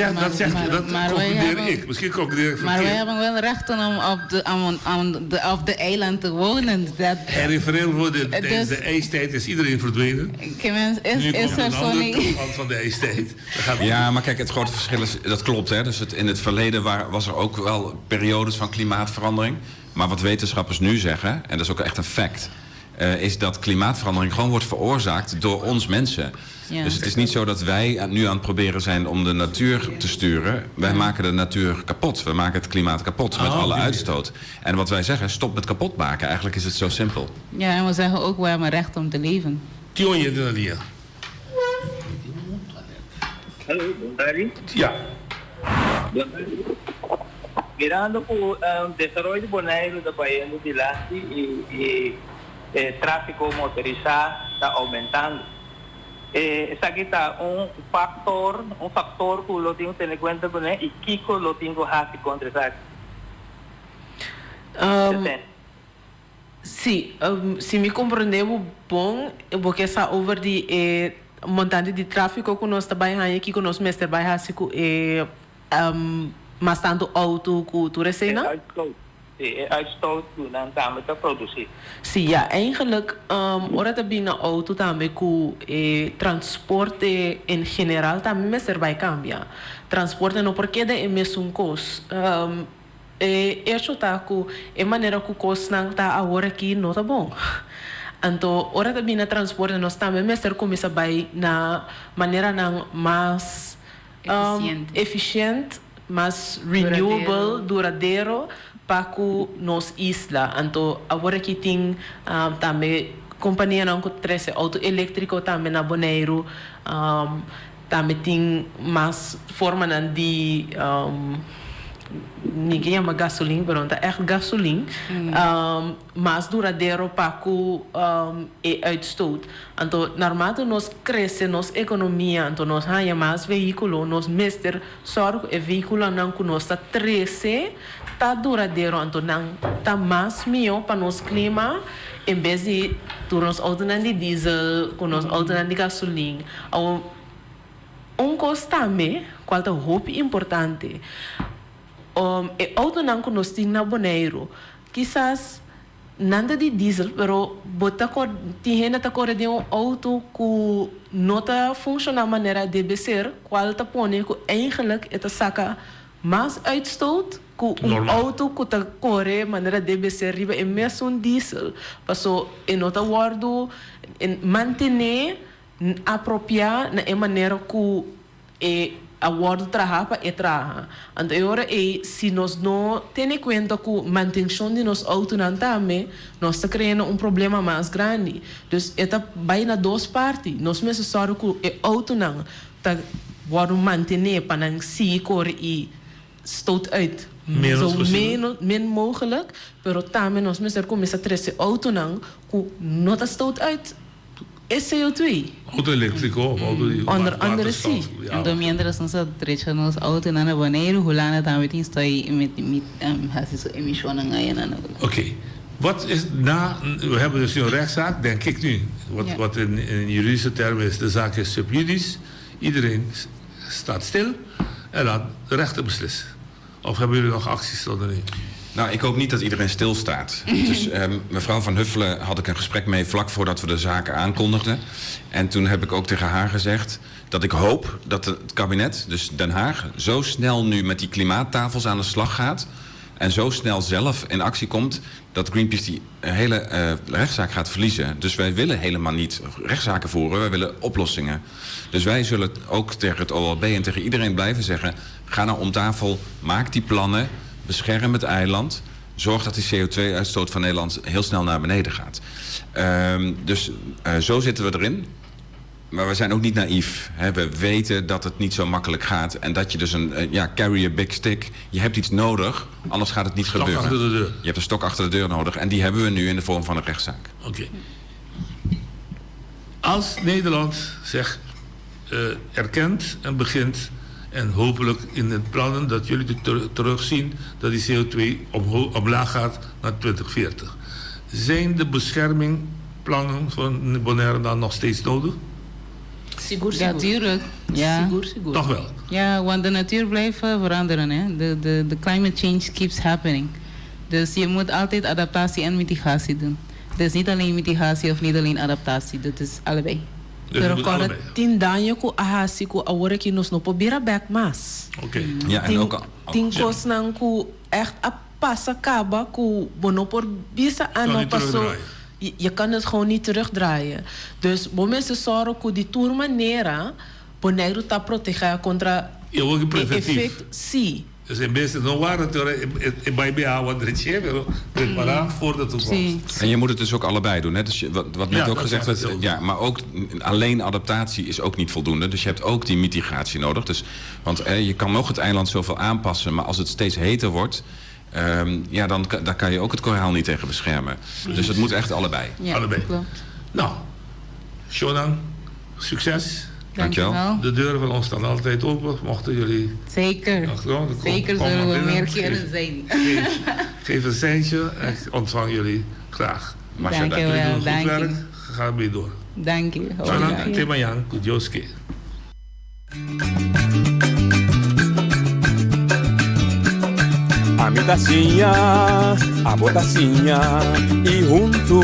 concludeer ik. Misschien concludeer ik Maar wij hebben wel rechten om op de eiland te wonen. En refereel voor de ijstijd is iedereen verdwenen. Nu komt een andere kant van de ijstijd. Ja, maar kijk, het grote verschil is, dat klopt. Hè? Dus in het verleden was er ook wel periodes van klimaatverandering. Maar wat wetenschappers nu zeggen, en dat is ook echt een fact, is dat klimaatverandering gewoon wordt veroorzaakt door ons mensen. Ja. Dus het is niet zo dat wij nu aan het proberen zijn om de natuur te sturen. Wij maken de natuur kapot. We maken het klimaat kapot met alle uitstoot. En wat wij zeggen, stop met kapot maken. Eigenlijk is het zo simpel. Ja, en we zeggen ook, we hebben recht om te leven. Tionje de Nadia. Hallo, Bondari. Ja. Mirando por desarrollo de Bonaire da Bahia de Lanti e tráfego motorizado está aumentando. Essa aqui está um fator que lo tengo que tener en cuenta con él y Kiko lo tengo que hacer contra esa. Sì, se mi comprendevo bom, porque essa over die montante de tráfego que nós trabalhamos aqui, que nós mestre trabalhamos mas tanto auto que tu recena? Uitstoot dan daarmee te produceren. Sim, ja, eigenlijk, ora te binnen auto também que transporte em geral também mestre vai cambiar. Transporte não porque é mesmo custo. Isso tá que é maneira que o custo não tá agora aqui não tá bom. Então, ora também na transporte nós também mestre começa vai na maneira não mais eficiente, mais renewable, duradouro para que nos isla. Então, agora aqui tem também companhia não que traz auto elétrico também na Bonaire, também tem mais forma de ninguém ama gasolina, mas é gasolina, mais duradouro para que é uitstoot. Então, normalmente nós cresce nossa economia, então nós ganhamos mais veículos, nós mestre sorgo é veículo não que nós está cresce, está duradouro, então não está mais melhor para nosso clima, em vez de nós autos de diesel, com nós autos de gasolina. Custo também, qual é o roupa importante. Auto não que nós temos na Bonaire, quizás nada de diesel, pero tem gente que corre de auto que não está funcionando da maneira que deve ser, qual está pondo que eigenlijk é saca mais uitstoot que auto que está corre maneira que deve ser riba é mesmo diesel, passou em outra guardo manter apropriar na maneira que a guarda trabalha e trabalha. Então, agora, se nós não temos em conta que a manutenção de nosso auto não também, nós estamos criando problema mais grande. Então, vai nas duas partes. Nós necessário que o auto não está manter para não se correr e stoot uit. Menos mogelijk, mas também nós necessário começar a trazer auto não que não está stoot uit. É CO2. Auto elétrico, auto de andere sim. Então, mientras nós trechamos auto na Bonaire, Hulana também tem stoi met emissionen gaan. Oké. Wat is we hebben dus een rechtszaak, denk ik nu. Wat in juridische termen is, de zaak is subjudice. Iedereen staat stil en laat de rechter beslissen. Of hebben jullie nog acties tot nu? Nou, ik hoop niet dat iedereen stilstaat. Dus mevrouw Van Huffelen had ik een gesprek mee vlak voordat we de zaken aankondigden. En toen heb ik ook tegen haar gezegd dat ik hoop dat het kabinet, dus Den Haag, zo snel nu met die klimaattafels aan de slag gaat en zo snel zelf in actie komt dat Greenpeace die hele rechtszaak gaat verliezen. Dus wij willen helemaal niet rechtszaken voeren, wij willen oplossingen. Dus wij zullen ook tegen het OLB en tegen iedereen blijven zeggen, ga nou om tafel, maak die plannen, bescherm het eiland, zorg dat die CO2-uitstoot van Nederland heel snel naar beneden gaat. Dus zo zitten we erin. Maar we zijn ook niet naïef. Hè. We weten dat het niet zo makkelijk gaat. En dat je dus carry a big stick. Je hebt iets nodig, anders gaat het niet gebeuren. Achter de deur. Je hebt een stok achter de deur nodig. En die hebben we nu in de vorm van een rechtszaak. Oké. Als Nederland zich erkent en begint, en hopelijk in de plannen dat jullie terugzien dat die CO2 omlaag gaat naar 2040. Zijn de beschermingplannen van Bonaire dan nog steeds nodig? Sigur. Ja, tuurlijk. Ja. Sigur. Toch wel? Ja, want de natuur blijft veranderen. Hè. De climate change keeps happening. Dus je moet altijd adaptatie en mitigatie doen. Dus niet alleen mitigatie of niet alleen adaptatie. Dat is allebei. Pero agora tem danho que a raça que agora que nós não podemos back mais. Oké. Ja, en ook tem coisas não que echt a passa acaba que não por bisa ano passou. je kan het gewoon niet terugdraaien. Dus mensen zorgen dat die tour manera Bonaire ta proteger contra Eu vou preventivo. efeito sim. Dus in beste no waren het bij BA wat ricevere preparar voor de toekomst. En je moet het dus ook allebei doen. Hè? Dus wat net Ja, ook dat gezegd was werd, het ja, maar ook alleen adaptatie is ook niet voldoende. Dus je hebt ook die mitigatie nodig. Dus, want je kan nog het eiland zoveel aanpassen, maar als het steeds heter wordt, ja, dan daar kan je ook het koraal niet tegen beschermen. Dus het moet echt allebei. Ja, allebei. klopt. Nou, Shonan, succes. Dankjewel. De deuren van ons staan altijd open. Mochten jullie... Zeker. Zeker kom zullen maar we binnen. meer keren zijn. Geef een centje en ontvang jullie graag. Dankjewel, Jullie doen goed dank je. werk. Ga ermee door. Dank je. Shonan, Timayan, Kudjoske. A mi tacinha, a botacinha e junto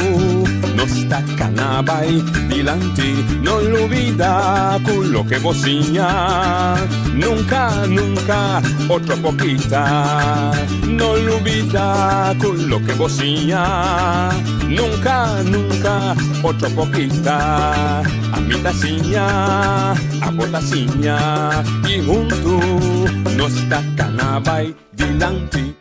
nos tacanabay dilante no lo olvida con lo que bocinha nunca, nunca otra poquita no lo olvida con lo que bocinha nunca, nunca otra poquita a mi tacinha, a botacinha y junto nos tacanabay dilante